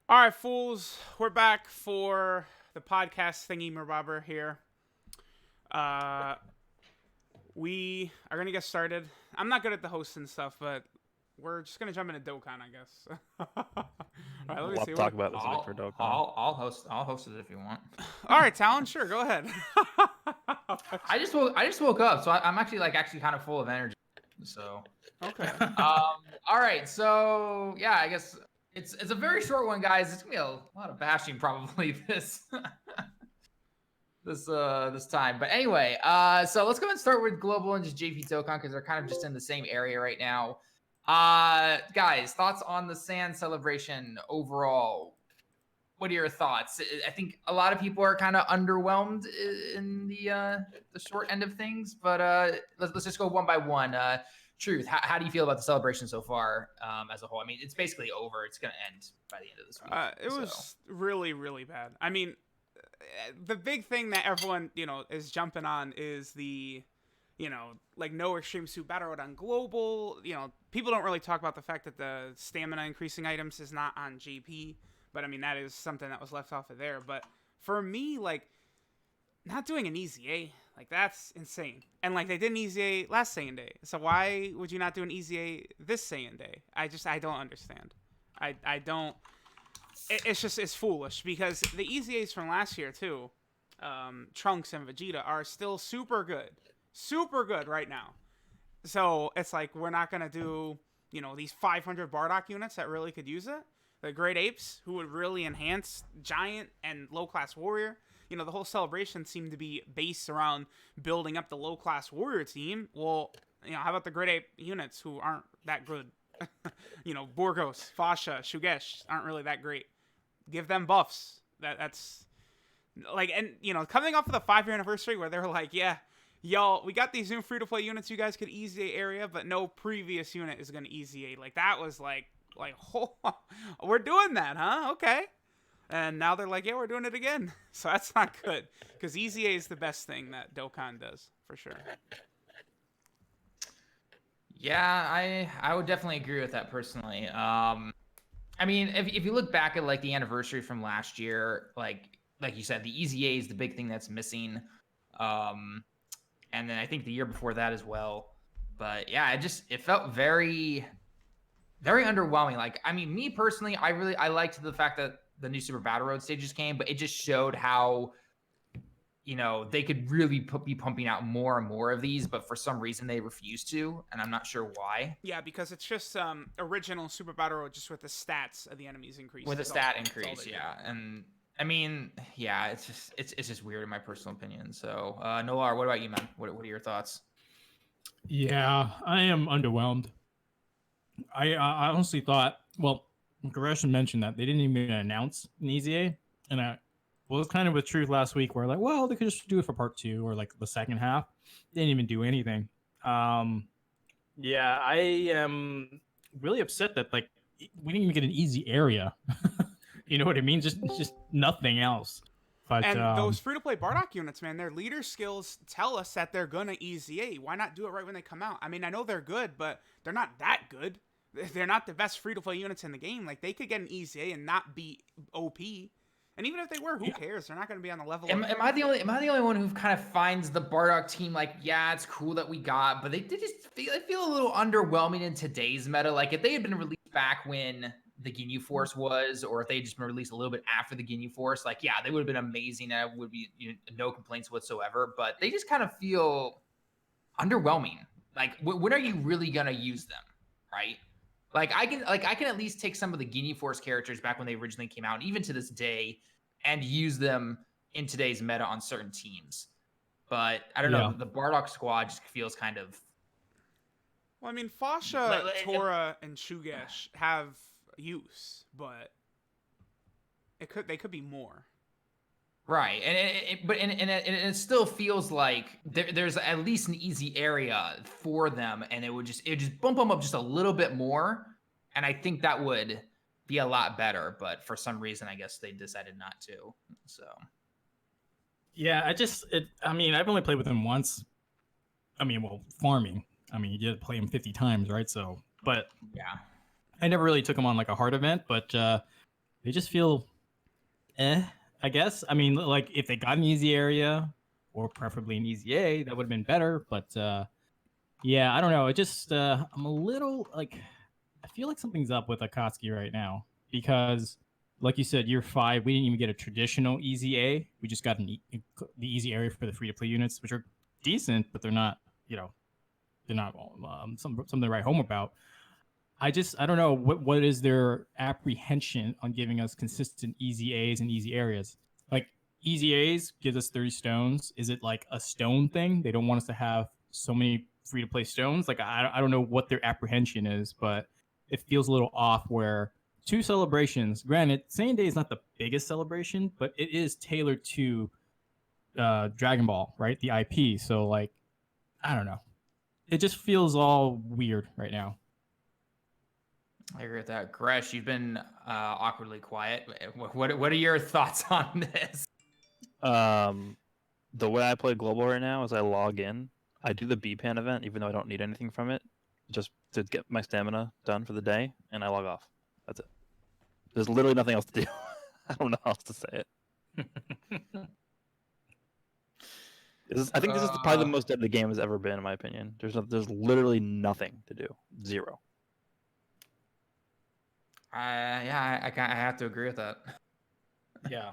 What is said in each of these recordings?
All right, fools, we're back for the podcast thingy mabobber here. Uh, we are gonna get started. I'm not good at the hosting stuff, but we're just gonna jump into Dokkan, I guess. All right, let me We'll see. talk about this week for I'll, Dokkan. I'll I'll host I'll host it if you want. All right, Talon, sure, go ahead. I just woke up, so I'm actually kind of full of energy. So Okay. all right, so yeah, I guess it's a very short one, guys. It's gonna be a lot of bashing probably this time. But anyway, so let's go ahead and start with Global and just JP Dokkan because they're kind of just in the same area right now. Guys, thoughts on the Sand celebration overall? What are your thoughts? I think a lot of people are kind of underwhelmed in the short end of things, but let's just go one by one. Truth, how do you feel about the celebration so far as a whole? I mean, it's basically over. It's going to end by the end of this week. It was really, really bad. I mean, the big thing that everyone, is jumping on is the, like no extreme suit battle road on global. People don't really talk about the fact that the stamina increasing items is not on GP, but I mean, that is something that was left off of there. But for me, like, not doing an easy A, like, that's insane. And, like, they did an easy A last Saiyan Day. So why would you not do an easy A this Saiyan Day? I don't understand. I don't. It's foolish because the easy A's from last year, too, Trunks and Vegeta, are still super good right now. So it's like, we're not going to do, these 500 Bardock units that really could use it. The Great Apes, who would really enhance Giant and low-class Warrior. The whole celebration seemed to be based around building up the low-class Warrior team. Well, how about the Great Ape units who aren't that good? Borgos, Fasha, Shugesh aren't really that great. Give them buffs. That's like, and coming off of the 5-year anniversary where they're like, yeah, y'all, we got these new free-to-play units you guys could easy A area, but no previous unit is going to easy A. Like, that was like, oh, we're doing that, huh? Okay. And now they're like, yeah, we're doing it again. So that's not good. Because Easy A is the best thing that Dokkan does, for sure. Yeah, I would definitely agree with that personally. I mean, if you look back at like the anniversary from last year, like you said, the Easy A is the big thing that's missing. And then I think the year before that as well. But yeah, it felt very, very underwhelming. Like, I mean, me personally, I liked the fact that the new Super Battle Road stages came, but it just showed how, they could really be pumping out more and more of these, but for some reason they refuse to, and I'm not sure why. Yeah, because it's just original Super Battle Road, just with the stats of the enemies increase. With a stat increase, yeah. And I mean, yeah, it's just weird in my personal opinion. So, Nolar, what about you, man? What are your thoughts? Yeah, I am underwhelmed. I honestly thought, well, Goresh mentioned that they didn't even announce an easy A, and I was kind of with Truth last week where like, well, they could just do it for part 2 or like the second half. They didn't even do anything. Yeah, I am really upset that like we didn't even get an easy area. You know what I mean? Just nothing else. But and those free-to-play Bardock units, man, their leader skills tell us that they're gonna easy A. Why not do it right when they come out? I mean, I know they're good, but they're not that good. They're not the best free-to-play units in the game. Like, they could get an easy A and not be OP. And even if they were, who cares? They're not going to be on the level. Am I the only one who kind of finds the Bardock team like, yeah, it's cool that we got, but they just feel a little underwhelming in today's meta. Like, if they had been released back when the Ginyu Force was, or if they had just been released a little bit after the Ginyu Force, like, yeah, they would have been amazing. And would be no complaints whatsoever. But they just kind of feel underwhelming. Like, when are you really gonna use them, right? Like, I can at least take some of the Ginyu Force characters back when they originally came out, and even to this day, and use them in today's meta on certain teams. But I don't know, the Bardock squad just feels kind of. Well, I mean, Fasha, Tora, and Shugesh have use, but they could be more. Right, and it still feels like there's at least an easy area for them, and it would just bump them up just a little bit more, and I think that would be a lot better. But for some reason, I guess they decided not to. So, yeah, I mean, I've only played with him once. I mean, well, farming. I mean, you did play him 50 times, right? So, but yeah, I never really took him on like a hard event, but they just feel I guess. I mean, like if they got an easy area or preferably an easy A, that would have been better. But yeah, I don't know. It just I'm a little like I feel like something's up with Akatsuki right now because, like you said, year 5 we didn't even get a traditional easy A. We just got the easy area for the free to play units, which are decent, but they're not they're not something to write home about. I don't know what is their apprehension on giving us consistent easy A's and easy areas. Like easy A's gives us 30 stones. Is it like a stone thing? They don't want us to have so many free to play stones. Like I don't know what their apprehension is, but it feels a little off. Where 2 celebrations, granted, same day is not the biggest celebration, but it is tailored to Dragon Ball, right? The IP. So like I don't know. It just feels all weird right now. I agree with that. Gresh, you've been awkwardly quiet. What are your thoughts on this? The way I play global right now is I log in. I do the B-Pan event, even though I don't need anything from it, just to get my stamina done for the day, and I log off. That's it. There's literally nothing else to do. I don't know how else to say it. I think this is probably the most dead the game has ever been, in my opinion. There's literally nothing to do. Zero. Yeah, I have to agree with that. Yeah.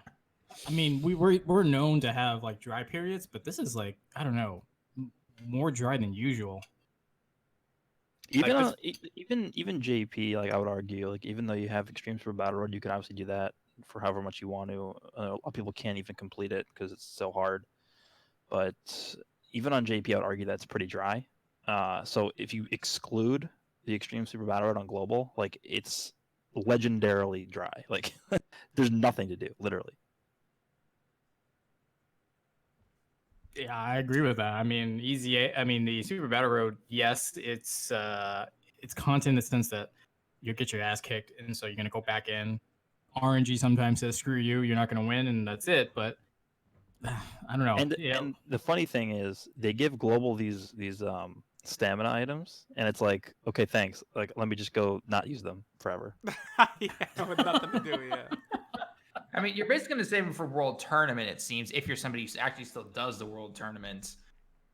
I mean, we're known to have like dry periods, but this is like I don't know, more dry than usual. Even Like even JP, like I would argue, like even though you have Extreme Super Battle Road, you can obviously do that for however much you want to. A lot of people can't even complete it because it's so hard. But even on JP, I would argue that's pretty dry. So if you exclude the Extreme Super Battle Road on global, like it's legendarily dry. Like there's nothing to do, literally. Yeah, I agree with that. I mean, I mean, the Super Battle Road, yes, it's content in the sense that you get your ass kicked, and so you're gonna go back in. RNG sometimes says screw you, you're not gonna win, and that's it. But I don't know. And the funny thing is, they give global these stamina items, and it's like, okay, thanks. Like, let me just go not use them forever. Yeah, with nothing to do. Yeah. I mean, you're basically going to save them for World Tournament, it seems, if you're somebody who actually still does the World Tournament.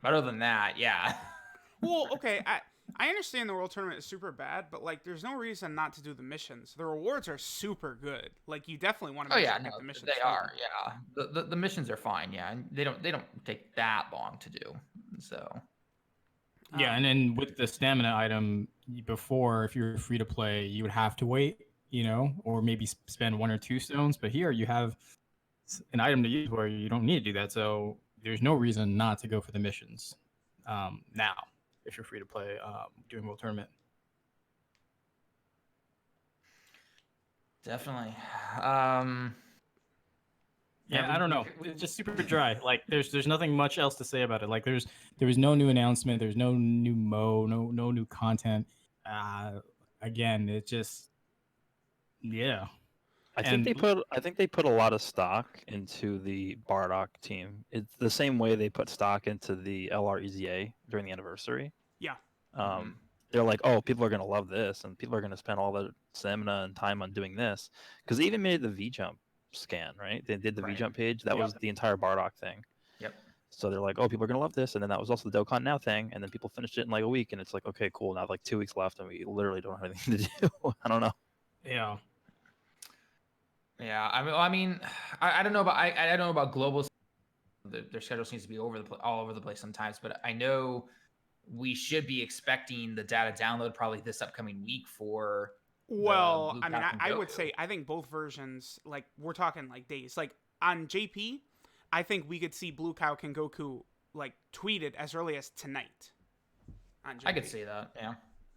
But other than that, yeah. Well, okay, I understand the World Tournament is super bad, but like, there's no reason not to do the missions. The rewards are super good. Like, you definitely want to. Oh yeah, no, the missions. They are. Yeah, the missions are fine. Yeah, and they don't take that long to do. So. Yeah, and then with the stamina item, before if you're free to play, you would have to wait, or maybe spend 1 or 2 stones. But here you have an item to use where you don't need to do that. So there's no reason not to go for the missions now if you're free to play doing World Tournament. Definitely. Yeah, I don't know. It's just super dry. Like there's nothing much else to say about it. Like there was no new announcement. There's no new no new content. Again, it just yeah. I think they put a lot of stock into the Bardock team. It's the same way they put stock into the LREZA during the anniversary. Yeah. They're like, oh, people are gonna love this, and people are gonna spend all their stamina and time on doing this because they even made the V jump scan, right? They did the V jump page. That was the entire Bardock thing. Yep. So they're like, oh, people are gonna love this, and then that was also the Dokkan Now thing, and then people finished it in like a week, and it's like, okay, cool. Now like 2 weeks left, and we literally don't have anything to do. I don't know. Yeah. Yeah, I mean, I don't know about I don't know about global. Their schedule seems to be all over the place sometimes, but I know we should be expecting the data download probably this upcoming week for. Well, I mean, I would say I think both versions, like we're talking like days. Like on JP, I think we could see Blue Cow Kengoku like tweeted as early as tonight. On JP. I could see that. Yeah.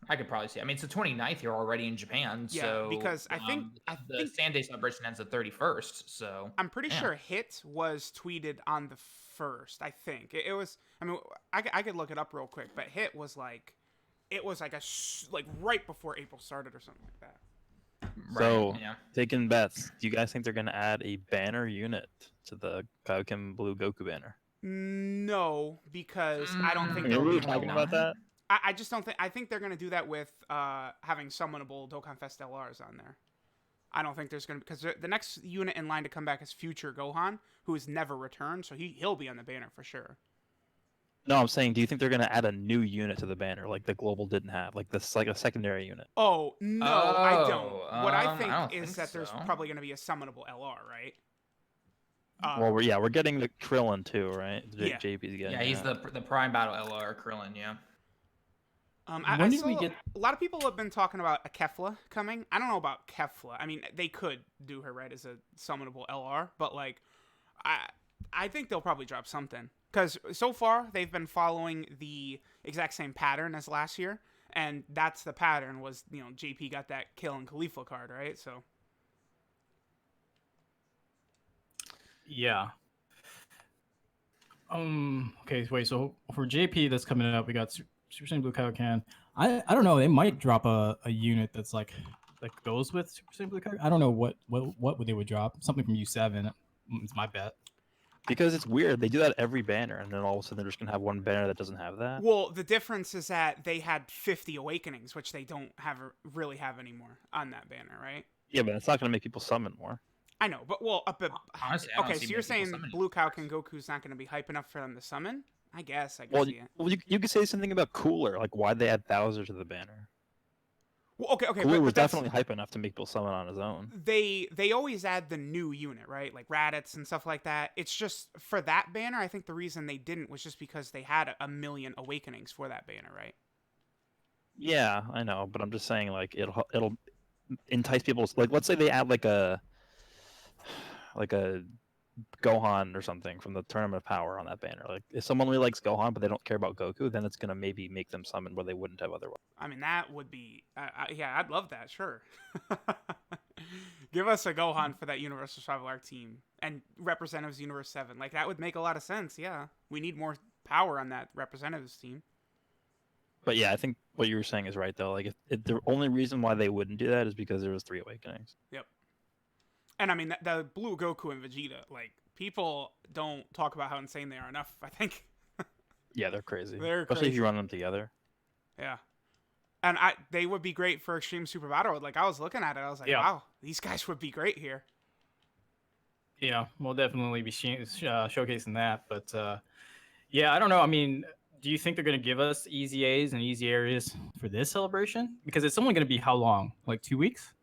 I could probably see. I mean, it's the 29th here already in Japan. Yeah, so because I think the Sand Day celebration ends the 31st. So I'm pretty sure Hit was tweeted on the 1st. I think it was. I mean, I could look it up real quick, but Hit was like, it was like like right before April started or something like that. So taking bets, do you guys think they're gonna add a banner unit to the Kaioken Blue Goku banner? No, because I don't think they're really talking about that. I just don't think. I think they're gonna do that with having summonable Dokkan Fest LRs on there. I don't think there's going to, because the next unit in line to come back is Future Gohan, who has never returned, so he'll be on the banner for sure. No, I'm saying, do you think they're gonna add a new unit to the banner like the global didn't have, like this, like a secondary unit? Oh no, I don't. What I think I don't is think that there's so. probably going to be a summonable LR, right? Well, we're getting the Krillin too, right? Yeah. JP's getting. Yeah, he's the Prime Battle LR Krillin. Yeah. I saw a lot of people have been talking about a Kefla coming. I don't know about Kefla. I mean, they could do her right as a summonable LR, but like, I think they'll probably drop something because so far they've been following the exact same pattern as last year, and that's the pattern was JP got that Kill and Khalifa card, right? So Yeah. Okay. Wait. So for JP that's coming up, we got Super Saiyan Blue Kaioken. I don't know. They might drop a unit that's like goes with Super Saiyan Blue Kaioken. I don't know what they would drop. Something from U7. It's my bet. Because it's weird. They do that every banner, and then all of a sudden they're just gonna have one banner that doesn't have that. well, the difference is that they had 50 awakenings, which they don't really have anymore on that banner, right? Yeah, but it's not gonna make people summon more. I know, but Honestly, I don't okay, see so you're many people saying summoning Blue these cards. Kaioken Goku's not going to be hype enough for them to summon? I guess I can Well, see it. you could say something about Cooler, like why they add Bowser to the banner. Well, okay, Cooler was but that's, definitely hype enough to make people summon on his own. they always add the new unit, right? Like Raditz and stuff like that. It's just for that banner. I think the reason they didn't was just because they had a million awakenings for that banner, right? Yeah, I know, but I'm just saying, like it'll entice people. Like, let's say they add like a Gohan or something from the Tournament of Power on that banner. Like, if someone really likes Gohan but they don't care about Goku, then it's gonna maybe make them summon where they wouldn't have otherwise. I mean, that would be, yeah, I'd love that, sure. Give us a Gohan for that Universal Survival Arc team and Representatives Universe 7. Like, that would make a lot of sense, yeah. We need more power on that Representatives team. But yeah, I think what you were saying is right though. Like, if the only reason why they wouldn't do that is because there was 3 awakenings. Yep. And I mean, the Blue Goku and Vegeta, like, people don't talk about how insane they are enough, I think. Yeah, they're crazy. crazy. Especially if you run them together. Yeah. And they would be great for Extreme Super Battle Road. Like, I was looking at it, I was like, wow, these guys would be great here. Yeah, we'll definitely be showcasing that. But yeah, I don't know. I mean, do you think they're going to give us easy A's and easy areas for this celebration? Because it's only going to be how long? Like 2 weeks?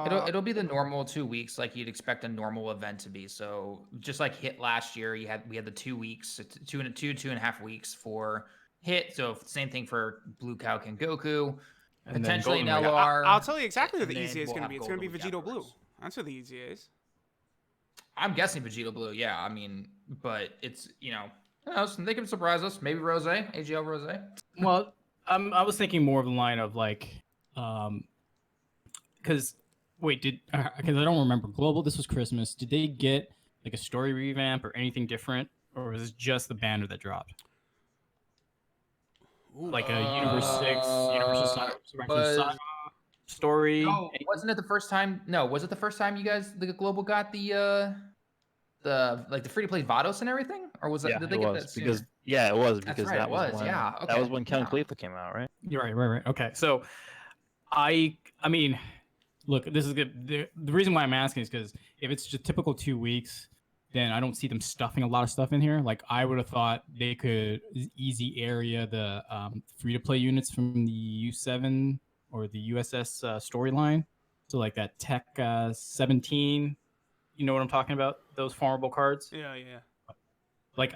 It'll be the normal 2 weeks, like you'd expect a normal event to be. So just like Hit last year, we had the 2 weeks, 2.5 weeks for Hit. So same thing for Blue Kaioken Goku, And potentially an then Golden LR. I'll tell you exactly what and the then easy is we'll going to have be. It's going to be Golden Vegito Blue. afterwards. That's what the easy is. I'm guessing Vegeta Blue. Yeah, I mean, but it's who knows? They can surprise us. Maybe Rose, AGL Rose. Well, I was thinking more of the line of like, because because I don't remember Global. This was Christmas. Did they get like a story revamp or anything different, or was it just the banner that dropped? Like a Universe 6, Universe Saga story. No, wasn't it the first time? No, was it the first time you guys, the Global, got the free to play Vados and everything, or was that? Yeah, Did they it get was that sooner? because it was That's because right, that it was was, when, yeah, that was okay, when Ken yeah. Cleveland came out, right? You're right. Okay, so I mean, look, this is good. The reason why I'm asking is because if it's just typical 2 weeks, then I don't see them stuffing a lot of stuff in here. Like, I would have thought they could easy area the free to play units from the U7 or the USS storyline. So like that Tech 17, you know what I'm talking about? Those farmable cards. Yeah. Like,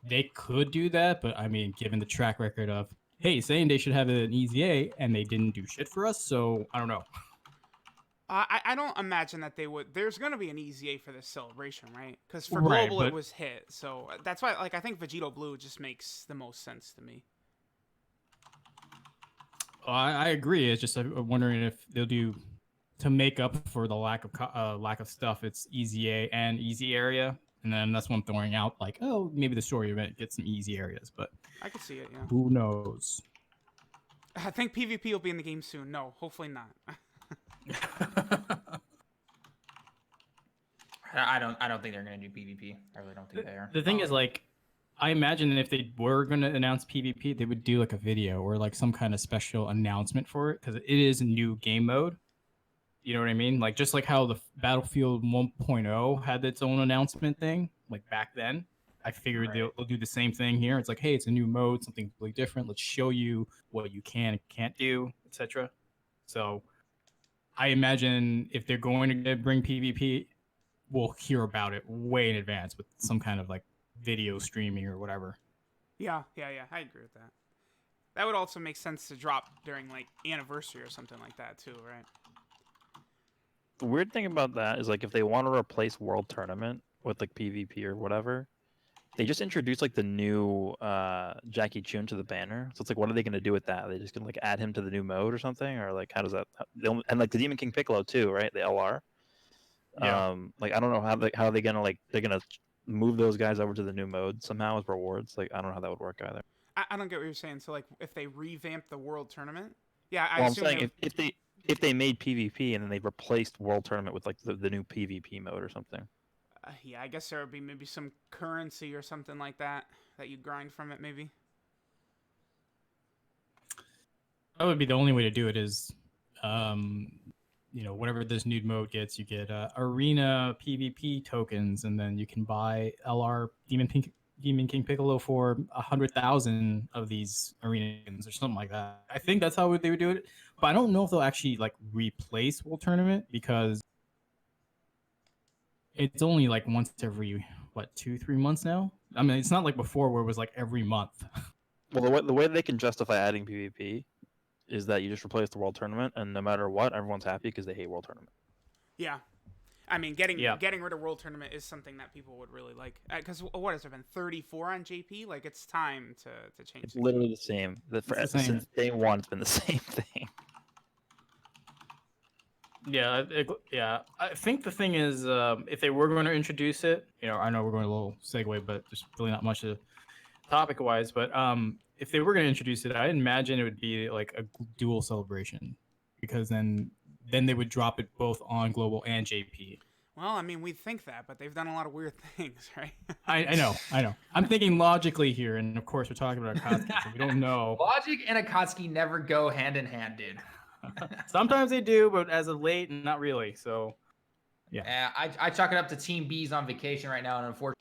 they could do that, but I mean, given the track record of, hey, saying they should have an easy A and they didn't do shit for us, so I don't know. I don't imagine that they would. There's going to be an easy A for this celebration, right? Because for Right, Global, it but- was Hit. So that's why, like, I think Vegito Blue just makes the most sense to me. I agree. It's just I'm wondering if they'll do to make up for the lack of stuff. It's easy A and easy area, and then that's one throwing out like, oh, maybe the story event gets some easy areas, but I could see it, yeah. who knows? I think PvP will be in the game soon. No, hopefully not. I don't think they're gonna do PvP. I really don't think they are. The thing is, like, I imagine if they were going to announce PvP, they would do like a video or like some kind of special announcement for it because it is a new game mode. You know what I mean? Like just like how the Battlefield 1.0 had its own announcement thing, like back then. I figured they'll do the same thing here. It's like, hey, it's a new mode, something completely different. Let's show you what you can and can't do, etc. So I imagine if they're going to bring PvP, we'll hear about it way in advance with some kind of like video streaming or whatever. Yeah. I agree with that. That would also make sense to drop during like anniversary or something like that too, right? The weird thing about that is like if they want to replace World Tournament with like PvP or whatever, they just introduced like the new Jackie Chun to the banner. So it's like, what are they going to do with that? Are they just going to like add him to the new mode or something, or like how does that? And like the Demon King Piccolo too, right? The LR. Yeah. Like I don't know how are they gonna like they're gonna move those guys over to the new mode somehow as rewards. Like I don't know how that would work either. I don't get what you're saying. So like if they revamp the World Tournament, yeah, I Well, I'm assume saying if they made PvP and then they replaced World Tournament with like the new PvP mode or something. Yeah, I guess there would be maybe some currency or something like that you grind from it, maybe. That would be the only way to do it is, whatever this nude mode gets, you get arena PvP tokens, and then you can buy LR Demon King Piccolo for 100,000 of these arenas or something like that. I think that's how they would do it, but I don't know if they'll actually like replace World Tournament because it's only like once every 2-3 months now. I mean, it's not like before where it was like every month. Well, the way they can justify adding PvP is that you just replace the World Tournament, and no matter what, everyone's happy because they hate World Tournament. Yeah. I mean, getting Yeah. rid of World Tournament is something that people would really like. Because what has there been 34 on JP? Like it's time to change. It's literally the same. Since day one, it's been the same thing. Yeah, I think the thing is, if they were going to introduce it, I know we're going a little segue, but there's really not much topic-wise. But if they were going to introduce it, I imagine it would be like a dual celebration, because then they would drop it both on global and JP. Well, I mean, we think that, but they've done a lot of weird things, right? I know. I'm thinking logically here, and of course we're talking about Akatsuki, so we don't know. Logic and Akatsuki never go hand in hand, dude. Sometimes they do, but as of late, not really. So, yeah. I chalk it up to Team B's on vacation right now, and unfortunately,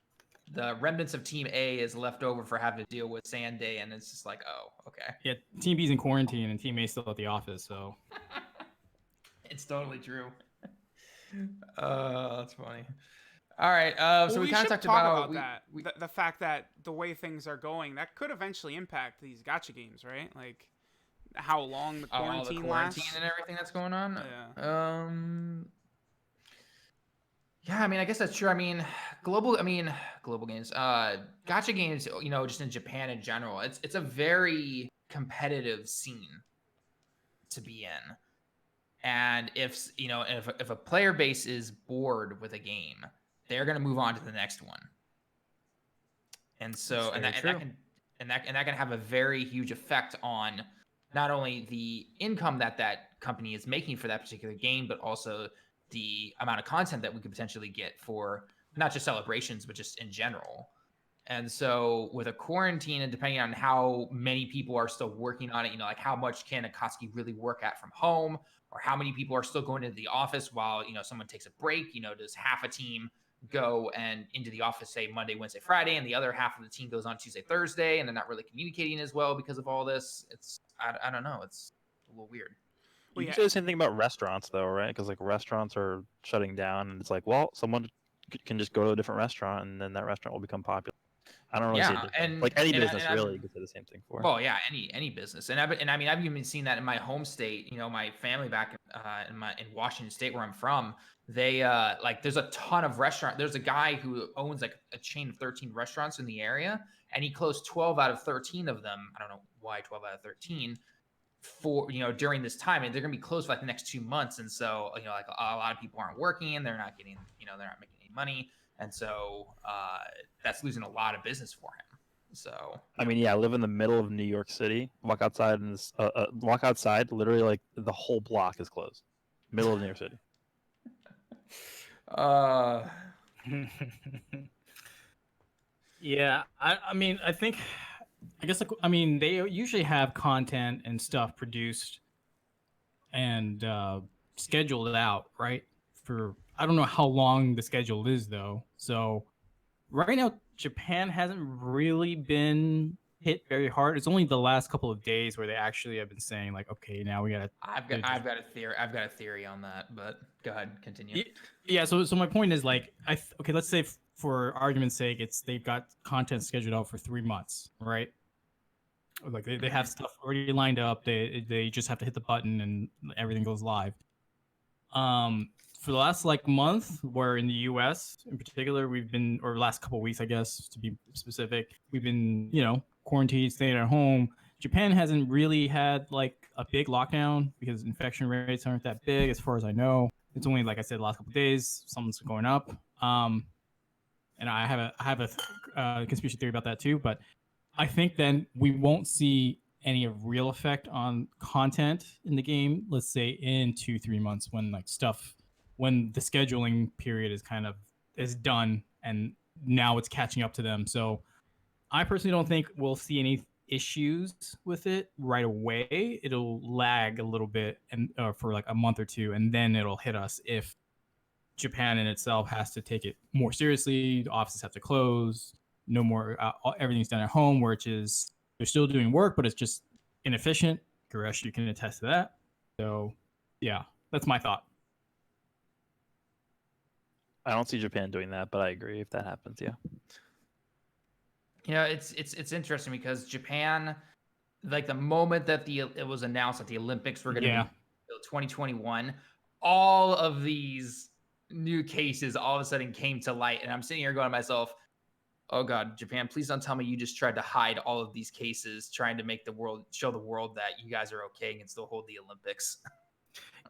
the remnants of Team A is left over for having to deal with Sand Day, and it's just like, oh, okay. Yeah, Team B's in quarantine, and Team A's still at the office, so. It's totally true. That's funny. All right, so we kind of talked about that. The fact that the way things are going, that could eventually impact these gacha games, right? Like how long the quarantine lasts and everything that's going on. Yeah. Yeah, I mean, I guess that's true. I mean, global games, gacha games, just in Japan in general, it's a very competitive scene to be in. And if a player base is bored with a game, they're going to move on to the next one. And so, that can have a very huge effect on not only the income that company is making for that particular game, but also the amount of content that we could potentially get for not just celebrations, but just in general. And so with a quarantine, and depending on how many people are still working on it, like how much can Akatsuki really work at from home, or how many people are still going into the office while, someone takes a break, does half a team go and into the office, say Monday, Wednesday, Friday, and the other half of the team goes on Tuesday, Thursday, and they're not really communicating as well because of all this. I don't know. It's a little weird. You can say the same thing about restaurants, though, right? Because like restaurants are shutting down, and it's like, well, someone can just go to a different restaurant, and then that restaurant will become popular. I don't really see it. And like any business, really, you could say the same thing for. Well, yeah, any business, and I mean, I've even seen that in my home state. My family back in Washington State, where I'm from, they there's a ton of restaurant. There's a guy who owns like a chain of 13 restaurants in the area, and he closed 12 out of 13 of them. I don't know why 12 out of 13 for during this time, and they're gonna be closed for like the next 2 months. And so like a lot of people aren't working, they're not getting they're not making any money, and so that's losing a lot of business for him. So I mean, yeah, I live in the middle of New York City. Walk outside and literally like the whole block is closed. Middle of New York City. Yeah, I mean, I guess they usually have content and stuff produced, and scheduled out, right? For I don't know how long the schedule is though. So right now, Japan hasn't really been hit very hard. It's only the last couple of days where they actually have been saying like, okay, now we gotta. I've got a theory. I've got a theory on that, but go ahead, continue. Yeah. So my point is like, okay, let's say for argument's sake, they've got content scheduled out for 3 months, right? Like they have stuff already lined up. They just have to hit the button and everything goes live. For the last like month, where in the U.S. in particular, or last couple of weeks, I guess to be specific, we've been quarantined, staying at home. Japan hasn't really had like a big lockdown because infection rates aren't that big, as far as I know. It's only, like I said, the last couple of days, something's going up. And I have a conspiracy theory about that too, but I think then we won't see any real effect on content in the game, let's say in 2-3 months when the scheduling period is done and now it's catching up to them. So I personally don't think we'll see any issues with it right away. It'll lag a little bit and for like a month or two, and then it'll hit us if Japan in itself has to take it more seriously. The offices have to close. No more. Everything's done at home, which is they're still doing work, but it's just inefficient. Goresh, you can attest to that. So, yeah, that's my thought. I don't see Japan doing that, but I agree if that happens. Yeah. It's interesting because Japan, like the moment that it was announced that the Olympics were going to be 2021, all of these new cases all of a sudden came to light, and I'm sitting here going to myself, oh God, Japan, please don't tell me you just tried to hide all of these cases, trying to show the world that you guys are okay and can still hold the Olympics.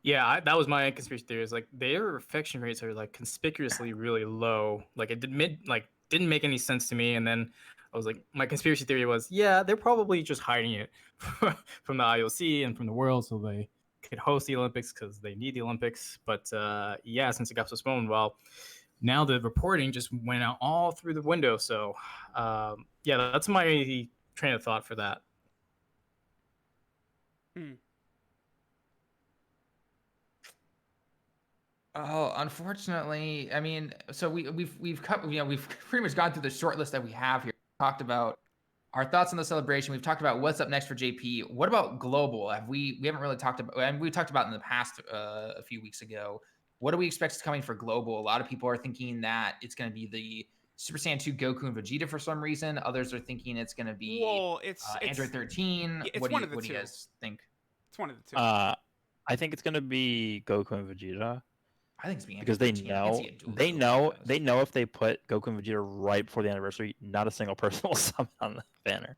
Yeah, that was my conspiracy theory. Is like their infection rates are like conspicuously really low. Like it didn't make any sense to me. And then I was like, my conspiracy theory was, yeah, they're probably just hiding it from the IOC and from the world so they could host the Olympics because they need the Olympics. But yeah, since it got postponed, well, now the reporting just went out all through the window. So, yeah, that's my train of thought for that. Oh, unfortunately, I mean, so we've pretty much gone through the short list that we have here. Talked about our thoughts on the celebration. We've talked about what's up next for JP. What about global? We haven't really talked about, and we talked about in the past a few weeks ago. What do we expect is coming for global? A lot of people are thinking that it's going to be the Super Saiyan 2 Goku and Vegeta for some reason. Others are thinking it's going to be Android 13. It's what one of the do two. You guys think? It's one of the two. I think it's going to be Goku and Vegeta. I think it's being because they know if they put Goku and Vegeta right before the anniversary, not a single person will summon on the banner.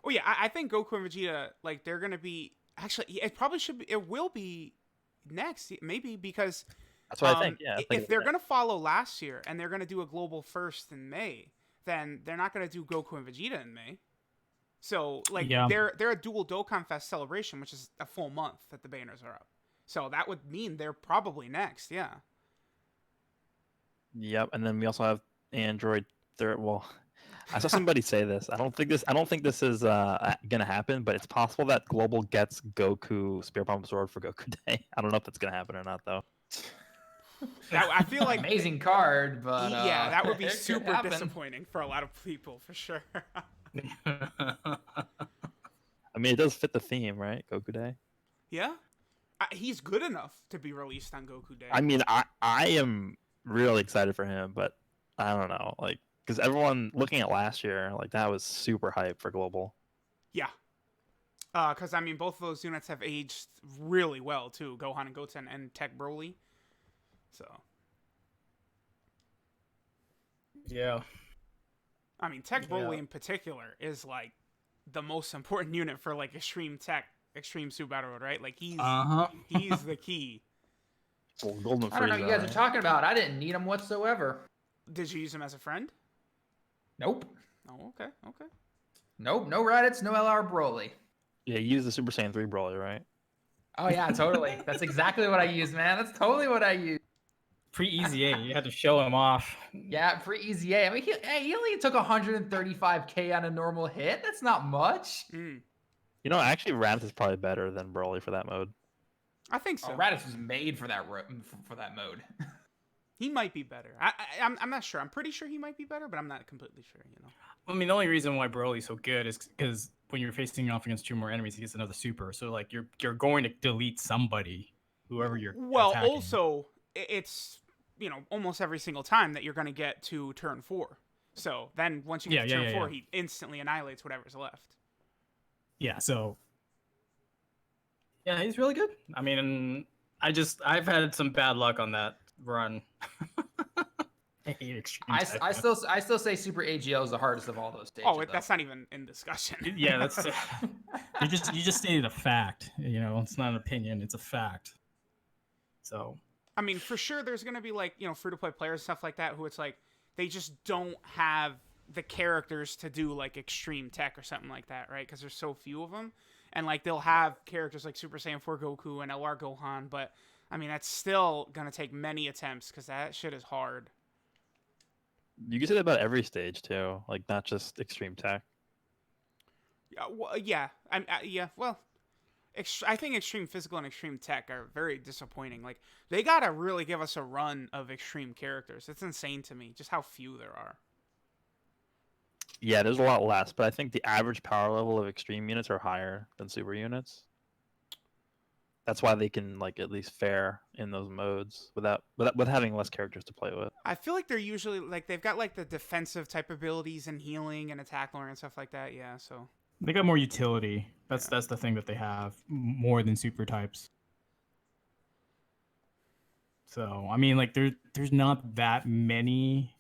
Oh yeah, I think Goku and Vegeta, like, they're gonna be actually. It probably should be. It will be next, maybe, because that's what I think. Yeah, if they're gonna follow last year and they're gonna do a global first in May, then they're not gonna do Goku and Vegeta in May. So like they're a dual Dokkan Fest celebration, which is a full month that the banners are up. So that would mean they're probably next, yeah. Yep, and then we also have Android third. Well, I saw somebody say this. I don't think this is gonna happen, but it's possible that Global gets Goku Spirit Bomb Sword for Goku Day. I don't know if that's gonna happen or not, though. I feel like amazing card, but yeah, that would be super disappointing for a lot of people for sure. I mean, it does fit the theme, right? Goku Day. Yeah. He's good enough to be released on Goku Day. I mean, I am really excited for him, but I don't know, like, because everyone looking at last year, like, that was super hype for Global. Yeah. Because, I mean, both of those units have aged really well, too. Gohan and Goten and Tech Broly. So. Yeah. I mean, Tech Broly in particular is, like, the most important unit for, like, Extreme Super Battle Road, right? Like, he's the key. Well, Golden I don't know what you guys are talking about. I didn't need him whatsoever. Did you use him as a friend? Nope. Oh, okay. Nope, no Raditz, no LR Broly. Yeah, you use the Super Saiyan 3 Broly, right? Oh, yeah, totally. That's exactly what I use, man. That's totally what I use. Pre-EZA, you had to show him off. Yeah, pre-EZA. I mean, he only took 135k on a normal hit. That's not much. Mm. You know, actually, Raditz is probably better than Broly for that mode. I think so. Raditz was made for for that mode. He might be better. I'm not sure. I'm pretty sure he might be better, but I'm not completely sure. I mean, the only reason why Broly's so good is because when you're facing off against 2 more enemies, he gets another super. So like you're going to delete somebody, whoever you're Well, attacking. also it's almost every single time that you're going to get to turn 4. So then once you get to turn 4, he instantly annihilates whatever's left. Yeah. So. Yeah, he's really good. I mean, I've had some bad luck on that run. I hate extreme. I still say Super AGL is the hardest of all those stages. Oh, that's not even in discussion. Yeah, that's you just stated a fact. It's not an opinion; it's a fact. So, I mean, for sure, there's gonna be like free to play players and stuff like that who it's like they just don't have the characters to do like extreme tech or something like that, right? Because there's so few of them, and like they'll have characters like Super Saiyan 4 Goku and LR Gohan, but I mean that's still gonna take many attempts because that shit is hard. You can say that about every stage too, like not just extreme tech. Yeah. Well, I think extreme physical and extreme tech are very disappointing. Like they gotta really give us a run of extreme characters. It's insane to me just how few there are. Yeah, there's a lot less, but I think the average power level of extreme units are higher than super units. That's why they can like at least fare in those modes with having less characters to play with. I feel like they're usually like they've got like the defensive type abilities and healing and attack lore and stuff like that. Yeah, so they got more utility. That's the thing that they have more than super types. So I mean, like there's not that many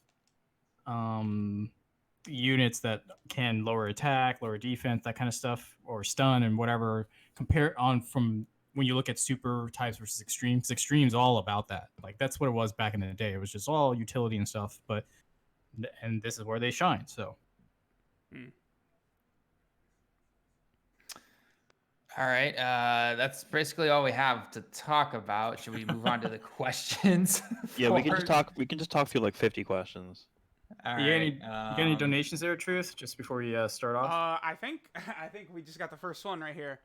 units that can lower attack, lower defense, that kind of stuff, or stun and whatever. Compare on from when you look at super types versus extreme, because extreme's all about that. Like that's what it was back in the day. It was just all utility and stuff. And this is where they shine. So. All right, that's basically all we have to talk about. Should we move on to the questions? Yeah, we can just talk. We can just talk through like 50 questions. All right. You got any donations there, Truth? Just before we start off. I think we just got the first one right here.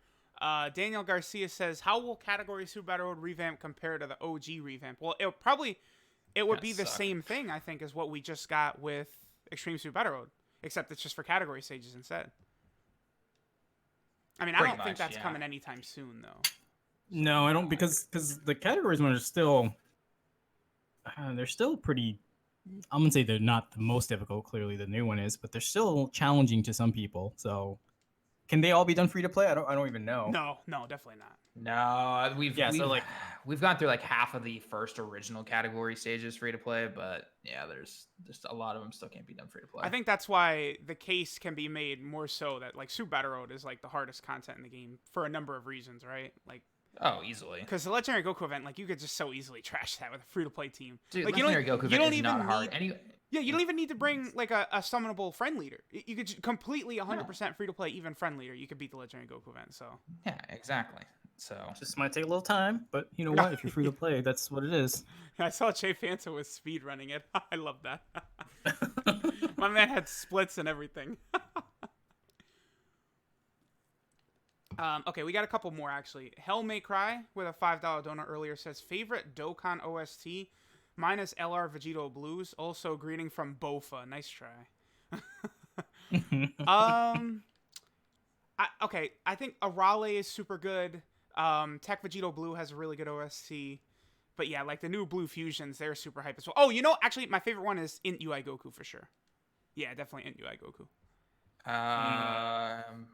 Daniel Garcia says, "How will Category Super Battle Road revamp compare to the OG revamp?" Well, it would be the same thing, I think, as what we just got with Extreme Super Battle Road, except it's just for category stages instead. I mean, I don't think that's coming anytime soon, though. No, I don't, because the categories one are still they're still pretty. I'm gonna say they're not the most difficult. Clearly, the new one is, but they're still challenging to some people. So, can they all be done free to play? I don't even know. No, definitely not. No, we've gone through like half of the first original category stages free to play, but yeah, there's just a lot of them still can't be done free to play. I think that's why the case can be made more so that like Super Battle Road is like the hardest content in the game for a number of reasons, right? Like, oh, easily. Because the Legendary Goku event, like you could just so easily trash that with a free to play team. Dude, like, Legendary Goku event is not hard. Yeah, you don't even need to bring like a summonable friend leader. You could completely 100% free to play even friend leader. You could beat the Legendary Goku event. So yeah, exactly. So just might take a little time, but you know what? If you're free to play, that's what it is. I saw Jay Fanta was speed running it. I love that. My man had splits and everything. Okay, we got a couple more actually. Hell May Cry with a $5 donut earlier says favorite Dokkan OST. Mine is LR Vegito Blues. Also greeting from Bofa. Nice try. Okay, I think Arale is super good. Tech Vegito Blue has a really good OST. But yeah, like the new Blue Fusions, they're super hype as well. Oh, actually, my favorite one is Int UI Goku for sure. Yeah, definitely Int UI Goku.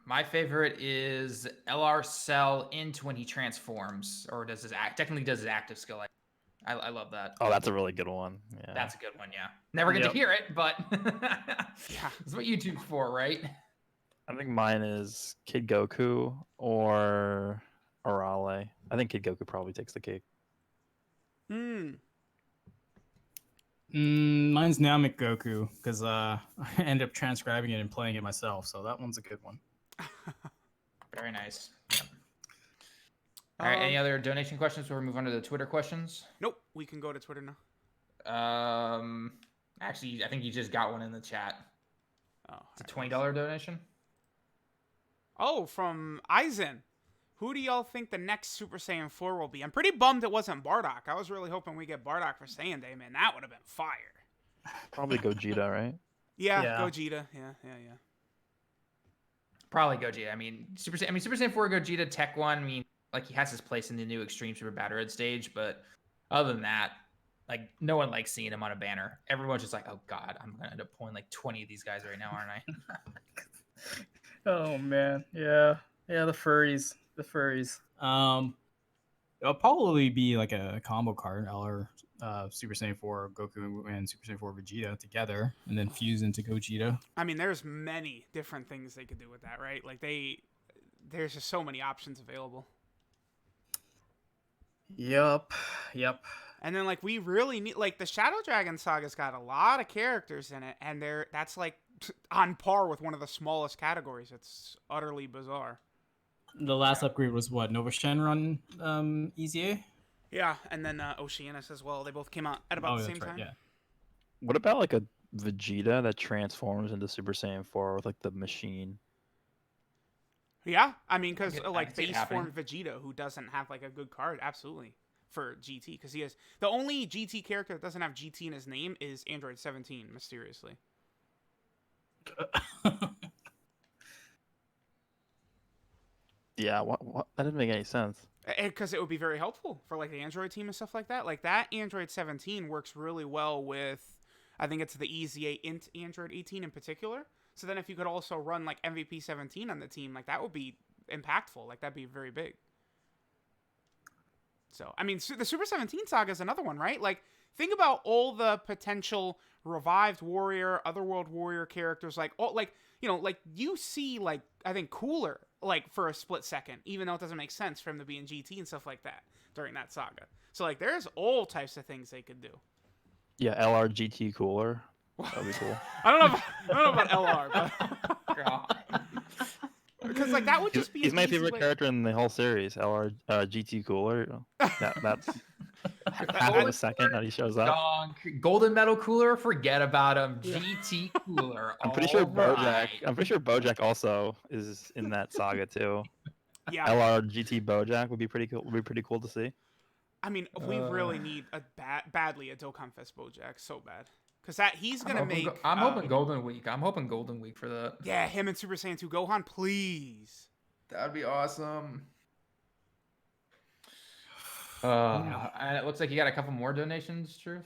My favorite is LR Cell Int when he transforms, or technically does his active skill. I love that. Oh, that's a really good one. Yeah. That's a good one, yeah. Never get to hear it, but yeah, that's what YouTube's for, right? I think mine is Kid Goku or Arale. I think Kid Goku probably takes the cake. Mine's Namek Goku, because I end up transcribing it and playing it myself, so that one's a good one. Very nice. Yep. All right, any other donation questions before we move on to the Twitter questions? Nope, we can go to Twitter now. Actually, I think you just got one in the chat. Oh, it's a $20 donation. Oh, from Aizen, Who do y'all think the next Super Saiyan 4 will be? I'm pretty bummed it wasn't Bardock. I was really hoping we get Bardock for Saiyan Day, man. That would have been fire. Probably Gogeta, right? Yeah, Yeah. Gogeta. Yeah. Probably Gogeta. I mean, Super Saiyan 4 Gogeta Tech 1. I mean, like he has his place in the new Extreme Super Battle Red stage, but other than that, like no one likes seeing him on a banner. Everyone's just like, oh god, I'm gonna end up pulling like 20 of these guys right now, aren't I? Oh man, yeah, the furries. It'll probably be like a combo card, LR Super Saiyan 4 Goku and Super Saiyan 4 Vegeta together, and then fuse into Gogeta. I mean, there's many different things they could do with that, right? Like there's just so many options available. Yep. And then like we really need like the Shadow Dragon Saga's got a lot of characters in it, and that's like on par with one of the smallest categories. It's utterly bizarre. The last upgrade was what, Nova Shenron EZA? Yeah, and then Oceanus as well. They both came out at about the same time. Yeah. What about like a Vegeta that transforms into Super Saiyan 4 with like the machine? Yeah, I mean, because I like can see it base form Vegeta, who doesn't have like a good card, absolutely for GT, because he has the only GT character that doesn't have GT in his name is Android 17, mysteriously. Yeah, what? That didn't make any sense. Because it would be very helpful for like the Android team and stuff like that. Like that Android 17 works really well with, I think it's the EZA Int Android 18 in particular. So then if you could also run like MVP 17 on the team, like that would be impactful. Like that'd be very big. So, I mean, the Super 17 saga is another one, right? Like, think about all the potential revived warrior, otherworld warrior characters. Like, all, like, you know, like you see, like, I think Cooler, like, for a split second, even though it doesn't make sense for him to be in GT and stuff like that during that saga. So, like, there's all types of things they could do. Yeah, LRGT cooler. That'd be cool. I don't know about LR, but because like that would just be He's an my easy favorite way- character in the whole series. LRGT cooler. That's half of a second that he shows up. Golden Medal Cooler, forget about him. GT Cooler. I'm pretty sure all Bojack. right. I'm pretty sure Bojack also is in that saga too. Yeah, LRGT Bojack would be pretty cool. Would be pretty cool to see. I mean, we really need a badly a Dokkan Fest Bojack so bad. Because that he's gonna make. I'm hoping Golden Week. I'm hoping Golden Week for that. Yeah, him and Super Saiyan 2 Gohan, please. That'd be awesome. And it looks like you got a couple more donations, Truth.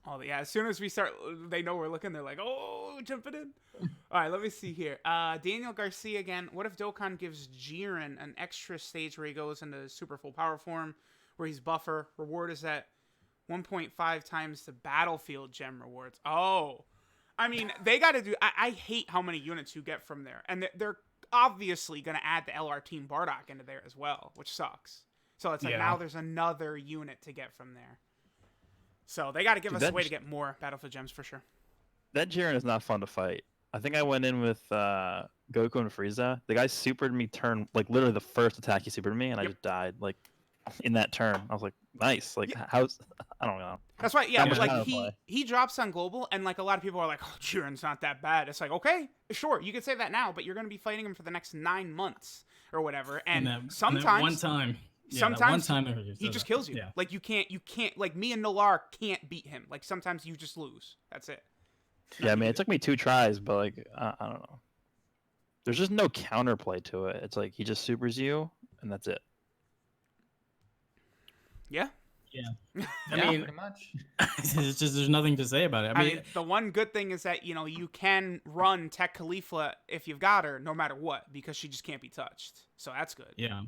Oh yeah, as soon as we start, they know we're looking. They're like, oh, jumping in. All right, let me see here. Daniel Garcia again. What if Dokkan gives Jiren an extra stage where he goes into super full power form, where he's buffer? Reward is at 1.5 times the battlefield gem rewards. Oh, I mean, they got to do. I hate how many units you get from there, and they're obviously going to add the LR Team Bardock into there as well, which sucks. So it's like now there's another unit to get from there. So they got to give us a way to get more battlefield gems for sure. That Jiren is not fun to fight. I think I went in with Goku and Frieza. The guy supered me turn, like literally the first attack he supered me, and I just died like in that turn. I was like, nice. Like how's I don't know. That's right. Yeah, but much like time to play. he drops on global, and like a lot of people are like, oh, Jiren's not that bad. It's like, okay, sure, you can say that now, but you're going to be fighting him for the next 9 months or whatever. And sometimes one time. Sometimes one time he just kills you. Yeah. Like you can't like me and Nalar can't beat him. Like sometimes you just lose. That's it. Yeah, I mean, it took me 2 tries, but like I don't know. There's just no counterplay to it. It's like he just supers you, and that's it. Yeah. Yeah. I mean, pretty much. It's just there's nothing to say about it. I mean, the one good thing is that you can run Tech Khalifa if you've got her, no matter what, because she just can't be touched. So that's good. yeah.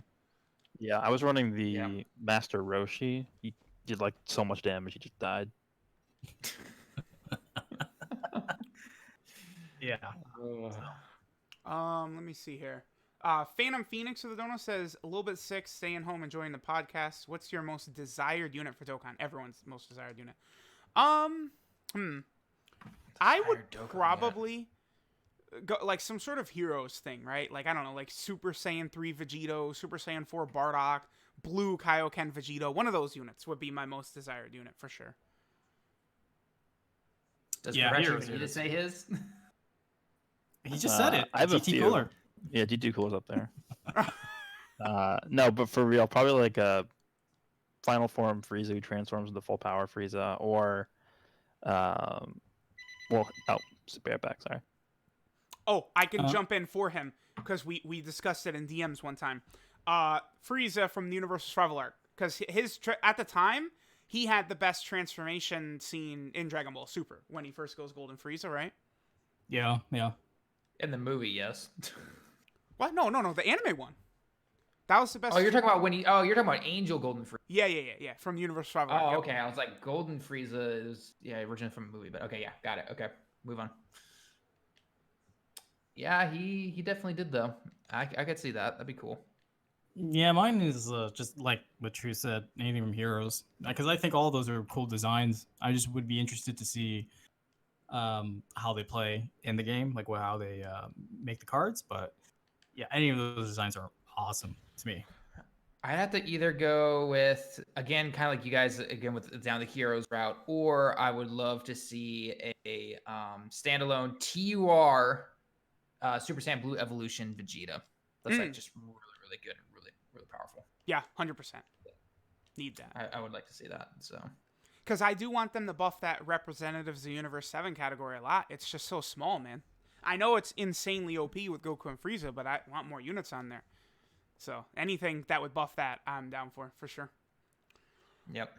Yeah, I was running the Master Roshi. He did like so much damage, he just died. Yeah. Let me see here. Phantom Phoenix of the Dono says, a little bit sick, staying home, enjoying the podcast. What's your most desired unit for Dokkan? Everyone's most desired unit. I would probably go like some sort of heroes thing, right? Like, I don't know, like Super Saiyan 3 Vegito, Super Saiyan 4 Bardock, Blue Kaioken Vegito. One of those units would be my most desired unit for sure. Does heroes Progression need to say his? He just said it. I have a GT few. Cooler. Yeah, GT Cooler's up there. No, but for real, probably like a final form Frieza who transforms into full power Frieza, or well, oh, bear back. Sorry. Oh, I can Uh, jump in for him because we discussed it in DMs one time. Frieza from the Universal Survival Arc, because at the time he had the best transformation scene in Dragon Ball Super when he first goes Golden Frieza, right? Yeah, yeah. In the movie, yes. What? No, the anime one. That was the best. Oh, you're talking about when he. Oh, you're talking about Angel Golden Frieza. Yeah. From the Universal Survival Arc. Oh, Yep. okay. I was like, Golden Frieza is originally from a movie, but okay, yeah, got it. Okay, move on. Yeah, he definitely did though. I could see that. That'd be cool. Yeah, mine is just like what True said, anything from Heroes, because I think all those are cool designs. I just would be interested to see how they play in the game, like how they make the cards. But yeah, any of those designs are awesome to me. I'd have to either go with, again, kind of like you guys again with down the Heroes route, or I would love to see a standalone TUR Super Saiyan Blue Evolution Vegeta. That's like just really, really good and really, really powerful. Yeah, 100%. Need that. I would like to see that. So, because I do want them to buff that Representatives of the Universe 7 category a lot. It's just so small, man. I know it's insanely OP with Goku and Frieza, but I want more units on there. So anything that would buff that, I'm down for sure. yep.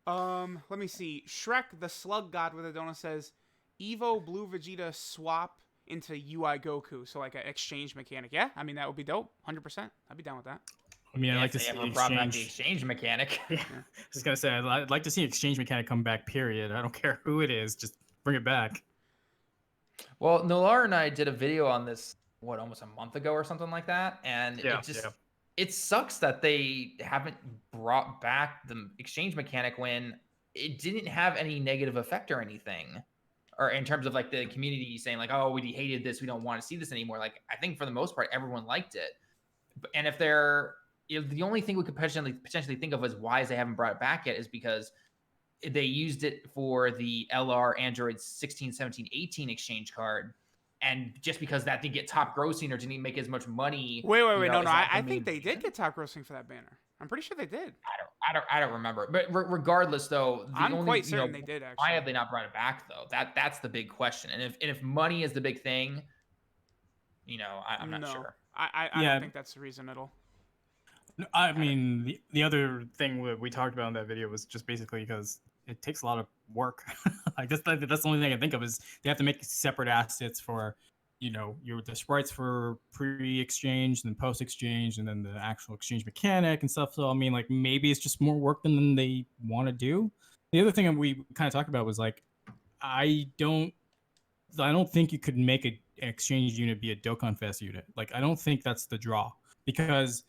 Let me see. Shrek, the Slug God with a donut says, Evo Blue Vegeta swap into UI Goku, so like an exchange mechanic. Yeah, I mean that would be dope. 100%. I'd be down with that. I mean, I Yeah, like to if see they the ever brought back the exchange. exchange mechanic. Yeah, just gonna say, I'd like to see exchange mechanic come back. Period. I don't care who it is, just bring it back. Well, Nolar and I did a video on this, almost a month ago or something like that, and it sucks that they haven't brought back the exchange mechanic when it didn't have any negative effect or anything, or in terms of like the community saying like, oh, we hated this, we don't want to see this anymore. Like, I think for the most part, everyone liked it. And if the only thing we could potentially think of as why they haven't brought it back yet is because they used it for the LR Android 16, 17, 18 exchange card. And just because that didn't get top grossing or didn't make as much money. Wait. No. I think they did get top grossing for that banner. I'm pretty sure they did. I don't remember. But regardless, though, I'm quite certain they did. Actually, why have they not brought it back though? That's the big question. And if money is the big thing, I'm not sure. I don't think that's the reason at all. I mean, the other thing we talked about in that video was just basically because it takes a lot of work. Like that's the only thing I think of is they have to make separate assets for, the sprites for pre-exchange and post-exchange, and then the actual exchange mechanic and stuff. So I mean, like maybe it's just more work than they want to do. The other thing that we kind of talked about was like, I don't think you could make an exchange unit be a Dokkan Fest unit. Like I don't think that's the draw, because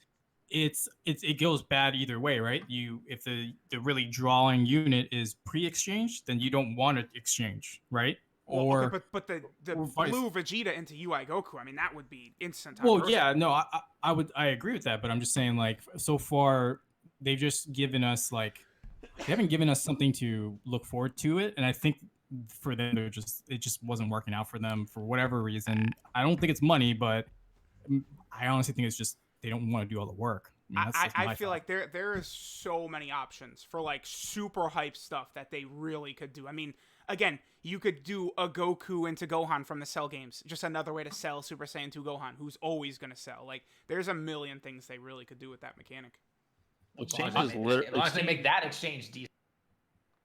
it goes bad either way, right? If the really drawing unit is pre-exchange, then you don't want to exchange, right? Well, okay, but the blue Vegeta into UI Goku, I mean that would be instant. Well, yeah, no, I agree with that, but I'm just saying like so far they've just given us they haven't given us something to look forward to it, and I think for them it just wasn't working out for them for whatever reason. I don't think it's money, but I honestly think it's just they don't want to do all the work. I feel like there is so many options for like super hype stuff that they really could do. I mean, again, you could do a Goku into Gohan from the Cell games, just another way to sell Super Saiyan 2 Gohan, who's always going to sell. Like, there's a million things they really could do with that mechanic. Exchange is literally, as long as they make that exchange decent.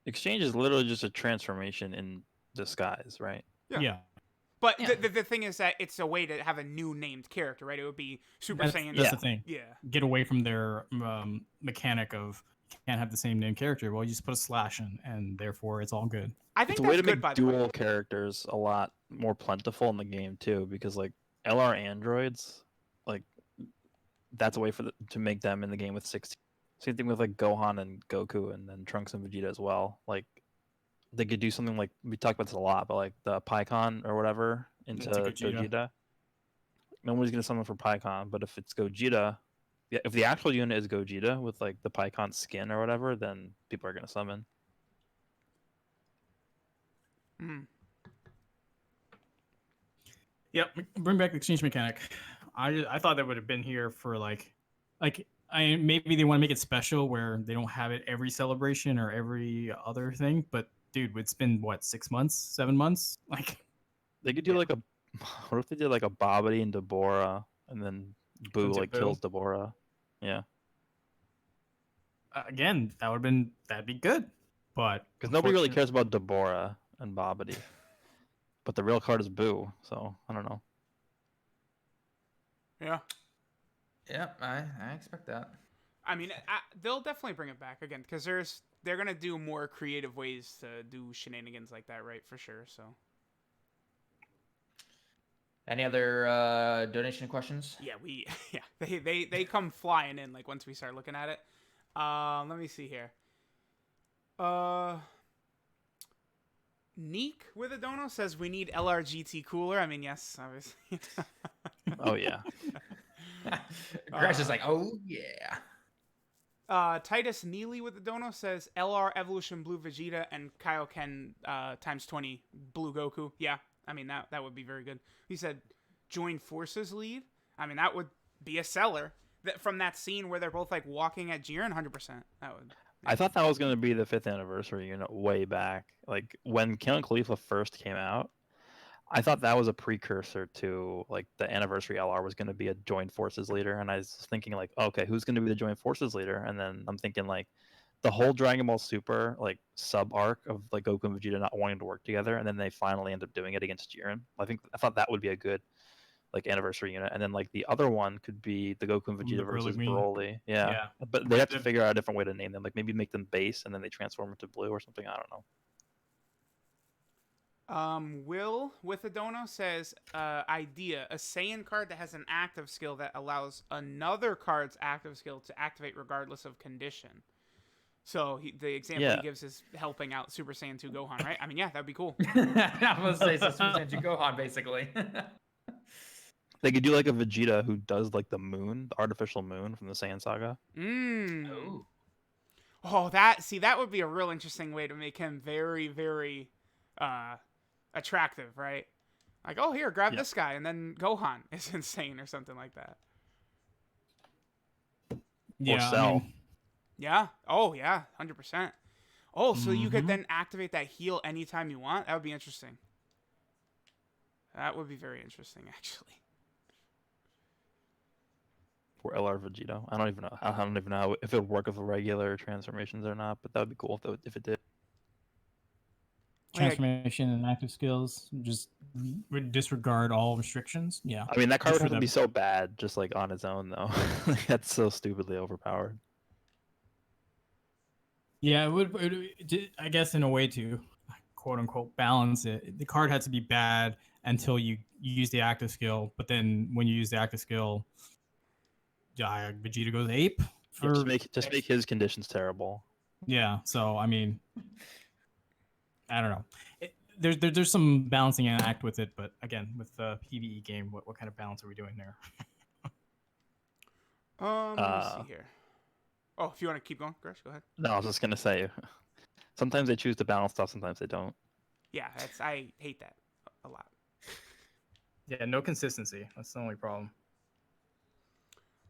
Exchange is literally just a transformation in disguise, right? Yeah. But the thing is that it's a way to have a new named character, right? It would be Super Saiyan. That's the thing. Yeah. Get away from their mechanic of can't have the same name character. Well, you just put a slash in, and therefore it's all good. I think it's a way to make dual characters a lot more plentiful in the game too, because like LR androids, like that's a way to make them in the game with 16. Same thing with like Gohan and Goku, and then Trunks and Vegeta as well. Like they could do something like we talk about this a lot, but like the PyCon or whatever into Gogeta. Nobody's gonna summon for PyCon, but if it's Gogeta, if the actual unit is Gogeta with like the PyCon skin or whatever, then people are gonna summon. Yep, bring back the exchange mechanic. I thought that would have been here for like like maybe they want to make it special where they don't have it every celebration or every other thing. But dude, it's been what 6 months, 7 months? Like They could do Yeah. like a. What if they did like a Bobbity and Deborah, and then Boo Since it like Boo. kills Deborah? Yeah, again, that'd be good. But because nobody really unfortunately- cares about Deborah and Bobbity, but the real card is Boo. So I don't know. Yeah. Yeah, I expect that. I mean, they'll definitely bring it back again because they're gonna do more creative ways to do shenanigans like that, right? For sure. So Any other donation questions? yeah, they come flying in like once we start looking at it. Let me see here. Neek with a dono says we need LRGT cooler. I mean, yes, obviously. Oh yeah. Crash is like, oh yeah. Titus Neely with the dono says LR Evolution Blue Vegeta and Kaioken times 20 Blue Goku. Yeah, I mean that would be very good. He said join forces lead. I mean that would be a seller. From that scene where they're both like walking at Jiren, 100%. That would. I thought that was going to be the 5th anniversary unit way back. Like when Killing Khalifa first came out, I thought that was a precursor to like the anniversary LR was going to be a joint forces leader, and I was thinking like, okay, who's going to be the joint forces leader? And then I'm thinking like the whole Dragon Ball Super like sub arc of like Goku and Vegeta not wanting to work together, and then they finally end up doing it against Jiren. I thought that would be a good like anniversary unit, and then like the other one could be the Goku and Vegeta The versus Broly. Broly. Yeah. Yeah. But they have to figure out a different way to name them. Like maybe make them base and then they transform into blue or something. I don't know. Will with a dono says idea: a Saiyan card that has an active skill that allows another card's active skill to activate regardless of condition. So the example he gives is helping out Super Saiyan 2 Gohan, right? I mean, yeah, that'd be cool. I was gonna say so Super Saiyan 2 Gohan basically. They could do like a Vegeta who does like the moon, the artificial moon from the Saiyan saga. Oh. Oh, that would be a real interesting way to make him very, very attractive, right? Like, oh, here, grab this guy, and then Gohan is insane or something like that. Yeah, Or Cell. I mean, Yeah. Oh, yeah, 100%. Oh, so you could then activate that heal anytime you want? That would be interesting. That would be very interesting, actually. For LR Vegeta. I don't even know if it would work with regular transformations or not, but that would be cool if it did. transformation and active skills just disregard all restrictions. Yeah. I mean, that card Sure, would that- be so bad just like on its own though. Like, that's so stupidly overpowered. Yeah, I guess in a way to quote unquote balance it, the card had to be bad until you use the active skill, but then when you use the active skill, Vegeta goes ape. Just make his conditions terrible. Yeah, so I mean, I don't know. There's some balancing act with it, but again, with the PvE game, what kind of balance are we doing there? Let me see here. Oh, if you want to keep going, Gresh, go ahead. No, I was just gonna say, sometimes they choose to balance stuff, sometimes they don't. Yeah, I hate that a lot. Yeah, no consistency. That's the only problem.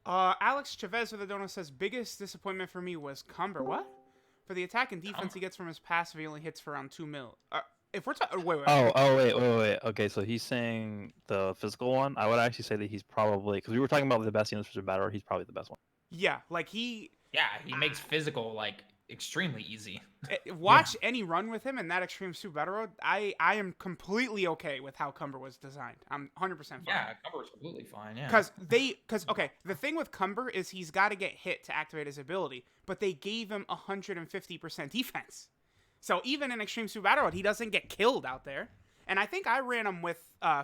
Alex Chavez with the donut says, biggest disappointment for me was Cumber. What? For the attack and defense he gets from his passive, he only hits for around 2 mil. If we're talking... Wait. Wait. Okay, so he's saying the physical one. I would actually say that he's probably... Because we were talking about the best units for battle, he's probably the best one. Yeah, like he... Yeah, he makes physical like extremely easy. Watch any run with him in that Extreme Suit Battle Road. I am completely okay with how Cumber was designed. I'm 100% fine. Yeah, Cumber's completely fine. Yeah. Because okay, the thing with Cumber is he's got to get hit to activate his ability, but they gave him 150% defense. So even in Extreme Suit Battle Road, he doesn't get killed out there. And I think I ran him with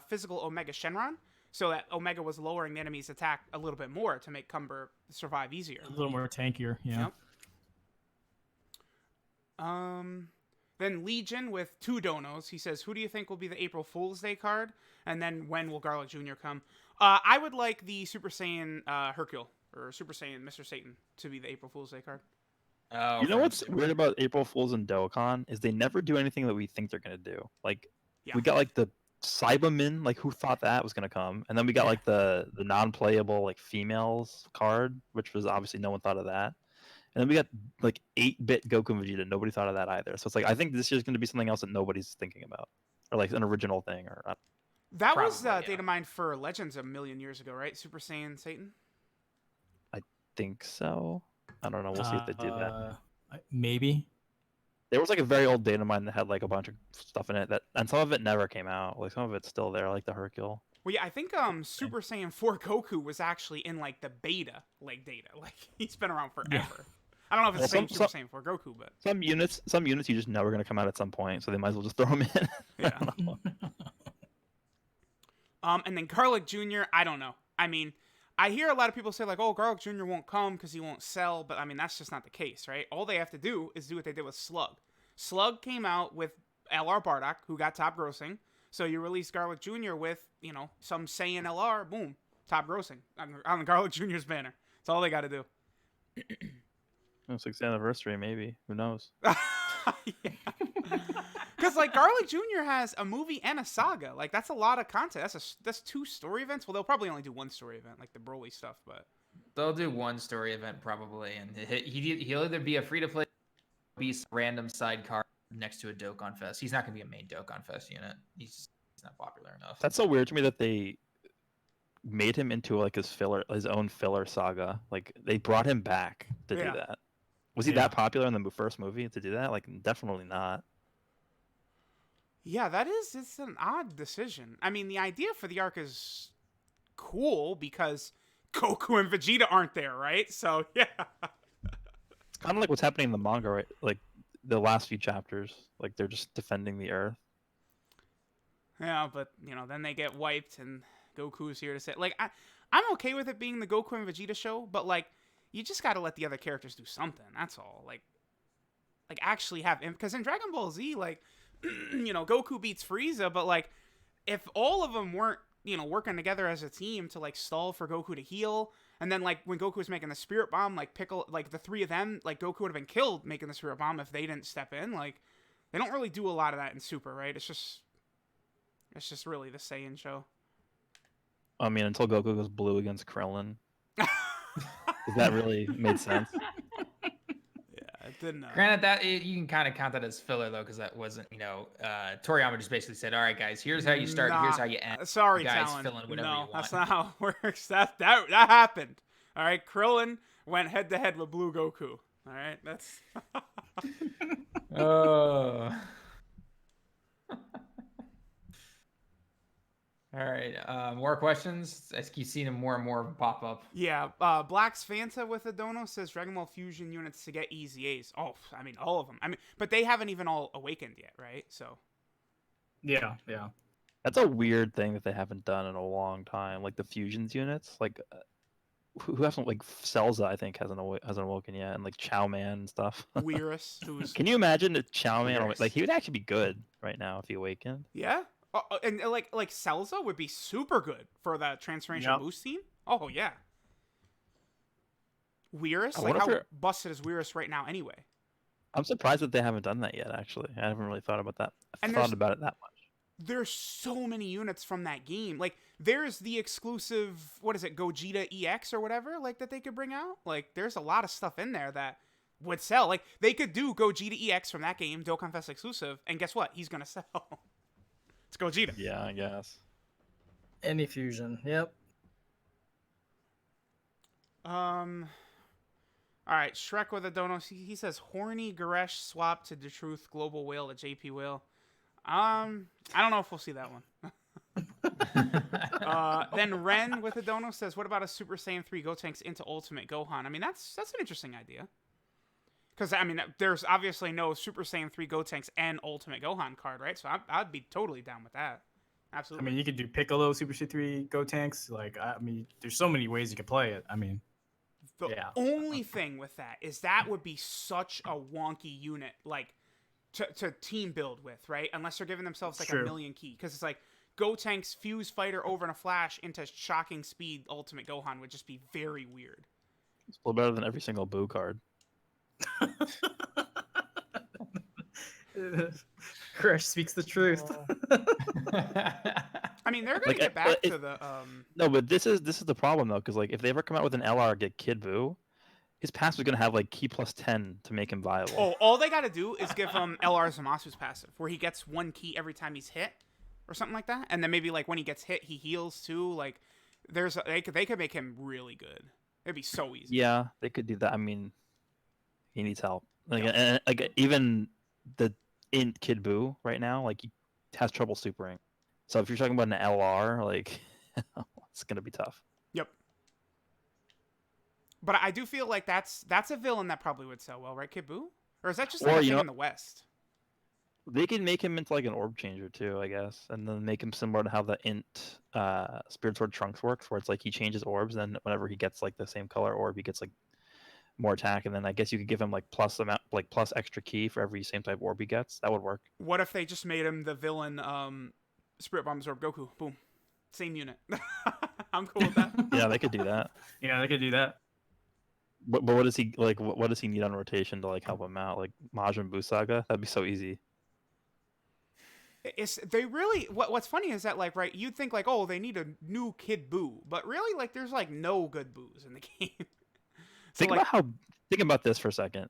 physical Omega Shenron, so that Omega was lowering the enemy's attack a little bit more to make Cumber survive easier. A little more tankier, yeah. Yep. Then Legion with 2 donos. He says, who do you think will be the April Fool's Day card? And then when will Garlic Jr. come? I would like the Super Saiyan Hercule, or Super Saiyan Mr. Satan, to be the April Fool's Day card. Oh, You know what's weird about April Fools and Dokkan is they never do anything that we think they're gonna do. Like Yeah. we got like the Cybermen, like who thought that was gonna come? And then we got Yeah. like the non-playable like females card, which was obviously no one thought of that. And then we got like 8-bit Goku and Vegeta. Nobody thought of that either. So it's like I think this year's gonna be something else that nobody's thinking about, or like an original thing, or That was Probably, yeah. data mined for Legends a million years ago, right? Super Saiyan Satan. I think so. I don't know. We'll see if they do that. Maybe. There was like a very old data mine that had like a bunch of stuff in it that, and some of it never came out. Like some of it's still there, like the Hercule. Well, yeah, I think Super Saiyan 4 Goku was actually in like the beta like data. Like he's been around forever. I don't know if it's the Well, same Super Saiyan 4 Goku, but Some units you just know are gonna come out at some point, so they might as well just throw them in. yeah. And then Garlic Jr. I don't know. I mean, I hear a lot of people say like, "Oh, Garlic Jr. won't come because he won't sell," but I mean that's just not the case, right? All they have to do is do what they did with Slug. Slug came out with LR Bardock, who got top grossing. So you release Garlic Jr. with, some Saiyan LR, boom, top grossing on Garlic Jr.'s banner. That's all they got to do. It's 6th anniversary, maybe. Who knows? Because like Garlic Jr. has a movie and a saga. Like that's a lot of content. That's 2 story events. Well, they'll probably only do 1 story event, like the Broly stuff. But They'll do 1 story event probably, and he'll either be a free to play, be some random sidecar next to a Dokkan Fest. He's not gonna be a main Dokkan Fest unit. He's not popular enough. That's so weird to me that they made him into like his own filler saga. Like they brought him back to do that. Was he Yeah. that popular in the first movie to do that? Like definitely not. yeah, it's an odd decision. I mean, the idea for the arc is cool because Goku and Vegeta aren't there, right? So yeah. It's kind of like what's happening in the manga, right? Like the last few chapters, like they're just defending the Earth. Yeah, but then they get wiped, and Goku's here to say, like, I'm okay with it being the Goku and Vegeta show, but like, you just got to let the other characters do something. That's all. Like actually have him, because in Dragon Ball Z, like, Goku beats Frieza, but like, if all of them weren't working together as a team to like stall for Goku to heal, and then like when Goku was making the Spirit Bomb, like like the 3 of them, like Goku would have been killed making the Spirit Bomb if they didn't step in. Like, they don't really do a lot of that in Super, right? It's just really the Saiyan show. I mean, until Goku goes blue against Krillin. Does that really made sense? Yeah, it didn't. Granted, you can kind of count that as filler though, because that wasn't, Toriyama just basically said, "All right, guys, here's how you start, here's how you end." Sorry, You guys Talon. fill in whatever No, you want. that's not how it works. That happened. All right, Krillin went head to head with Blue Goku. All right, that's. Oh. All right. More questions? I keep seeing them more and more pop up. Yeah, Black's Fanta with a dono says Dragon Ball Fusion units to get easy A's. Oh, I mean all of them. I mean, but they haven't even all awakened yet, right? So. Yeah. That's a weird thing that they haven't done in a long time. Like the fusions units, like who hasn't, like Celza, I think hasn't awoken yet, and like Chow Man and stuff. Weirus, who's. Can you imagine if Chow Man Weirus. like he would actually be good right now if he awakened? Yeah. And like Celza would be super good for that transformation Yep. boost team. Oh yeah. Weirus, I like wonder how if they're- busted is Weirus right now anyway? I'm surprised that they haven't done that yet. Actually, I haven't really thought about that. And Thought there's- about it that much. There's so many units from that game. Like there's the exclusive, what is it, Gogeta EX or whatever, like that they could bring out. Like there's a lot of stuff in there that would sell. Like they could do Gogeta EX from that game, Dokkan Fest exclusive, and guess what? He's gonna sell. It's Gogeta. Yeah, I guess. Any fusion. Yep. All right, Shrek with a dono. He says horny Garesh swap to the Truth Global Whale to JP Whale. I don't know if we'll see that one. Then Ren with a dono says, "What about a Super Saiyan 3 Gotenks into Ultimate Gohan?" I mean, that's an interesting idea. Because I mean, there's obviously no Super Saiyan 3 Gotenks and Ultimate Gohan card, right? So I'd be totally down with that. I Absolutely. mean, you could do Piccolo, Super C3, Go Tanks. Like, I mean, there's so many ways you could play it. I mean, The yeah. only thing with that is that would be such a wonky unit, like to team build with, right? Unless they're giving themselves like a True. million key, because it's like Gotenks fuse fighter over in a flash into shocking speed Ultimate Gohan would just be very weird. It's a little better than every single Boo card. Crush speaks the truth. I mean, they're gonna Like, get back to the No, but this is the problem though, because like if they ever come out with an LR get Kid Buu, his pass is gonna have like key plus 10 to make him viable. Oh, all they gotta do is give him LR Zamasu's passive, where he gets 1 key every time he's hit, or something like that. And then maybe like when he gets hit, he heals too. Like, they could make him really good. It'd be so easy. Yeah, they could do that. I mean, he needs help. Like, Yeah. and like even the int Kid Buu right now, like he has trouble supering. So if you're talking about an LR, like it's gonna be tough. Yep. But I do feel like that's a villain that probably would sell well, right, Kid Buu? Or is that just like Or, a you thing know- in the West? They could make him into like an orb changer too, I guess, and then make him similar to how the int Spirit Sword Trunks works, where it's like he changes orbs, and then whenever he gets like the same color orb, he gets like more attack, and then I guess you could give him like plus extra key for every same type orb he gets. That would work. What if they just made him the villain Spirit Bomb Absorb Goku? Boom. Same unit. I'm cool with that. Yeah, they could do that. Yeah, they could do that. But what does he like? What does he need on rotation to like help him out? Like Majin Buu Saga? That'd be so easy. They really what's funny is that like right you'd think like oh they need a new Kid Buu, but really like there's like no good Boos in the game. So, Think about this for a second.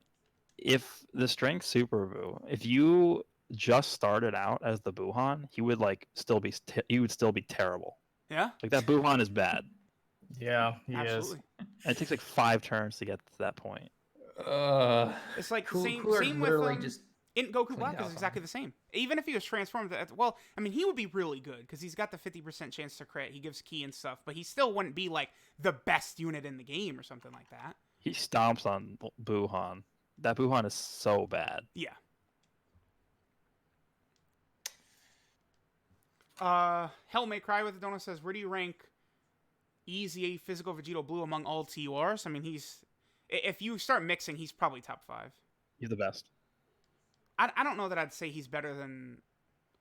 If the Strength Super Buu, if you just started out as the Buuhan, he would like still be terrible. yeah, Like that Buuhan is bad. Yeah, he absolutely. And it takes like 5 turns to get to that point. It's like same Cooler's with literally just Int Goku cleaned Black out is exactly the same. Even if he was transformed, well, I mean, he would be really good because he's got the 50% chance to crit. He gives key and stuff, but he still wouldn't be like the best unit in the game or something like that. He stomps on Buuhan. That Buuhan is so bad. Yeah. Hell May Cry with the donut says, where do you rank Easy Physical Vegito Blue among all TURs? I mean, if you start mixing, he's probably top 5. He's the best. I don't know that I'd say he's better than,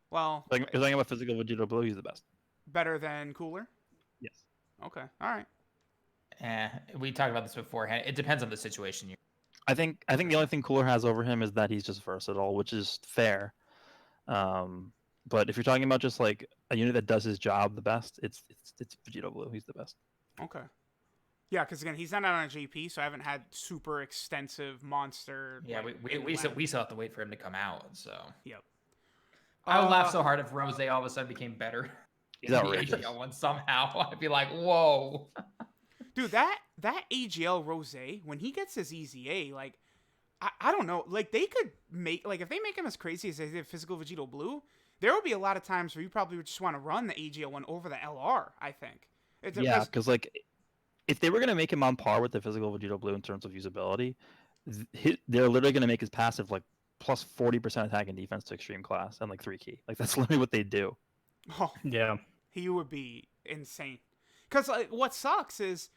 well, Like, you're talking about Physical Vegito Blue, he's the best. better than Cooler. Yes. Okay, all right. we talked about this beforehand. It depends on the situation. I think the only thing Cooler has over him is that he's just versatile, which is fair. But if you're talking about just like a unit that does his job the best, it's Vegito Blue. He's the best. Okay. Yeah, because again, he's not out on a GP, so I haven't had super extensive monster. Yeah, like, we still have to wait for him to come out. So Yep. I would laugh so hard if Rose all of a sudden became better. He's in the outrageous. AGL one somehow. I'd be like, whoa. Dude, that AGL Rose, when he gets his EZA, like, I don't know, like, they could make, like, if they make him as crazy as they did Physical Vegito Blue, there will be a lot of times where you probably would just want to run the AGL one over the LR, I think. Yeah, because like if they were gonna make him on par with the Physical Vegito Blue in terms of usability, they're literally gonna make his passive like plus 40% attack and defense to extreme class and like 3 key. Like that's literally what they do. Oh, Yeah. he would be insane. Because like, what sucks is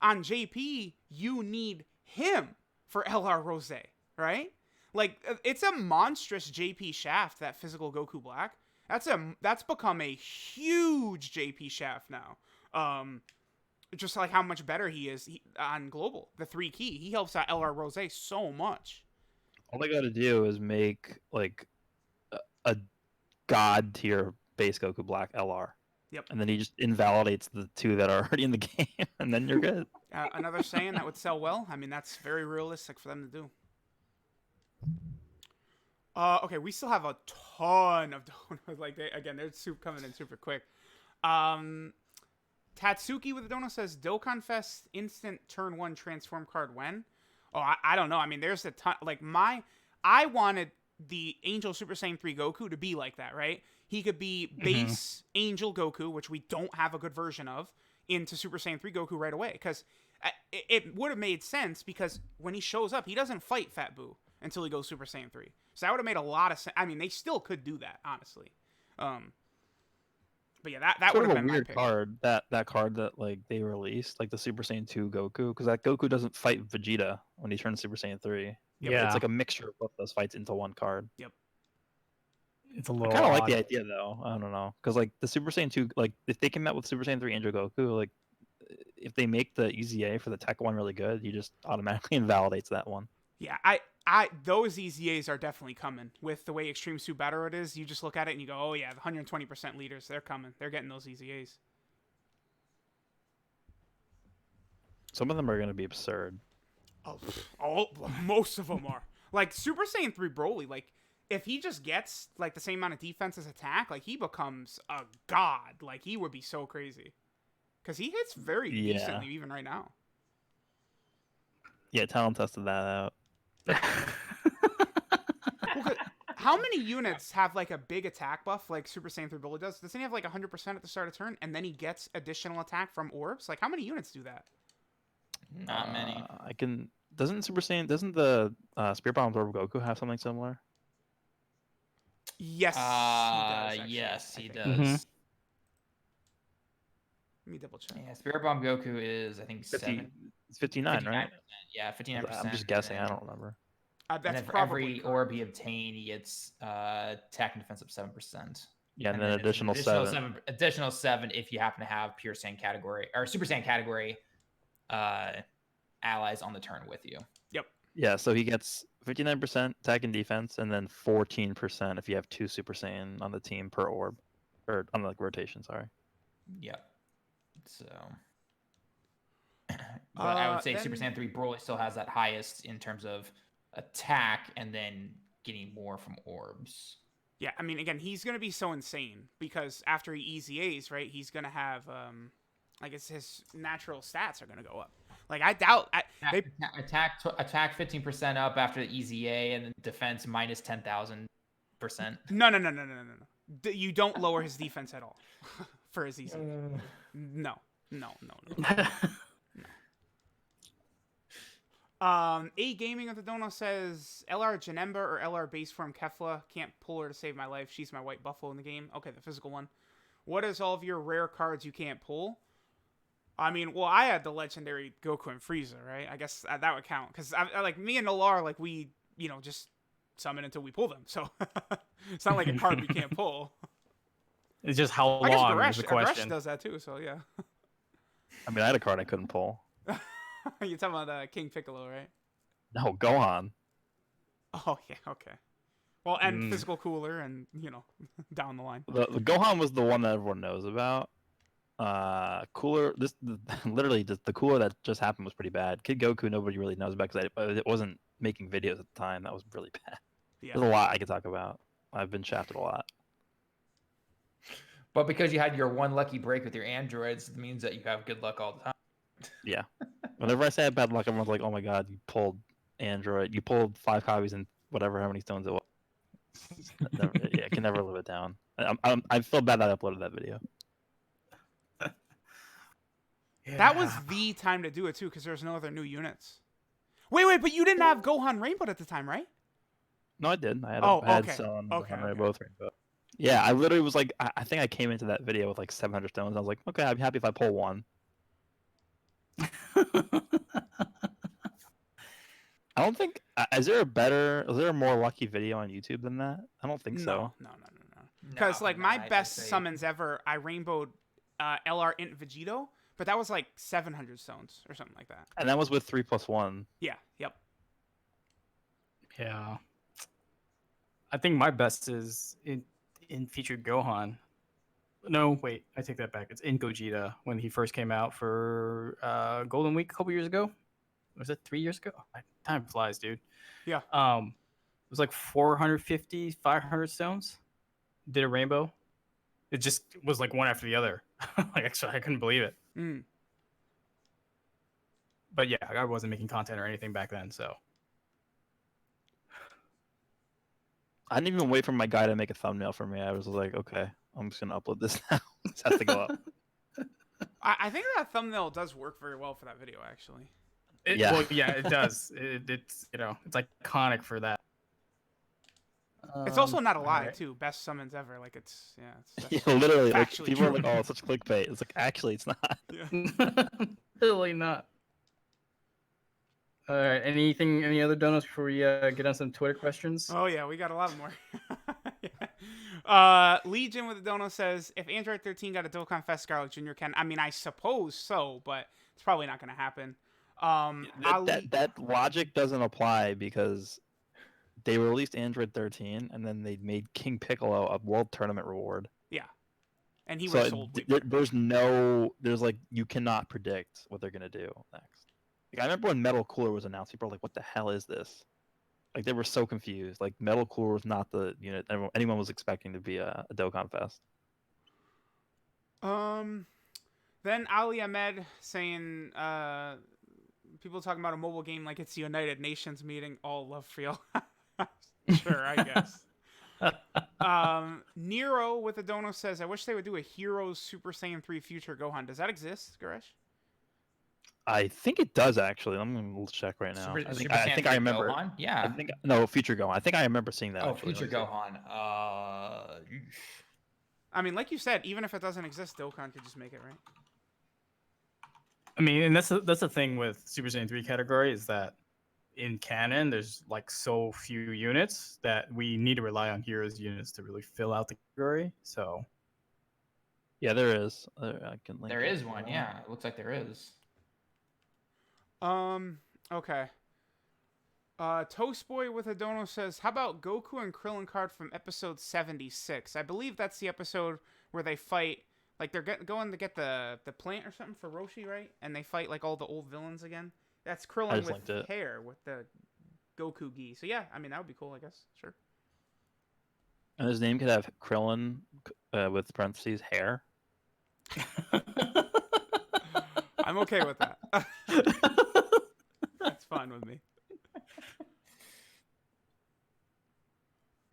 on JP, you need him for LR Rose, right? Like, it's a monstrous JP shaft, that Physical Goku Black. That's become a huge JP shaft now. Just like how much better he is on global. The 3 key, he helps out LR Rose so much. All they got to do is make like a god tier base Goku Black LR. Yep. And then he just invalidates the 2 that are already in the game, and then you're good. Another saying that would sell well. I mean, that's very realistic for them to do. Okay, we still have a ton of donuts. Like, they're coming in super quick. Tatsuki with the donut says, Dokkan Fest instant turn 1 transform card when? Oh, I don't know. I mean, there's a ton. Like, I wanted the Angel Super Saiyan 3 Goku to be like that, right? He could be base Angel Goku, which we don't have a good version of, into Super Saiyan 3 Goku right away. Because it would have made sense, because when he shows up, he doesn't fight Fat Buu until he goes Super Saiyan 3. So that would have made a lot of sense. I mean, they still could do that, honestly. But yeah, that would have been a weird my pick. card. That card that like they released, like the Super Saiyan 2 Goku, because that Goku doesn't fight Vegeta when he turns Super Saiyan 3. Yeah. It's like a mixture of both those fights into one card. It's a I little kind of like odd. the idea though. I don't know, because like the Super Saiyan 2, like if they came out with Super Saiyan 3 Angel Goku, like if they make the EZA for the Tech one really good, he just automatically invalidates that one. Yeah, those EZAs are definitely coming with the way Extreme Suit Battle Road is. You just look at it and you go, oh yeah, the 120% leaders, they're coming. They're getting those EZAs. Some of them are going to be absurd. Most of them are. Like Super Saiyan 3 Broly, like if he just gets like the same amount of defense as attack, like he becomes a god. Like he would be so crazy. Because he hits very decently even right now. Yeah, talent tested that out. Well, how many units have like a big attack buff like Super Saiyan 3 Broly does? Doesn't he have like 100% at the start of turn and then he gets additional attack from orbs? Like how many units do that? Not many. Doesn't the Spirit Bomb Orb Goku have something similar? Yes, he does. Actually, Yes, he I think. does. Mhm. Let me double check. Yeah, Spirit Bomb Goku is I think 50, it's 59, right? Yeah, 59%. I'm just guessing. I don't remember. That's and then for probably every orb he obtained, he gets attack and defense of 7%. Yeah, and then additional 7. Additional 7 if you happen to have Pure Saiyan category or Super Saiyan category allies on the turn with you. Yep. Yeah, so he gets 59% attack and defense, and then 14% if you have 2 Super Saiyan on the team per orb, or on the rotation. Sorry. Yep. So, but I would say Super then- Saiyan 3 Broly still has that highest in terms of attack, and then getting more from orbs. Yeah, I mean, again, he's gonna be so insane because after he EZAs, right, he's gonna have like it's his natural stats are gonna go up. Like I doubt Attack 15% up after the EZA, and then defense minus 10,000%. No. You don't lower his defense at all for his EZA. No. A Gaming of the Dono says LR Janemba or LR base form Kefla. Can't pull her to save my life. She's my white buffalo in the game. Okay, the physical one. What is all of your rare cards you can't pull? I mean, well, I had the legendary Goku and Frieza, right? I guess that would count because I like me and Nalar, like we, just summon until we pull them. So it's not like a card we can't pull. It's just how I guess long is the Gresh question. does that too. So yeah. I mean, I had a card I couldn't pull. You're talking about King Piccolo, right? No, Gohan. Oh yeah, okay. Well, and physical cooler, and down the line. The Gohan was the one that everyone knows about. Cooler. Literally, the cooler that just happened was pretty bad. Kid Goku, nobody really knows about because it wasn't making videos at the time. That was really bad. Yeah. There's a lot I could talk about. I've been shafted a lot. But because you had your one lucky break with your androids, it means that you have good luck all the time. Yeah. Whenever I say I had bad luck, everyone's like, "Oh my god, you pulled Android. You pulled 5 copies and whatever how many stones it was." I can never live it down. I feel bad that I uploaded that video. Yeah. That was the time to do it too, because there's no other new units. Wait, but you didn't have Gohan Rainbow at the time, right? No, I did. I had okay. Son, Okay, Gohan, okay. both Rainbow. Yeah, I literally was like, I think I came into that video with like 700 stones. I was like, okay, I'm happy if I pull one. I don't think. Is there a more lucky video on YouTube than that? I don't think so. No. Because my I'd best say- summons ever, I rainbowed LR Int Vegito, but that was like 700 stones or something like that. And that was with 3+1. Yeah. Yep. Yeah. I think my best is in featured Gohan. No, wait, I take that back. It's in Gogeta when he first came out for Golden Week a couple years ago. Was it 3 years ago? Time flies, dude. Yeah. It was like 450, 500 stones. Did a rainbow. It just was like one after the other. Like actually, I couldn't believe it. Mm. But yeah, I wasn't making content or anything back then, so. I didn't even wait for my guy to make a thumbnail for me. I was like, okay, I'm just gonna upload this now. This has to go up. I think that thumbnail does work very well for that video, actually. Yeah. Well, yeah, it does. It's it's iconic for that. It's also not a lie, alright. too. Best summons ever. Like, it's, yeah. Yeah, literally. Like, Factually people are true. like, "Oh, it's such clickbait." It's like, actually, it's not. Yeah. Really not. All right. Any other donuts before we get on some Twitter questions? Oh, yeah, we got a lot more. Legion with the dono says, if Android 13 got a Dokkan Fest Scarlet Jr. Ken, I mean, I suppose so, but it's probably not going to happen. Ali... That logic doesn't apply because they released Android 13, and then they made King Piccolo a world tournament reward. Yeah, and he So was sold way better. there's like you cannot predict what they're gonna do next. Like I remember when Metal Cooler was announced, people were like, "What the hell is this?" Like they were so confused. Like Metal Cooler was not the unit anyone was expecting to be a Dokkan Fest. Then Ali Ahmed saying, people talking about a mobile game like it's the United Nations meeting. All love for you. Sure, I guess. Nero with a dono says, I wish they would do a Heroes Super Saiyan 3 Future Gohan. Does that exist, Garesh? I think it does actually. I'm gonna check right now. I think I remember. Gohan? Yeah. I think no Future Gohan. I think I remember seeing that. Oh, actually. Future Gohan. I mean, like you said, even if it doesn't exist, Dokkan could just make it, right? I mean, and that's the thing with Super Saiyan 3 category is that in canon, there's like so few units that we need to rely on Heroes units to really fill out the category. So Yeah, there is. I can link There it is if you one, want. yeah. It looks like there is. Okay. Toast Boy with a dono says, how about Goku and Krillin card from episode 76? I believe that's the episode where they fight, like they're going to get the plant or something for Roshi, right? And they fight like all the old villains again. That's Krillin with hair with the Goku gi. So yeah, I mean that would be cool, I guess. Sure. And his name could have Krillin with parentheses hair. I'm okay with that. That's fine with me.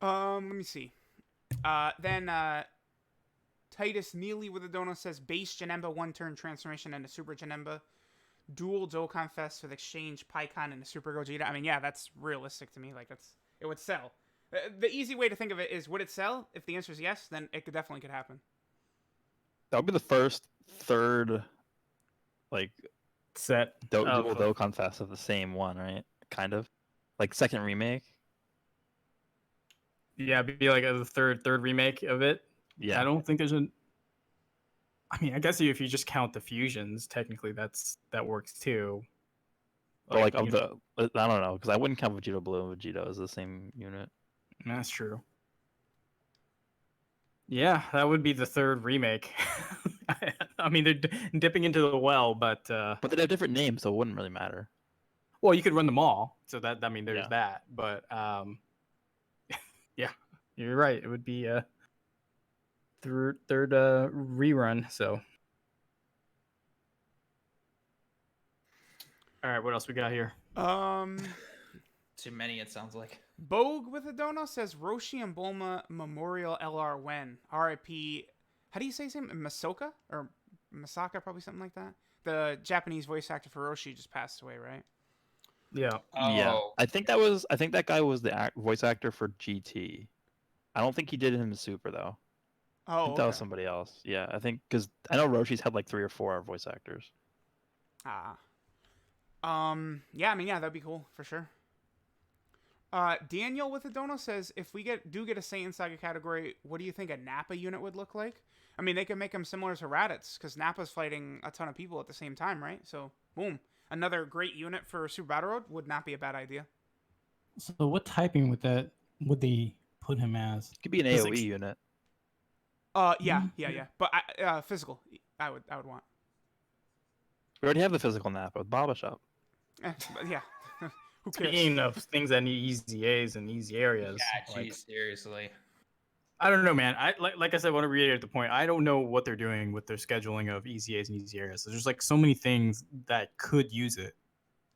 Let me see. Then Titus Neely with a donut says base Janemba 1-turn transformation and a Super Janemba. Dual Dokkan Fest with exchange PyCon and a Super Gogeta. I mean, yeah, that's realistic to me. Like it would sell. The easy way to think of it is, would it sell? If the answer is yes, then it definitely could happen. That would be the third, like set dual Dokkan Fest of the same one, right? Kind of, like second remake. Yeah, it'd be like a third remake of it. Yeah, I don't think there's a. I mean, I guess if you just count the fusions, technically that works too. But like of the, I don't know, because I wouldn't count Vegeta Blue and Vegeta as the same unit. That's true. Yeah, that would be the third remake. I mean, they're dipping into the well, but they have different names, so it wouldn't really matter. Well, you could run them all, so that I mean, there's Yeah. that. But yeah, you're right. It would be a third rerun. So, all right, what else we got here? Too many, it sounds like. Bogue with a donut says Roshi and Bulma Memorial LR when RIP. How do you say his name? Masoka or Masaka, probably something like that. The Japanese voice actor for Roshi just passed away, right? Yeah. Yeah, I think that guy was the voice actor for GT. I don't think he did him in Super though. Oh, I think that was somebody else. Yeah, I think because I know Roshi's had like 3 or 4 voice actors. Yeah, I mean, yeah, that'd be cool for sure. Daniel with a dono says, if we do get a Saiyan Saga category, what do you think a Nappa unit would look like? I mean, they could make them similar to Raditz, because Nappa's fighting a ton of people at the same time, right? So, boom. Another great unit for Super Battle Road would not be a bad idea. So what typing would they put him as? It could be an AoE unit. Yeah. But physical, I would want. We already have the physical Nappa with Baba Shop. But yeah. Who cares? Speaking of things that need easy A's and easy areas. Yeah, geez, seriously. I don't know, man. I like I said, I want to reiterate the point. I don't know what they're doing with their scheduling of easy A's and easy areas. There's like so many things that could use it,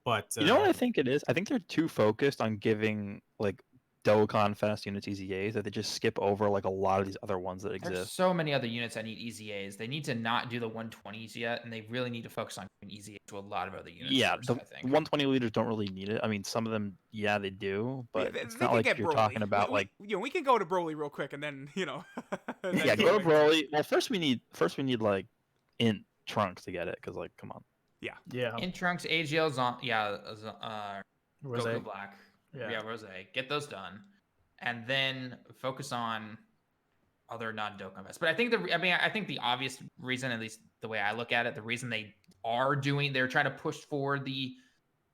but You know what I think it is? I think they're too focused on giving like Dokkan Fest units easy A's that they just skip over like a lot of these other ones that There's exist. so many other units that need easy A's. They need to not do the 120s yet, and they really need to focus on giving easy A's to a lot of other units. Yeah, first, the I think. 120 liters don't really need it. I mean, some of them, yeah, they do, but it's not like you're Broly. talking about like. We can go to Broly real quick, and then and then Yeah, go to Broly. Well, first we need like in Trunks to get it, because like, come on. yeah, In Trunks, AGL, Rose. Goku Black, Yeah. Rose. Get those done, and then focus on other non-Dokkan Fest. But I think I think the obvious reason, at least the way I look at it, the reason they're trying to push forward the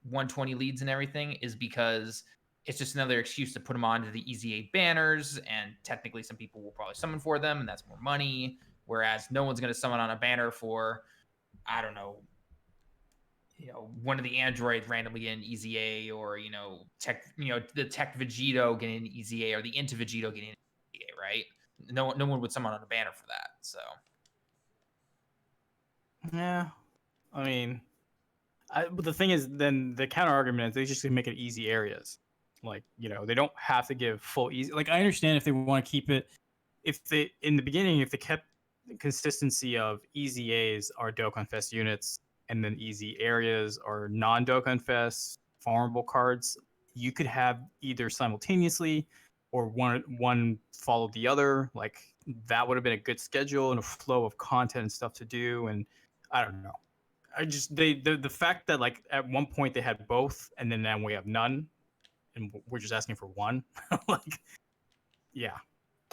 120 leads and everything is because it's just another excuse to put them onto the EZA banners, and technically some people will probably summon for them, and that's more money. Whereas no one's going to summon on a banner for, I don't know, one of the androids randomly getting EZA, or the Tech Vegito getting an EZA, or the Into Vegito getting an EZA, right? No one would summon on a banner for that. So Yeah, I mean, but the thing is, then the counter argument is they just make it easy areas. Like, they don't have to give full easy. Like, I understand if they want to keep it, if they in the beginning, if they kept the consistency of easy A's are Dokkan Fest units, and then easy areas are non-Dokkan Fest farmable cards, you could have either simultaneously or one followed the other. Like, that would have been a good schedule and a flow of content and stuff to do. And I don't know. I just the fact that like at one point they had both and then now we have none, and we're just asking for one. Like, yeah,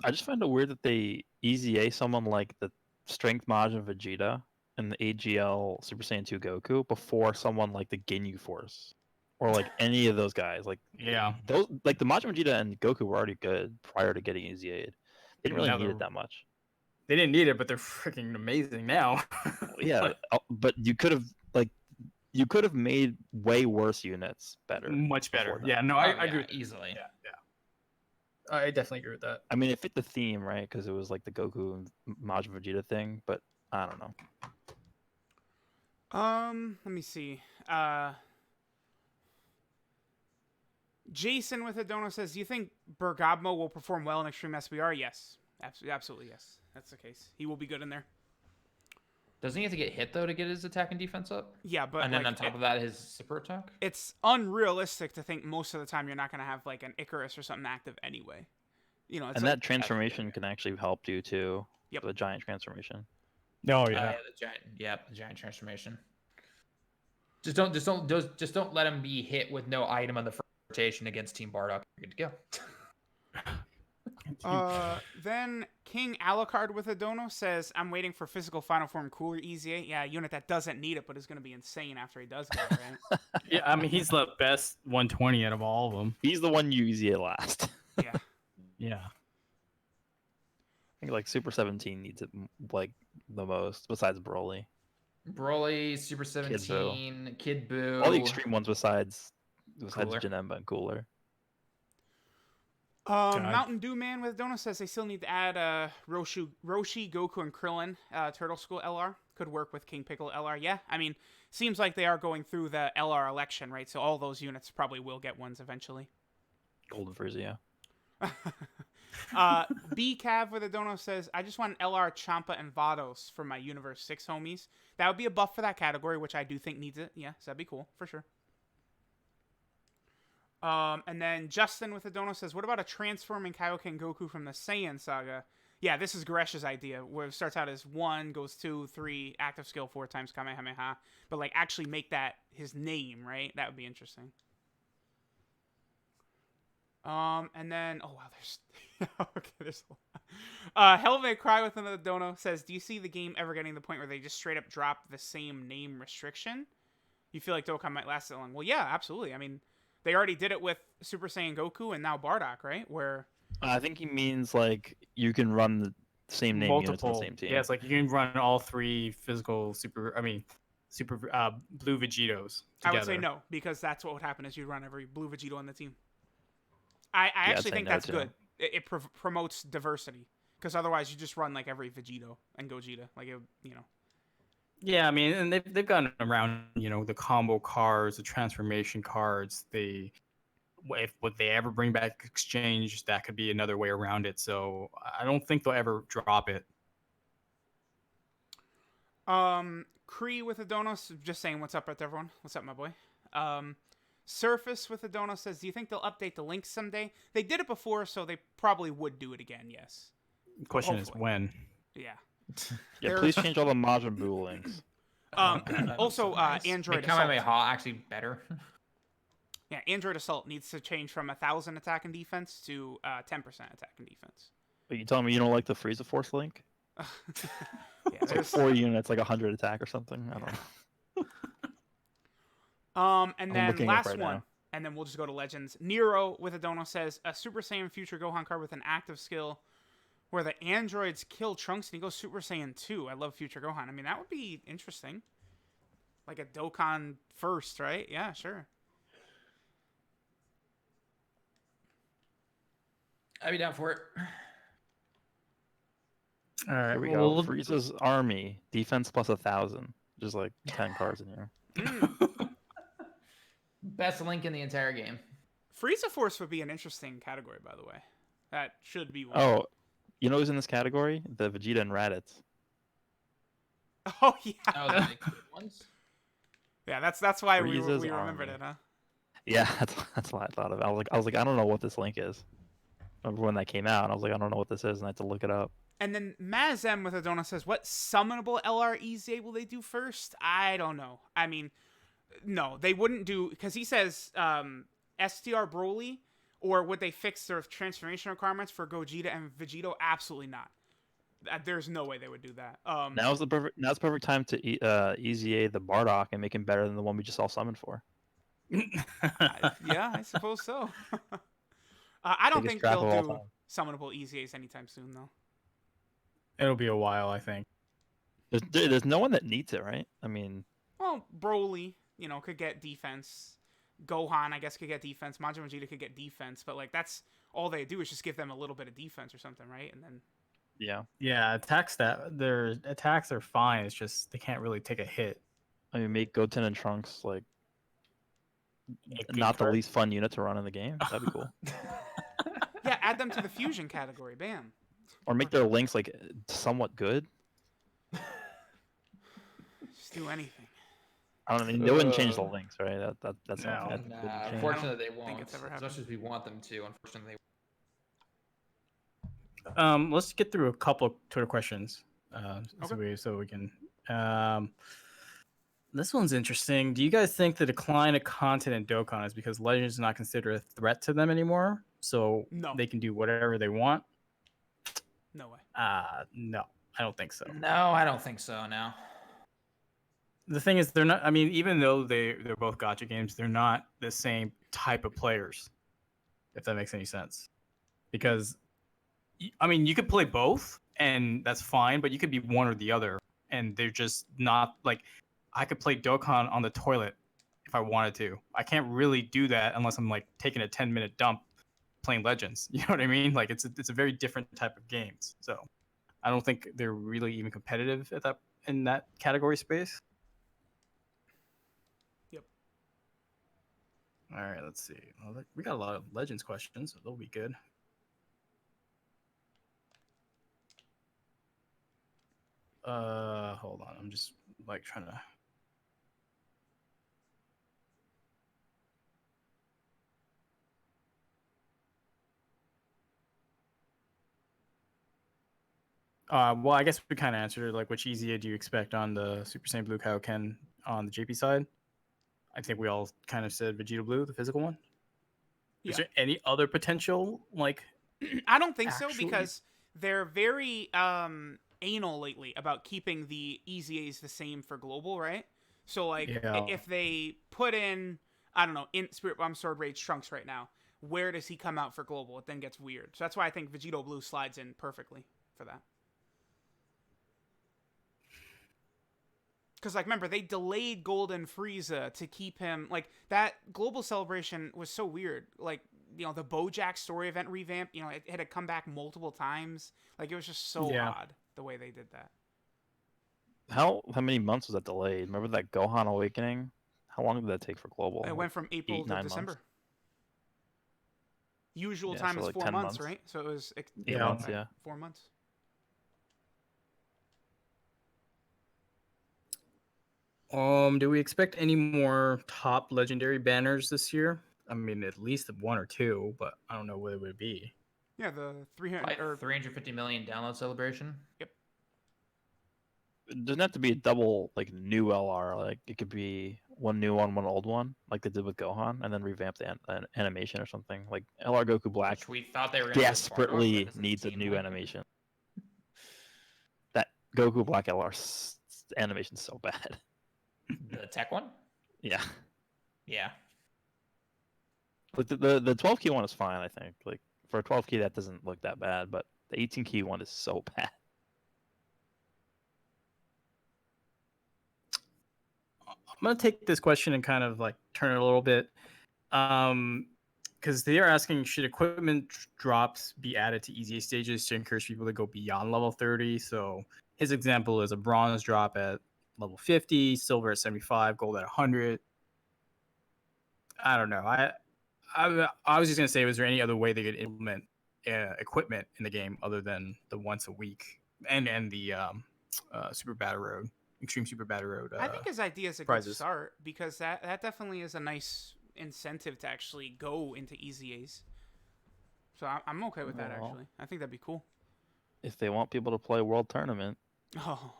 I just find it weird that they EZA someone like the Strength Majin Vegeta and the AGL Super Saiyan 2 Goku before someone like the Ginyu Force or like any of those guys. Like, yeah. those, like the Majin Vegeta and Goku were already good prior to getting EZA'd. They didn't really Now need they're- it that much. They didn't need it, but they're freaking amazing now. Yeah, Like, but you could have made way worse units better. much better. before that. Yeah, no, Oh, I yeah, agree with that. easily. Yeah. I definitely agree with that. I mean, it fit the theme, right? Because it was like the Goku and Majin Vegeta thing, but I don't know. Let me see. Jason with a dono says, "Do you think Bergamo will perform well in Extreme SBR?" Yes, absolutely yes. That's the case. He will be good in there. Doesn't he have to get hit though to get his attack and defense up? Yeah, but And then like, on top of that, his super attack. it's unrealistic to think most of the time you're not going to have like an Icarus or something active anyway. It's And like, that transformation can actually help you too. Yep. The giant transformation. Oh The giant transformation. Just don't let him be hit with no item on the first rotation against Team Bardock. You're good to go. Then King Alucard with a dono says, "I'm waiting for physical final form cooler EZA." Yeah, a unit that doesn't need it, but is going to be insane after he does get it, right? Yeah, I mean, he's the best 120 out of all of them. He's the one you EZA last. Yeah. yeah. I think like Super 17 needs it like the most, besides Broly. Broly, Super 17, Kid Buu. All the extreme ones besides Cooler. Janemba and Cooler. Mountain Dew Man with Donut says they still need to add Roshi, Goku, and Krillin Turtle School LR. Could work with King Piccolo LR. Yeah, I mean, seems like they are going through the LR election, right? So all those units probably will get ones eventually. Golden Frieza, yeah. B Cav with a dono says, "I just want an LR Champa and Vados for my Universe 6 homies." That would be a buff for that category, which I do think needs it. Yeah, so that'd be cool for sure. And then Justin with a dono says, "What about a transforming Kaioken Goku from the Saiyan saga?" Yeah, this is Gresh's idea, where it starts out as 1, goes 2, 3, active skill 4 times Kamehameha, but like actually make that his name, right? That would be interesting. And then, oh wow, there's okay, there's a lot. Helvet Cry with another dono says, "Do you see the game ever getting to the point where they just straight up drop the same name restriction? You feel like Dokkan might last that long?" Well, yeah, absolutely. I mean, they already did it with Super Saiyan Goku and now Bardock, right? Where I think he means like you can run the same name units on Multiple. the same team. Yeah, it's like you can run all 3 physical super blue Vegetos together. I would say no, because that's what would happen is you run every blue Vegito on the team. I actually say think no, that's too. good. It promotes diversity, because otherwise you just run like every Vegito and Gogeta, like it, Yeah, I mean, and they've gotten around, the combo cards, the transformation cards. If would they ever bring back exchange, that could be another way around it. So I don't think they'll ever drop it. Cree with a donos, just saying what's up with everyone. What's up, my boy? Surface with a dono says, "Do you think they'll update the links someday?" They did it before, so they probably would do it again. Yes. The question is Hopefully. when. Yeah. Yeah, please change all the Majin Buu links. Also, Android Make Assault. Kamehameha actually better. Yeah, Android Assault needs to change from 1,000 attack and defense to 10% attack and defense. Are you telling me you don't like the Frieza Force link? Yeah, It's like there's, 4 units, like 100 attack or something. I don't know. and I'm then looking it up last right one, now. and then we'll just go to Legends. Nero with a dono says a Super Saiyan Future Gohan card with an active skill where the androids kill Trunks and he goes Super Saiyan 2. I love Future Gohan. I mean, that would be interesting. Like a Dokkan first, right? Yeah, sure. I'd be down for it. All right. Here we well, go. Frieza's army defense plus 1,000. Just like 10 cards in here. Best link in the entire game. Frieza Force would be an interesting category, by the way. That should be one. Oh, you know who's in this category? The Vegeta and Raditz. Oh yeah. Oh, the big ones. Yeah, that's why we Frieza's remembered army. it, huh? Yeah, that's what I thought of. I was like, I don't know what this link is. Remember when that came out? I was like, I don't know what this is, and I had to look it up. And then Mazem with a donut says, what summonable LR EZA will they do first? I don't know. I mean, no, they wouldn't do, because he says STR Broly, or would they fix their transformation requirements for Gogeta and Vegito? Absolutely not. There's no way they would do that. Now's the perfect time to EZA the Bardock and make him better than the one we just all summoned for. Yeah, I suppose so. I don't Biggest think trap they'll of all do time. summonable EZAs anytime soon, though. It'll be a while, I think. There's no one that needs it, right? I mean, Well, Broly, could get defense. Gohan, I guess, could get defense. Majin Vegeta could get defense, but like that's all they do is just give them a little bit of defense or something, right? And then yeah. Yeah, their attacks are fine. It's just they can't really take a hit. I mean, make Goten and Trunks like Good not the card. least fun unit to run in the game. That'd be cool. yeah, add them to the fusion category. Bam. Or make their links like somewhat good. Just do anything. I don't know. They wouldn't change the links, right? That's No. not bad. Nah, Change. unfortunately, they think won't. it's ever As happened. much as we want them to, unfortunately, Let's get through a couple of Twitter questions, Okay. so we can. This one's interesting. Do you guys think the decline of content in Dokkan is because Legends is not considered a threat to them anymore, so No. they can do whatever they want? No way. No, I don't think so. no, I don't think so. No. The thing is, they're not. I mean, even though they're both gotcha games, they're not the same type of players. If that makes any sense, because I mean, you could play both, and that's fine. But you could be one or the other, and they're just not like. I could play Dokkan on the toilet if I wanted to. I can't really do that unless I'm like taking a 10-minute dump playing Legends. You know what I mean? Like it's a very different type of games. So I don't think they're really even competitive in that category space. Yep. All right, let's see. Well, we got a lot of Legends questions, so they'll be good. Hold on. I'm just like trying to. Well, I guess we kind of answered it. Like, which EZA do you expect on the Super Saiyan Blue Kaioken on the JP side? I think we all kind of said Vegeta Blue, the physical one. Yeah. Is there any other potential, like? I don't think so Actually- because they're very anal lately about keeping the EZAs the same for global, right? So like Yeah. if they put in, I don't know, in Spirit Bomb Sword Rage Trunks right now, where does he come out for global? It then gets weird. So that's why I think Vegito Blue slides in perfectly for that. Because, like, remember, they delayed Golden Frieza to keep him... Like, that global celebration was so weird. Like, the Bojack story event revamp, it had come back multiple times. Like, it was just so odd, the way they did that. How many months was that delayed? Remember that Gohan Awakening? How long did that take for global? It went from April 8, to 9 December. months? Usual Yeah, time so is like 4 10 months, months. right? So it was... 8 Yeah. months, yeah. 4 months. Do we expect any more top legendary banners this year? I mean, at least one or two, but I don't know what it would be. Yeah, the 300... Like or 350 million download celebration. It doesn't have to be a double like new LR. Like it could be one new one, one old one, like they did with Gohan, and then revamp the animation or something. Like LR Goku Black Which we thought they were going to desperately needs a new animation. That Goku Black LR animation's so bad. The tech one? Yeah. Yeah. But the 12 key one is fine, I think. Like for a 12 key, that doesn't look that bad, but the 18 key one is so bad. I'm gonna take this question and kind of like turn it a little bit, because they are asking, should equipment drops be added to EZA stages to encourage people to go beyond level 30? So his example is a bronze drop at level 50, silver at 75, gold at 100. I don't know. I was just gonna say, was there any other way they could implement equipment in the game other than the once a week and the Super Battle Road, Extreme Super Battle Road? I think his idea is a good prizes. start because that definitely is a nice incentive to actually go into EZAs. So I'm okay with that Well. actually. I think that'd be cool. If they want people to play World Tournament, Oh,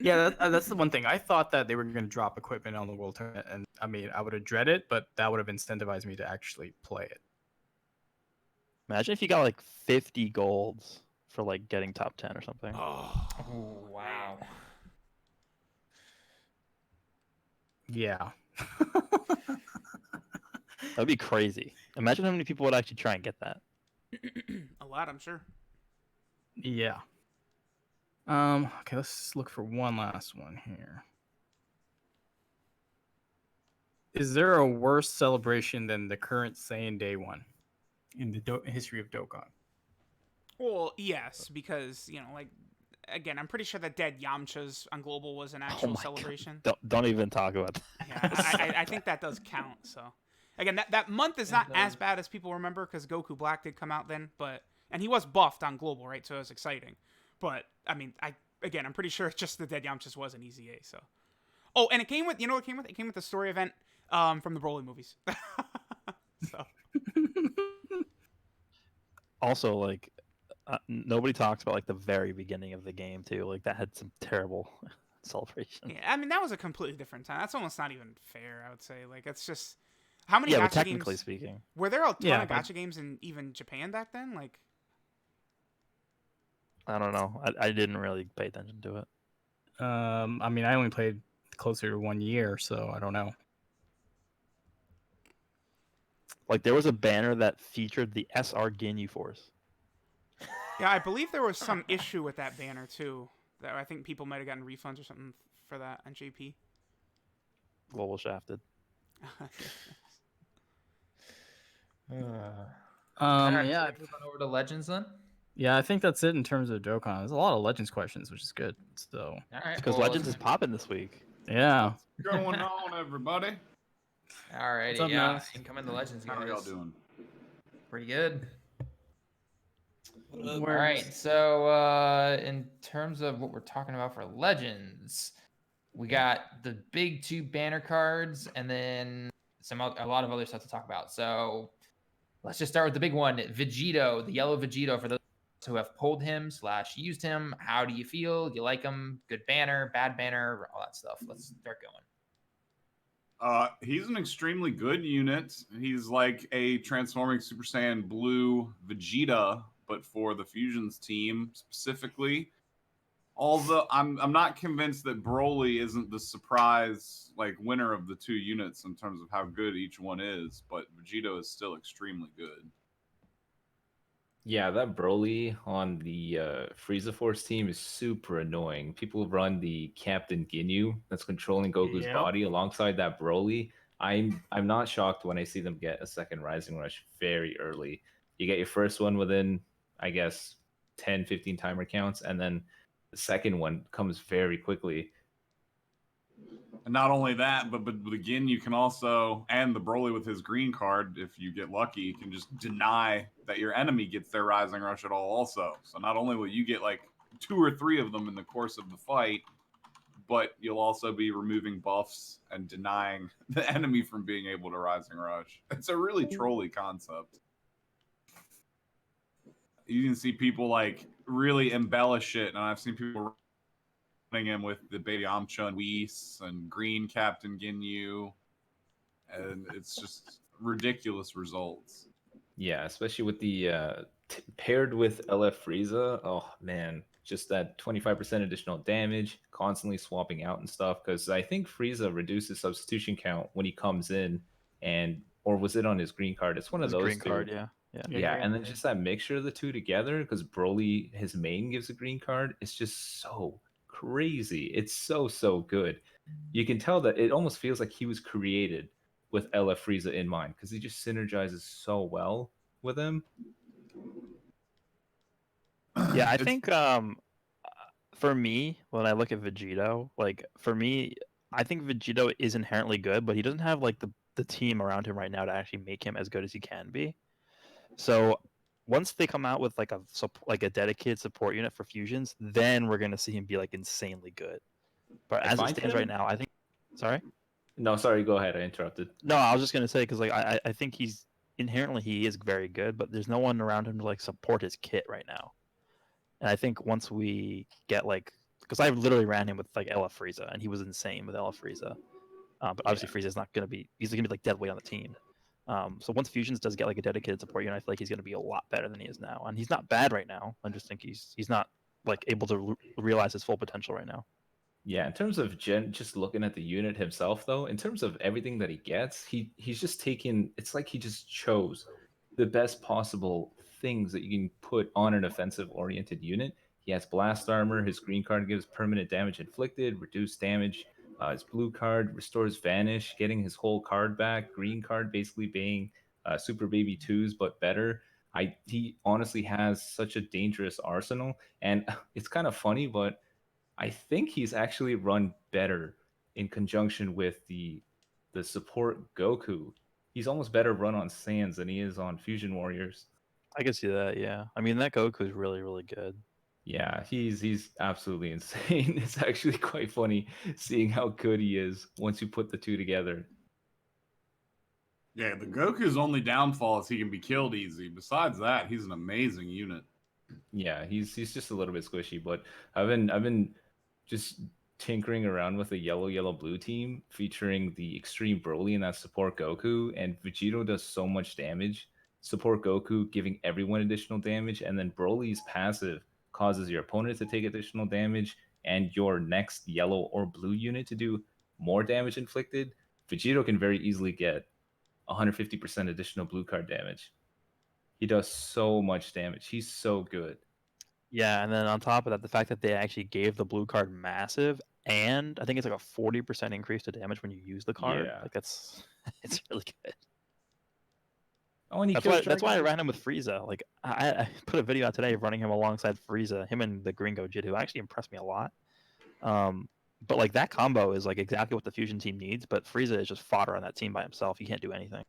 Yeah, that's the one thing. I thought that they were going to drop equipment on the World Tournament, and I mean, I would have dreaded it, but that would have incentivized me to actually play it. imagine if you got like 50 golds for like getting top 10 or something. oh, Oh, wow. Yeah. That'd be crazy. Imagine how many people would actually try and get that. a lot, I'm sure. Yeah. Okay, let's look for one last one here. Is there a worse celebration than the current Saiyan Day one in the history of Dokkan? Well, yes, because like again, I'm pretty sure that Dead Yamcha's on Global was an actual my God. celebration. Don't even talk about that. Yeah, I think that does count. So again, that month is not as bad as people remember because Goku Black did come out then, and he was buffed on Global, right? So it was exciting. But I mean, I'm pretty sure it's just the Dead Yamcha's was an EZA. So, oh, and it came with what it came with? It came with the story event from the Broly movies. So Also, like, nobody talks about like the very beginning of the game too. Like that had some terrible celebration. yeah, I mean that was a completely different time. That's almost not even fair. I would say like it's just how many Yeah, but gacha technically games speaking, were there? A ton Yeah, of but- gacha games in even Japan back then. Like I don't know. I didn't really pay attention to it. I mean, I only played closer to 1 year, so I don't know. Like there was a banner that featured the SR Ginyu Force. yeah, I believe there was some issue with that banner too. That I think people might have gotten refunds or something for that on JP. Global shafted. Yeah, Move on over to Legends then. yeah, I think that's it in terms of Dokkan. There's a lot of Legends questions, which is good. So All right. Because well, Legends is popping this week. yeah, What's going on, everybody? Alrighty, What's up, yeah. Nas? Incoming the Legends How are y'all guys. doing? Pretty good. All Where- right. So in terms of what we're talking about for Legends, we got the big two banner cards, and then a lot of other stuff to talk about. So let's just start with the big one, Vegito, the yellow Vegito. For those who have pulled him / used him, how do you feel? Do you like him? Good banner, bad banner, all that stuff. Let's start going. He's an extremely good unit. He's like a transforming Super Saiyan Blue Vegeta, but for the Fusions team specifically. Although I'm not convinced that Broly isn't the surprise like winner of the two units in terms of how good each one is, but Vegito is still extremely good. Yeah, that Broly on the Frieza Force team is super annoying. People run the Captain Ginyu that's controlling Goku's Yep. body alongside that Broly. I'm not shocked when I see them get a second Rising Rush very early. You get your first one within, I guess, 10, 15 timer counts, and then the second one comes very quickly. And not only that, but again, you can also, and the Broly with his green card, if you get lucky, you can just deny that your enemy gets their Rising Rush at all also. So not only will you get like 2 or 3 of them in the course of the fight, but you'll also be removing buffs and denying the enemy from being able to Rising Rush. It's a really trolly concept. You can see people like really embellish it, and I've seen people running him with the Baby Yamcha and Whis and Green Captain Ginyu, and it's just ridiculous results. Yeah, especially with the paired with LF Frieza. Oh man, just that 25% additional damage, constantly swapping out and stuff. Because I think Frieza reduces substitution count when he comes in, or was it on his green card? It's one of His those green two. card, yeah. Yeah. Yeah, and then just that mixture of the two together, because Broly, his main gives a green card, it's just so crazy. It's so good. You can tell that it almost feels like he was created with LF Frieza in mind, because he just synergizes so well with him. Yeah, I It's- think for me, when I look at Vegito, like for me, I think Vegito is inherently good, but he doesn't have like the team around him right now to actually make him as good as he can be. So once they come out with like like a dedicated support unit for fusions, then we're gonna see him be like insanely good. But I as it find stands right him- now, I think. Sorry. No, sorry, go ahead. I interrupted. No, I was just gonna say because like I think he's inherently he is very good, but there's no one around him to like support his kit right now. And I think once we get like, because I literally ran him with like LF Frieza, and he was insane with LF Frieza. But obviously Frieza's not gonna be. He's gonna be like dead weight on the team. So once Fusions does get like a dedicated support unit, I feel like he's gonna be a lot better than he is now. And he's not bad right now. I just think he's not like able to realize his full potential right now. Yeah, in terms of just looking at the unit himself, though, in terms of everything that he gets, he's just taken. It's like he just chose the best possible things that you can put on an offensive-oriented unit. He has blast armor. His green card gives permanent damage inflicted, reduced damage. His blue card restores vanish, getting his whole card back. Green card basically being Super Baby 2s, but better. He honestly has such a dangerous arsenal, and it's kind of funny, but I think he's actually run better in conjunction with the support Goku. He's almost better run on Saiyans than he is on Fusion Warriors. I can see that. Yeah. I mean that Goku is really really good. Yeah, he's absolutely insane. It's actually quite funny seeing how good he is once you put the two together. Yeah, the Goku's only downfall is he can be killed easy. Besides that, he's an amazing unit. Yeah, he's just a little bit squishy, but I've been just tinkering around with a yellow blue team featuring the extreme Broly and that support Goku, and Vegito does so much damage. Support Goku giving everyone additional damage, and then Broly's passive causes your opponent to take additional damage and your next yellow or blue unit to do more damage inflicted. Vegito can very easily get 150% additional blue card damage. He does so much damage. He's so good. Yeah, and then on top of that, the fact that they actually gave the blue card massive, and I think it's like a 40% increase to damage when you use the card. Yeah. Like that's it's really good. Oh, and he That's why I ran him with Frieza. Like I put a video out today of running him alongside Frieza, him and the Gringo Jid, who actually impressed me a lot. But like that combo is like exactly what the fusion team needs. But Frieza is just fodder on that team by himself. He can't do anything.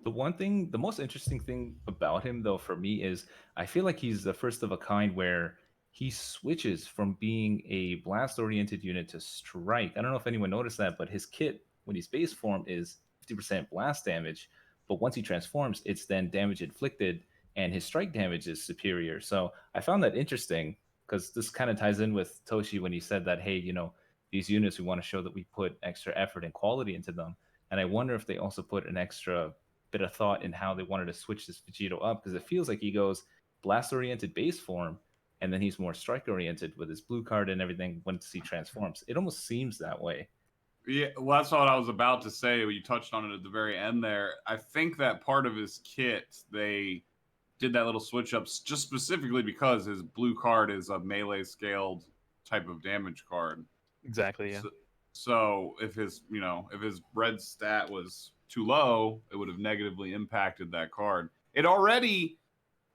The most interesting thing about him, though, for me is I feel like he's the first of a kind where he switches from being a blast-oriented unit to strike. I don't know if anyone noticed that, but his kit, when he's base form, is 50% blast damage. But once he transforms, it's then damage inflicted, and his strike damage is superior. So I found that interesting because this kind of ties in with Toshi when he said that, hey, these units, we want to show that we put extra effort and quality into them. And I wonder if they also put an extra bit of thought in how they wanted to switch this Vegito up, because it feels like he goes blast oriented base form and then he's more strike oriented with his blue card and everything once he transforms. It almost seems that way. Yeah, well, that's what I was about to say. You touched on it at the very end there. I think that part of his kit, they did that little switch up just specifically because his blue card is a melee scaled type of damage card. Exactly. Yeah. So if his red stat was too low, it would have negatively impacted that card. It already,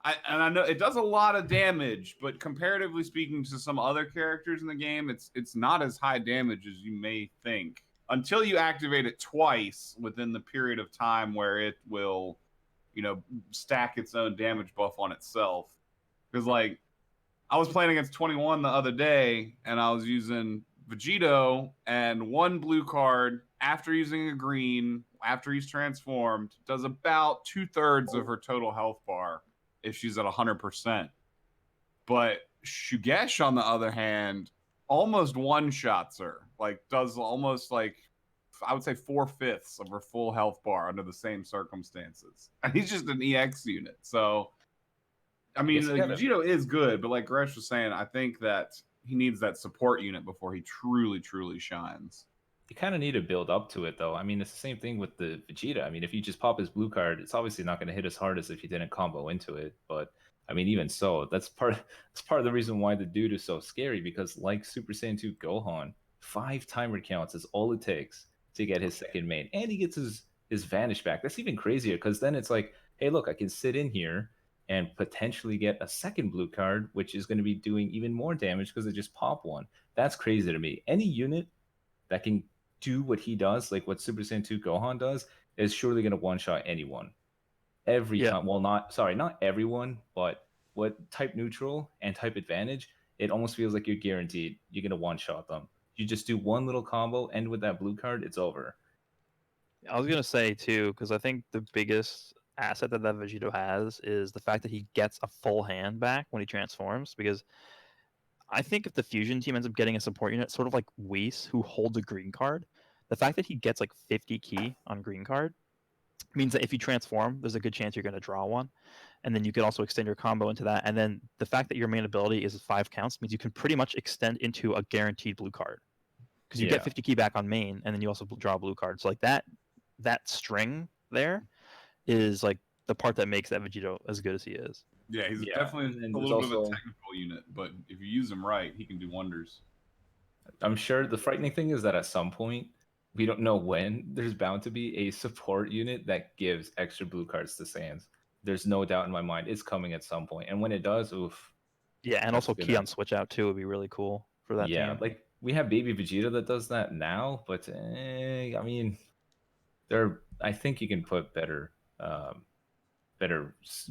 I know it does a lot of damage, but comparatively speaking to some other characters in the game, it's not as high damage as you may think until you activate it twice within the period of time where it will, stack its own damage buff on itself. Because like, I was playing against 21 the other day, and I was using Vegito, and one blue card after using a green after he's transformed does about 2/3 of her total health bar if she's at 100%. But Shugesh, on the other hand, almost one-shots her. Like, does almost like, I would say 4/5 of her full health bar under the same circumstances. And he's just an EX unit. So, I mean, Vegito is good, but like Gresh was saying, I think that he needs that support unit before he truly, truly shines. you kind of need to build up to it, though. I mean, it's the same thing with the Vegeta. I mean, if you just pop his blue card, it's obviously not going to hit as hard as if you didn't combo into it. But I mean, even so, that's part of the reason why the dude is so scary, because like Super Saiyan 2 Gohan, 5 timer counts is all it takes to get his second main, and he gets his vanish back. That's even crazier, because then it's like, hey, look, I can sit in here and potentially get a second blue card, which is going to be doing even more damage because it just pop one. That's crazy to me. Any unit that can do what he does, like what Super Saiyan 2 Gohan does, is surely going to one-shot anyone. Every Yeah. time. Well, not everyone, but what type neutral and type advantage, it almost feels like you're guaranteed you're going to one-shot them. You just do one little combo, end with that blue card, it's over. I was gonna say too, because I think the biggest asset that Vegito has is the fact that he gets a full hand back when he transforms. Because I think if the fusion team ends up getting a support unit, sort of like Whis, who holds a green card, the fact that he gets like 50 key on green card means that if you transform, there's a good chance you're going to draw one. And then you can also extend your combo into that. And then the fact that your main ability is 5 counts means you can pretty much extend into a guaranteed blue card. Because you Yeah. get 50 key back on main, and then you also draw a blue card. So like that string there is like the part that makes that Vegito as good as he is. Yeah, he's Yeah, definitely and a there's little bit of a also- technical unit, but if you use him right, he can do wonders. I'm sure the frightening thing is that at some point, we don't know when, there's bound to be a support unit that gives extra blue cards to Saiyans. There's no doubt in my mind it's coming at some point. And when it does, oof. Yeah, and That's also key gonna- on switch out too would be really cool for that Yeah, team. like we have Baby Vegeta that does that now, but I mean, I think you can put better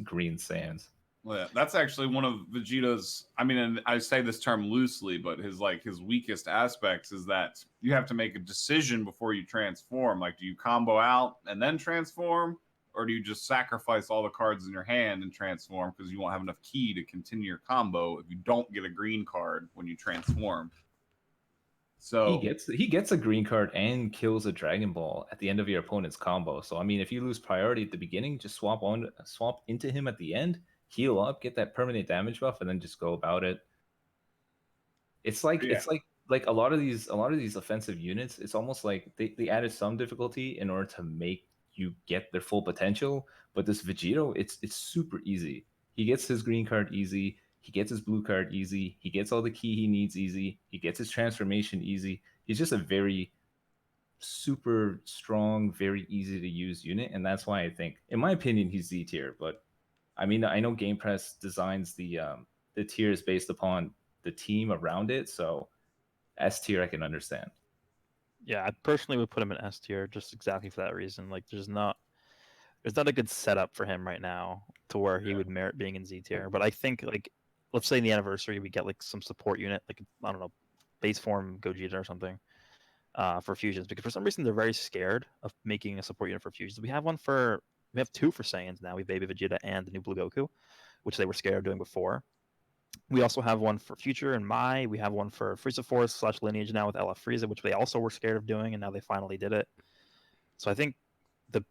green Saiyans. Well, yeah, that's actually one of Vegeta's. I mean, and I say this term loosely, but his weakest aspects is that you have to make a decision before you transform. Like, do you combo out and then transform, or do you just sacrifice all the cards in your hand and transform because you won't have enough key to continue your combo if you don't get a green card when you transform? So He gets a green card and kills a Dragon Ball at the end of your opponent's combo. So I mean, if you lose priority at the beginning, just swap into him at the end, heal up, get that permanent damage buff, and then just go about it. It's like Yeah. like a lot of these offensive units. It's almost like they added some difficulty in order to make you get their full potential. But this Vegito, it's super easy. He gets his green card easy. He gets his blue card easy. He gets all the key he needs easy. He gets his transformation easy. He's just a very super strong, very easy to use unit, and that's why I think, in my opinion, he's Z tier. But I mean, I know Game Press designs the tiers based upon the team around it, so S tier I can understand. Yeah, I personally would put him in S tier just exactly for that reason. Like, there's not a good setup for him right now to where he would merit being in Z tier. But I think, like, let's say in the anniversary we get like some support unit, like, I don't know, base form Gogeta or something, for fusions, because for some reason they're very scared of making a support unit for fusions. We have two for Saiyans now. We have Baby Vegeta and the new Blue Goku, which they were scared of doing before. We also have one for Future and Mai. We have one for Frieza Force / Lineage now with LF Frieza, which they also were scared of doing, and now they finally did it. So I think the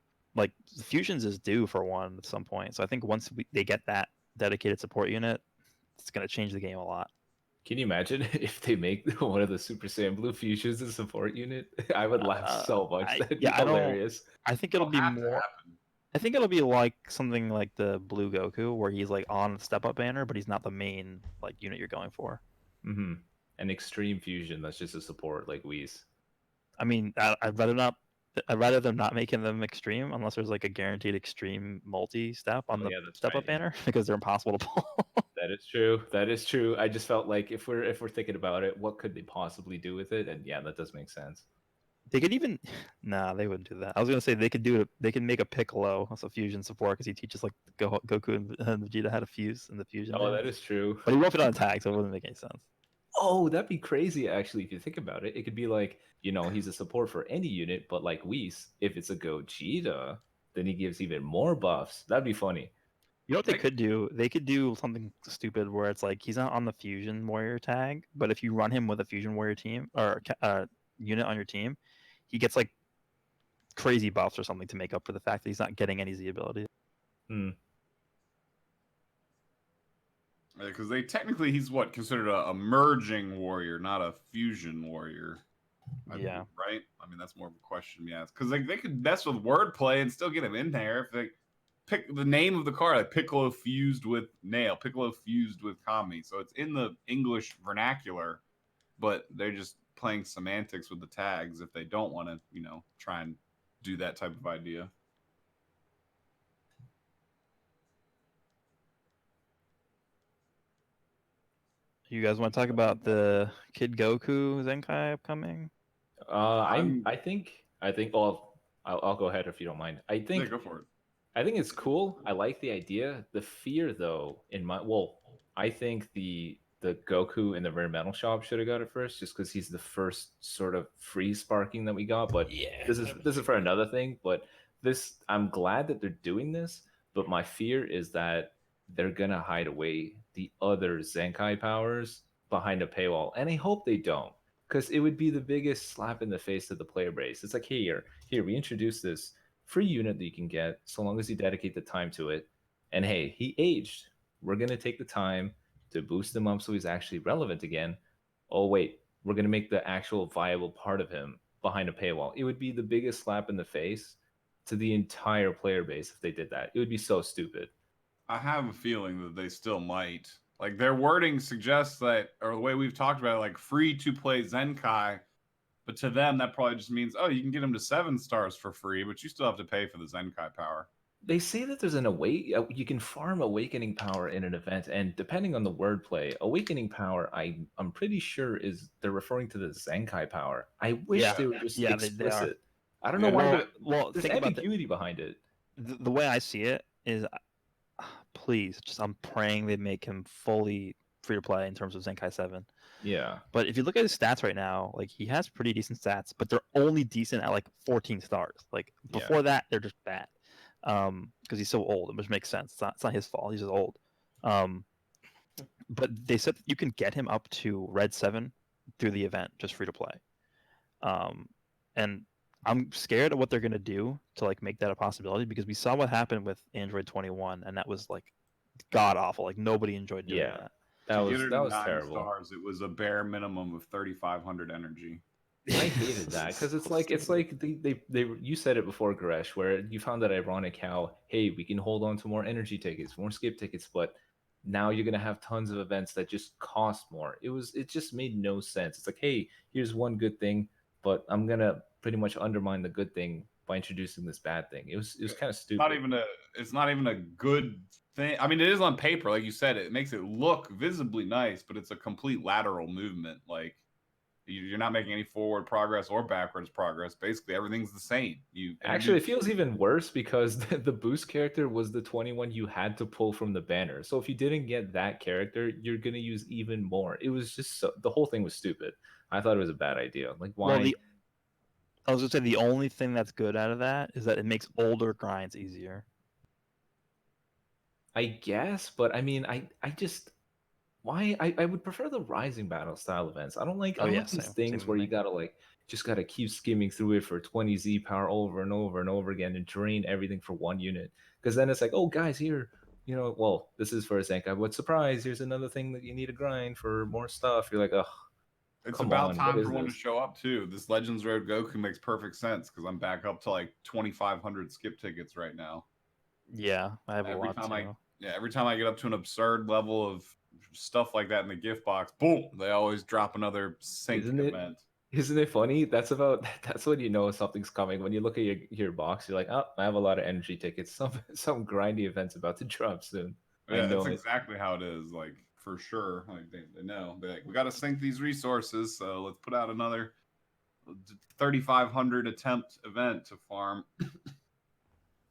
fusions is due for one at some point. So I think once they get that dedicated support unit, it's going to change the game a lot. Can you imagine if they make one of the Super Saiyan Blue fusions a support unit? I would laugh so much. That'd be hilarious. I think it'll be have to more. happen. I think it'll be like something like the Blue Goku, where he's like on the step up banner, but he's not the main like unit you're going for. Mm-hmm. An extreme fusion that's just a support like Whis. I mean, I'd rather not. I'd rather them not making them extreme unless there's like a guaranteed extreme multi step on the that's step up right. banner because they're impossible to pull. That is true. That is true. I just felt like if we're thinking about it, what could they possibly do with it? And yeah, that does make sense. They could even, nah, they wouldn't do that. I was gonna say they could do it. They can make a Piccolo as a fusion support because he teaches like Goku and Vegeta how to fuse in the fusion. Oh, dance. that is true. But he won't put on tag, so it wouldn't make any sense. Oh, that'd be crazy actually if you think about it. It could be like, he's a support for any unit, but like Whis, if it's a Gogeta, then he gives even more buffs. That'd be funny. You know what they could do? They could do something stupid where it's like he's not on the Fusion Warrior tag, but if you run him with a Fusion Warrior team or unit on your team, he gets like crazy buffs or something to make up for the fact that he's not getting any Z ability. Because he's what, considered a merging warrior, not a fusion warrior. Yeah. Right? I mean, that's more of a question, yeah. Because like they could mess with wordplay and still get him in there if they pick the name of the card, like Piccolo fused with Nail, Piccolo fused with Kami. So it's in the English vernacular, but they're just playing semantics with the tags if they don't want to, try and do that type of idea. You guys want to talk about the Kid Goku Zenkai upcoming? I think. Well, I'll go ahead if you don't mind. Yeah, go for it. I think it's cool. I like the idea. The fear, though, I think the Goku in the Rare Metal Shop should have got it first, just because he's the first sort of free sparking that we got. But this is for another thing. But I'm glad that they're doing this. But my fear is that they're gonna hide away the other Zenkai powers behind a paywall, and I hope they don't, because it would be the biggest slap in the face to the player base. It's like, hey, here we introduced this free unit that you can get so long as you dedicate the time to it. And hey, he aged. We're going to take the time to boost him up so he's actually relevant again. Oh, wait, we're going to make the actual viable part of him behind a paywall. It would be the biggest slap in the face to the entire player base if they did that. It would be so stupid. I have a feeling that they still might. Like their wording suggests that, or the way we've talked about it, like free to play Zenkai. But to them, that probably just means, oh, you can get them to 7 stars for free, but you still have to pay for the Zenkai power. They say that there's you can farm awakening power in an event, and depending on the wordplay, awakening power, I'm pretty sure they're referring to the Zenkai power. I wish they were just explicit. I don't know why. Well, there's think ambiguity behind it. The way I see it is, please, I'm praying they make him fully free to play in terms of Zenkai 7. Yeah. But if you look at his stats right now, like he has pretty decent stats, but they're only decent at like 14 stars. Like before that, they're just bad. Because he's so old, which makes sense. It's not his fault. He's just old. But they said that you can get him up to Red 7 through the event, just free to play. And I'm scared of what they're gonna do to like make that a possibility, because we saw what happened with Android 21, and that was like god awful. Like nobody enjoyed doing that. That was 9 terrible. stars, it was a bare minimum of 3,500 energy. I hated that because it's like they you said it before, Gresh, where you found that ironic how, hey, we can hold on to more energy tickets, more skip tickets, but now you're gonna have tons of events that just cost more. It just made no sense. It's like, hey, here's one good thing, but I'm gonna pretty much undermine the good thing by introducing this bad thing. It was kind of stupid. It's not even a good thing. I mean, it is on paper, like you said, it makes it look visibly nice, but it's a complete lateral movement. Like you're not making any forward progress or backwards progress. Basically, everything's the same. Actually, it feels even worse because the boost character was the 21 you had to pull from the banner. So if you didn't get that character, you're gonna use even more. It was just the whole thing was stupid. I thought it was a bad idea. Like, why? Well, I was gonna say the only thing that's good out of that is that it makes older grinds easier. I guess, but I mean, I just why I would prefer the rising battle style events. I don't like these things where you gotta keep skimming through it for 20 Z power over and over and over again and drain everything for one unit. Because then it's like, oh guys, here, well, this is for a Zenkai, but surprise, here's another thing that you need to grind for more stuff. You're like, ugh. It's about time for one to show up too. This Legends Road Goku makes perfect sense because I'm back up to like 2,500 skip tickets right now. Yeah, I have a lot too. Every time I get up to an absurd level of stuff like that in the gift box, boom, they always drop another sync event. Isn't it funny? That's when you know something's coming. When you look at your box, you're like, oh, I have a lot of energy tickets. Some grindy event's about to drop soon. Yeah, that's exactly how it is. Like, for sure. Like they know. They're like, we got to sync these resources, so let's put out another 3,500 attempt event to farm.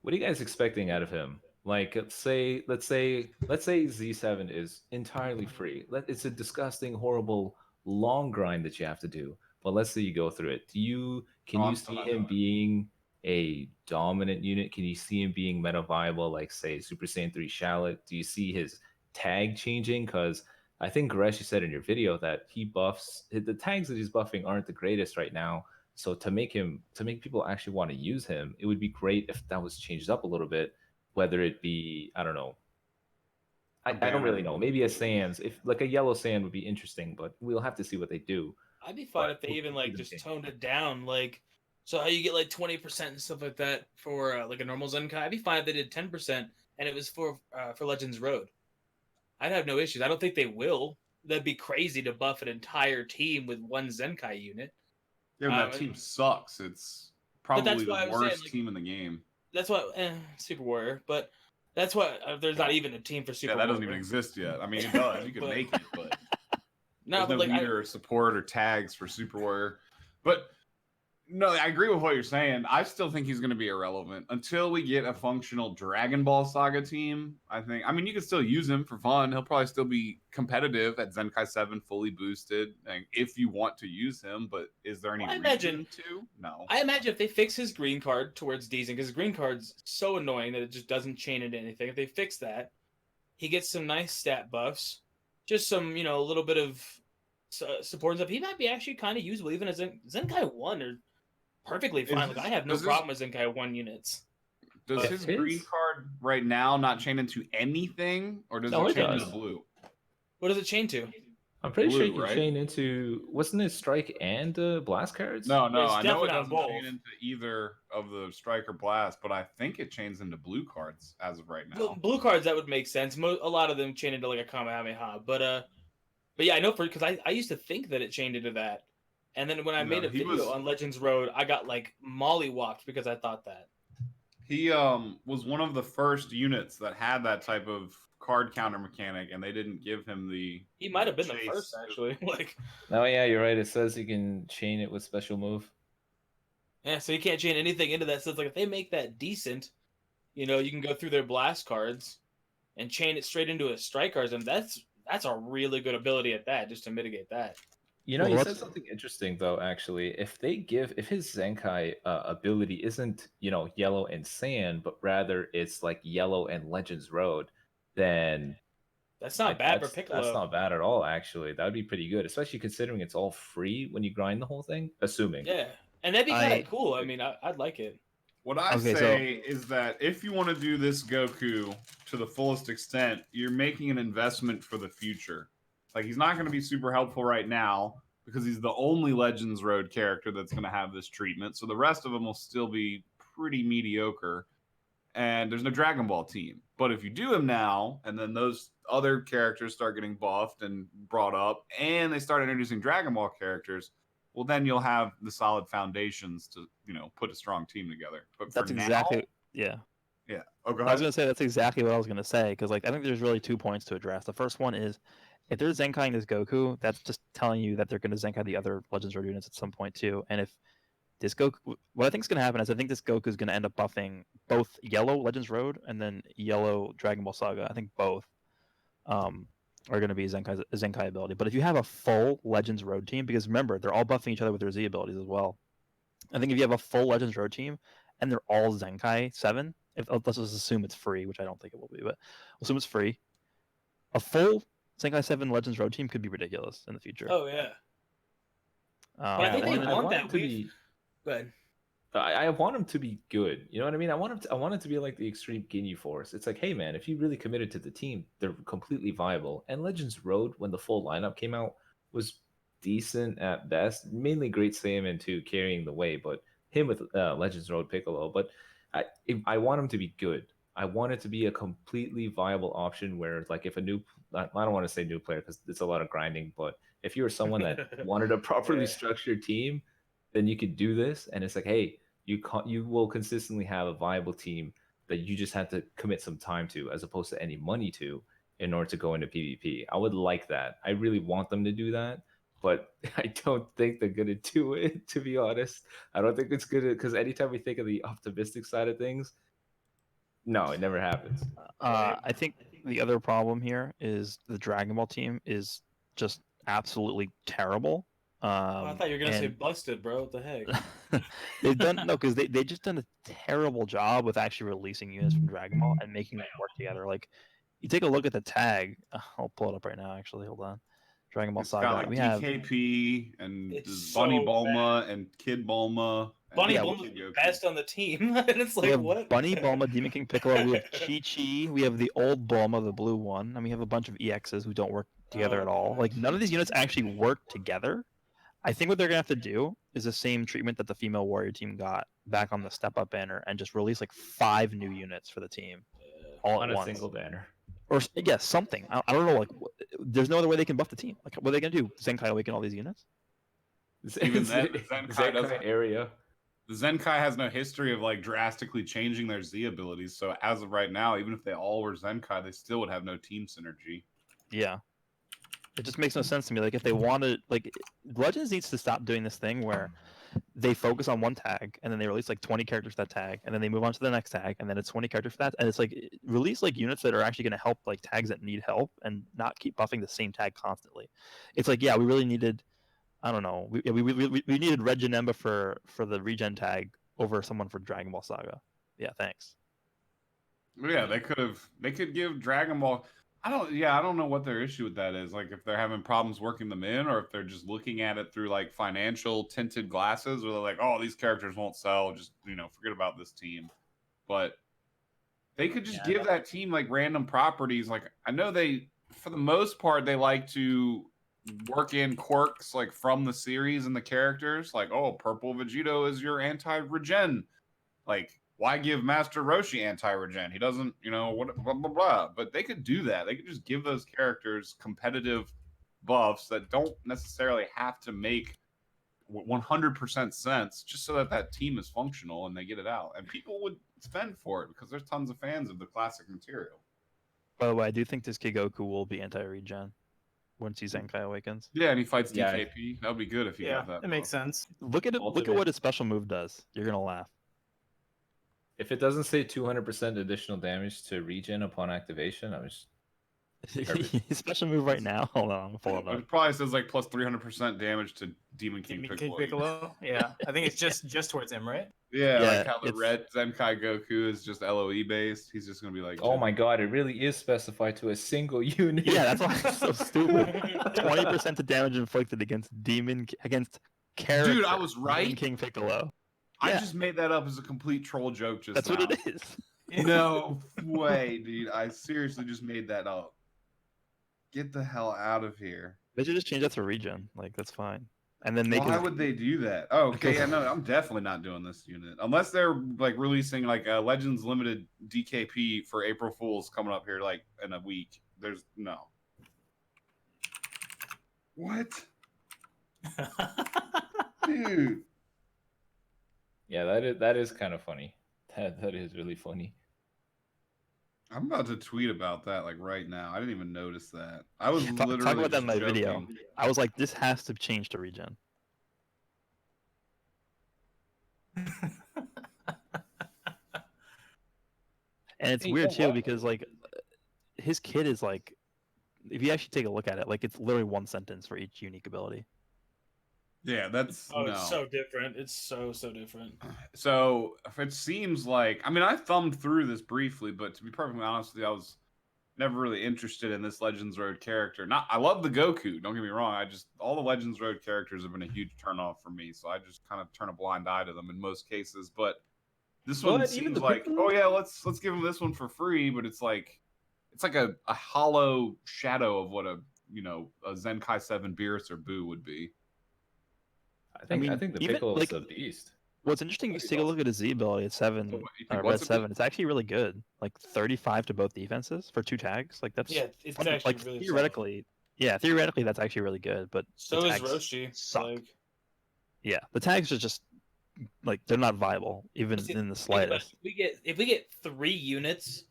What are you guys expecting out of him? Like, let's say Z7 is entirely free. It's a disgusting, horrible, long grind that you have to do. But let's say you go through it. Can you see him being a dominant unit? Can you see him being meta viable, like say Super Saiyan 3 Shallot? Do you see his tag changing? Because I think Goresh, you said in your video that he buffs the tags that he's buffing aren't the greatest right now. So to make people actually want to use him, it would be great if that was changed up a little bit. Whether it be, I don't know. I don't really know. Maybe a Sans, if like a yellow Sand would be interesting, but we'll have to see what they do. I'd be fine But if they we'll even see like them just change. toned it down. Like, so how you get like 20% and stuff like that for like a normal Zenkai? I'd be fine if they did 10% and it was for Legends Road. I'd have no issues. I don't think they will. That'd be crazy to buff an entire team with one Zenkai unit. Yeah, but that team sucks. It's But that's probably why I the was saying, worst like, team in the game. that's why Super Warrior, but that's why there's not even a team for Super Yeah, that Warrior. doesn't even exist yet. I mean, it does. You can But- make it, but No, there's but no like leader or support or tags for Super Warrior. But no, I agree with what you're saying. I still think he's going to be irrelevant until we get a functional Dragon Ball Saga team. I mean, you can still use him for fun. He'll probably still be competitive at Zenkai 7 fully boosted, and if you want to use him, but is there any I reason imagine- to? No. I imagine if they fix his green card towards decent, because his green card's so annoying that it just doesn't chain into anything. If they fix that, he gets some nice stat buffs, just some, a little bit of support and stuff. He might be actually kind of usable, even as Zenkai 1 or perfectly fine. Like, I have no does this- problem with Zenkai 1 units. Does But his his- green card right now not chain into anything, or does No, it it chain does. into blue? What does it chain to? I'm pretty sure Blue, you can right? chain into wasn't it strike and blast cards? No, It's I know definitely it not doesn't both. chain into either of the strike or blast, but I think it chains into blue cards as of right Well, now. blue cards, that would make sense. A lot of them chain into like a Kamehameha, but yeah, I know because I used to think that it chained into that, and then when I No, made a he video was- on Legends Road, I got like mollywopped because I thought that. He was one of the first units that had that type of card counter mechanic, and they didn't give him the. He might have been the chase. first, actually. Like, Oh yeah, you're right. It says you can chain it with special move. yeah, so you can't chain anything into that. So it's like if they make that decent, you can go through their blast cards and chain it straight into a strike cards, and that's a really good ability at that, just to mitigate that. You know, Well, you let's- said something interesting though. Actually, if his Zenkai ability isn't yellow and sand, but rather it's like yellow and Legends Road, then That's not like, bad that's, for Piccolo. That's not bad at all. Actually, that would be pretty good, especially considering it's all free when you grind the whole thing. Assuming. Yeah, and that'd be kind I- of cool. I mean, I'd like it. What I Okay, so- say is that if you want to do this Goku to the fullest extent, you're making an investment for the future. Like, he's not going to be super helpful right now because he's the only Legends Road character that's going to have this treatment. So the rest of them will still be pretty mediocre. And there's no Dragon Ball team. But if you do him now, and then those other characters start getting buffed and brought up, and they start introducing Dragon Ball characters, well, then you'll have the solid foundations to, put a strong team together. But That's for exactly now, yeah. yeah. Oh, go I was ahead. gonna say that's exactly what I was gonna say because I think there's really 2 points to address. The first one is if they're Zenkaiing this Goku, that's just telling you that they're gonna Zenkai the other Legends Road units at some point too. And if this Goku, what I think is gonna happen is I think this Goku is gonna end up buffing both yellow Legends Road and then yellow Dragon Ball Saga. I think both are gonna be Zenkai ability. But if you have a full Legends Road team, because remember they're all buffing each other with their Z abilities as well. I think if you have a full Legends Road team and they're all Zenkai 7, let's just assume it's free, which I don't think it will be, but we'll assume it's free. A full Zenkai 7 Legends Road team could be ridiculous in the future. Oh yeah. Um, But I think and they then- want want that. it to be. Go ahead. I want him to be good. You know what I mean? I want it to be like the Extreme Ginyu Force. It's like, hey man, if you really committed to the team, they're completely viable. And Legends Road, when the full lineup came out, was decent at best. Mainly Great Saiyaman 2 carrying the way, but him with Legends Road Piccolo. But I want him to be good. I want it to be a completely viable option where, like, if a new, I don't want to say new player because it's a lot of grinding, but if you were someone that wanted a properly Yeah. structured team, then you could do this, and it's like, hey, you will consistently have a viable team that you just have to commit some time to, as opposed to any money to, in order to go into PvP. I would like that. I really want them to do that, but I don't think they're gonna do it. To be honest, I don't think it's good because anytime we think of the optimistic side of things, no, it never happens. I think the other problem here is the Dragon Ball team is just absolutely terrible. I thought you were gonna say and- busted, bro. What the heck? They've done no, because they just done a terrible job with actually releasing units from Dragon Ball and making them work together. Like, you take a look at the tag. I'll pull it up right now. Actually, hold on. Dragon Ball It's Saga. got like we have DKP and It's Bunny so Bulma and Kid Bulma. Bunny Yeah, Bulma's Kid the Goku. best on the team, and it's we like have what? Bunny Bulma, Demon King Piccolo. We have Chi Chi. We have the old Bulma, the blue one, and we have a bunch of EXs who don't work together Oh, at all. God. Like, none of these units actually work together. I think what they're gonna have to do is the same treatment that the female warrior team got back on the Step Up banner, and just release like 5 new units for the team all On at a once. single banner. Or yeah, something. I don't know. Like, there's no other way they can buff the team. Like, what are they gonna do? Zenkai awaken all these units? Even then, the Zenkai doesn't. area. The Zenkai has no history of like drastically changing their Z abilities. So as of right now, even if they all were Zenkai, they still would have no team synergy. Yeah, it just makes no sense to me. Like, if they wanted, like, Legends needs to stop doing this thing where they focus on one tag and then they release like 20 characters for that tag, and then they move on to the next tag, and then it's 20 characters for that, and it's like release like units that are actually going to help like tags that need help, and not keep buffing the same tag constantly. It's like, yeah, we really needed, I don't know, we needed Regenemba for the regen tag over someone for Dragon Ball Saga. Yeah, thanks. But yeah, they could give Dragon Ball. I don't know what their issue with that is. Like, if they're having problems working them in, or if they're just looking at it through like financial tinted glasses, where they're like, oh, these characters won't sell, just forget about this team. But they could just give that team like random properties. Like, I know they, for the most part, they like to work in quirks like from the series and the characters. Like, oh, Purple Vegito is your anti-regen. Like, why give Master Roshi anti-regen? He doesn't, what, blah, blah, blah. But they could do that. They could just give those characters competitive buffs that don't necessarily have to make 100% sense, just so that that team is functional and they get it out. And people would spend for it because there's tons of fans of the classic material. By the way, I do think this Kigoku will be anti-regen once he Zenkai awakens. Yeah, and he fights Yeah. DKP. That would be good if he Yeah, got that. it makes buff. sense. Look at it. Look at Ultimate. what his special move does. You're gonna laugh. If it doesn't say 200% additional damage to regen upon activation, I was His special move right now. Hold on, I'm gonna pull it up. It probably says like plus 300% damage to Demon King King Piccolo. Piccolo. Yeah, I think it's just towards him, right? Yeah, Yeah, like how the it's- red Zenkai Goku is just LOE based. He's just gonna be like, oh my god, it really is specified to a single unit. Yeah, that's why it's so stupid. 20% to damage inflicted against character. Dude, I was Demon right. King Piccolo. I Yeah. just made that up as a complete troll joke just That's now. what it is. No way, dude. I seriously just made that up. Get the hell out of here. They should just change that to regen. Like, that's fine. And then they Why can. would they do that? Oh, okay. Yeah, no, I'm definitely not doing this unit. Unless they're like releasing like a Legends Limited DKP for April Fools coming up here like in a week. There's no. What? Dude. Yeah, that is kind of funny. That is really funny. I'm about to tweet about that like right now. I didn't even notice that. I was literally Talk about that in my just video. joking. I was like, this has to change to regen. And it's Hey, weird you too know what? because like his kid is like, if you actually take a look at it, like it's literally one sentence for each unique ability. Yeah, that's Oh, no. it's so different. It's so different. So it seems like, I mean, I thumbed through this briefly, but to be perfectly honest with you, I was never really interested in this Legends Road character. I love the Goku, don't get me wrong. All the Legends Road characters have been a huge turnoff for me, so I just kind of turn a blind eye to them in most cases. But this one What? Even seems the like, Piccolo? oh yeah, let's give him this one for free, but it's like a hollow shadow of what a Zenkai 7 Beerus or Boo would be. I mean, think the even, Piccolo like- is a beast. What's interesting is take a look at his Z ability at 7, So what, you think Red what's it 7. It's actually really good. Like 35 to both defenses for 2 tags. Like that's Yeah, it's fun- actually like really theoretically. Yeah, theoretically that's actually really good. But So the is tags Roshi. suck. Like, Yeah, the tags are just like they're not viable even see, in the think about it. slightest. If we get 3 units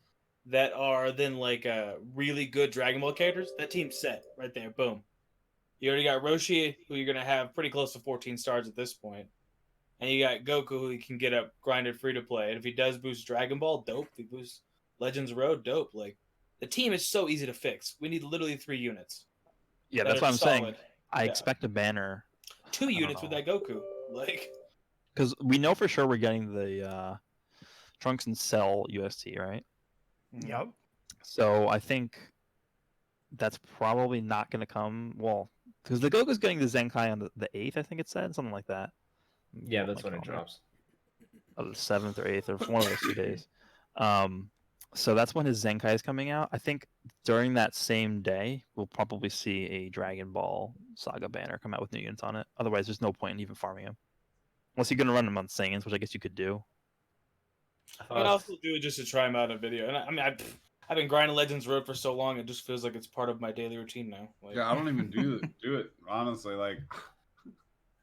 that are then like really good Dragon Ball characters, that team's set right there. Boom. You already got Roshi, who you're gonna have pretty close to 14 stars at this point, and you got Goku, who you can get up grinded free to play. And if he does boost Dragon Ball, dope. If he boosts Legends Road, dope. Like the team is so easy to fix. We need literally 3 units. Yeah, that that's are what I'm saying. solid. I Yeah. expect a banner 2 units with know. that Goku. Like, because we know for sure we're getting the Trunks and Cell UST, right? Yep. So I think that's probably not going to come. Well, because the Goku's getting the Zenkai on the 8th, I think it said something like that. Yeah, Pull up that's my when it calendar. drops. The 7th or 8th or one of those 2 days. So that's when his Zenkai is coming out. I think during that same day, we'll probably see a Dragon Ball Saga banner come out with new units on it. Otherwise, there's no point in even farming him. Unless you're going to run them on Saiyans, which I guess you could do. I mean, I'll still do it just to try him out in a video. And I mean, I've been grinding Legends Road for so long, it just feels like it's part of my daily routine now. Like, Yeah, I don't even do it honestly. Like,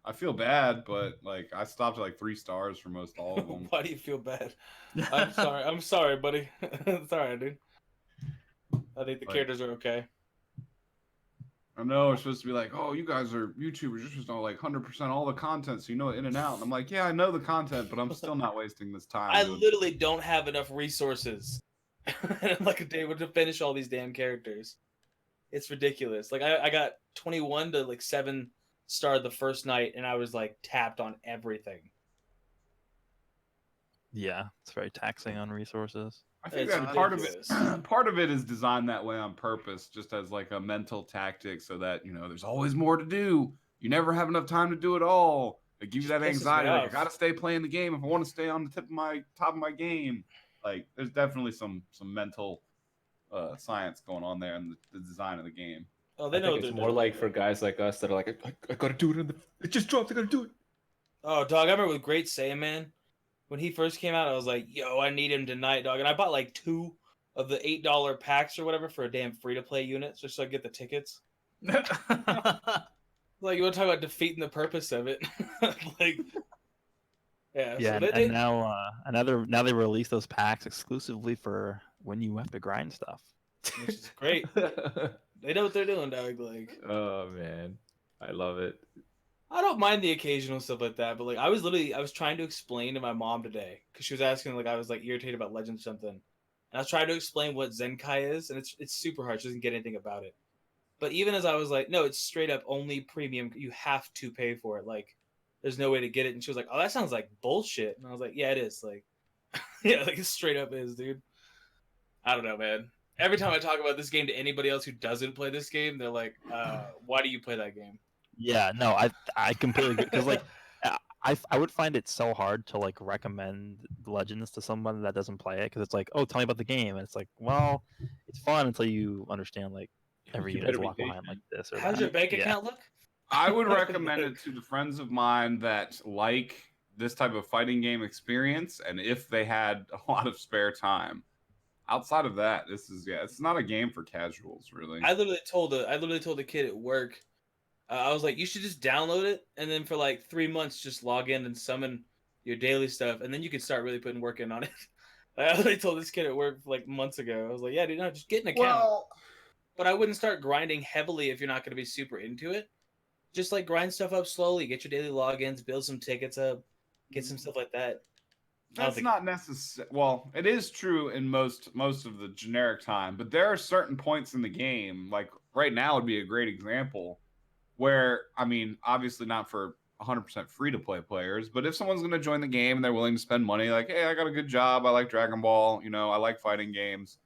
I feel bad, but like I stopped at like 3 stars for most all of them. Why do you feel bad? I'm sorry. I'm sorry, buddy. It's alright, dude. I think the characters are okay. I know it's supposed to be like, oh, you guys are YouTubers. You're supposed to know like 100% all the content, so you know it in and out. And I'm like, yeah, I know the content, but I'm still not wasting this time. I literally don't have enough resources in like a day to finish all these damn characters. It's ridiculous. Like I got 21 to like 7 star the first night, and I was like tapped on everything. Yeah, it's very taxing on resources. I think It's that part of ridiculous. part of it is designed that way on purpose, just as like a mental tactic, so that there's always more to do. You never have enough time to do it all. It gives you that Pisses me anxiety. Like I off. gotta stay playing the game if I want to stay on the top of my game. Like there's definitely some mental science going on there in the design of the game. Oh, I they know think what it's they're more doing. like for guys like us that are like, I gotta do it. It just dropped. I gotta do it. Oh, dog, I remember with Great Saiyaman, when he first came out, I was like, yo, I need him tonight, dog. And I bought like 2 of the $8 packs or whatever for a damn free-to-play unit just so I get the tickets. Like, you want to talk about defeating the purpose of it? Like, yeah. Yeah, So and now they release those packs exclusively for when you have to grind stuff. which is great. They know what they're doing, dog. Like, Oh man, I love it. I don't mind the occasional stuff like that, but like, I was trying to explain to my mom today because she was asking, like, I was like irritated about Legend something, and I was trying to explain what Zenkai is, and it's super hard. She doesn't get anything about it. But even as I was like, no, it's straight up only premium. You have to pay for it. Like, there's no way to get it. And she was like, oh, that sounds like bullshit. And I was like, yeah, it is. Like, yeah, like it straight up is, dude. I don't know, man. Every time I talk about this game to anybody else who doesn't play this game, they're like, why do you play that game? Yeah, no, I completely because like I would find it so hard to like recommend Legends to someone that doesn't play it because it's like, oh, tell me about the game, and it's like, well, it's fun until you understand like every You unit is better be locked behind like this or How's that. your bank Yeah. account look? I would recommend it to the friends of mine that like this type of fighting game experience, and if they had a lot of spare time. Outside of that, it's not a game for casuals, really. I literally told a kid at work, I was like, you should just download it, and then for like 3 months, just log in and summon your daily stuff, and then you can start really putting work in on it. I literally told this kid at work like months ago. I was like, yeah, dude, no, just get an account. But I wouldn't start grinding heavily if you're not going to be super into it. Just like grind stuff up slowly, get your daily logins, build some tickets up, get some stuff like that. That's not necessary. Well, it is true in most of the generic time, but there are certain points in the game, like right now would be a great example, where I mean, obviously not for 100% free to play players, but if someone's going to join the game and they're willing to spend money, like, hey, I got a good job, I like Dragon Ball, I like fighting games.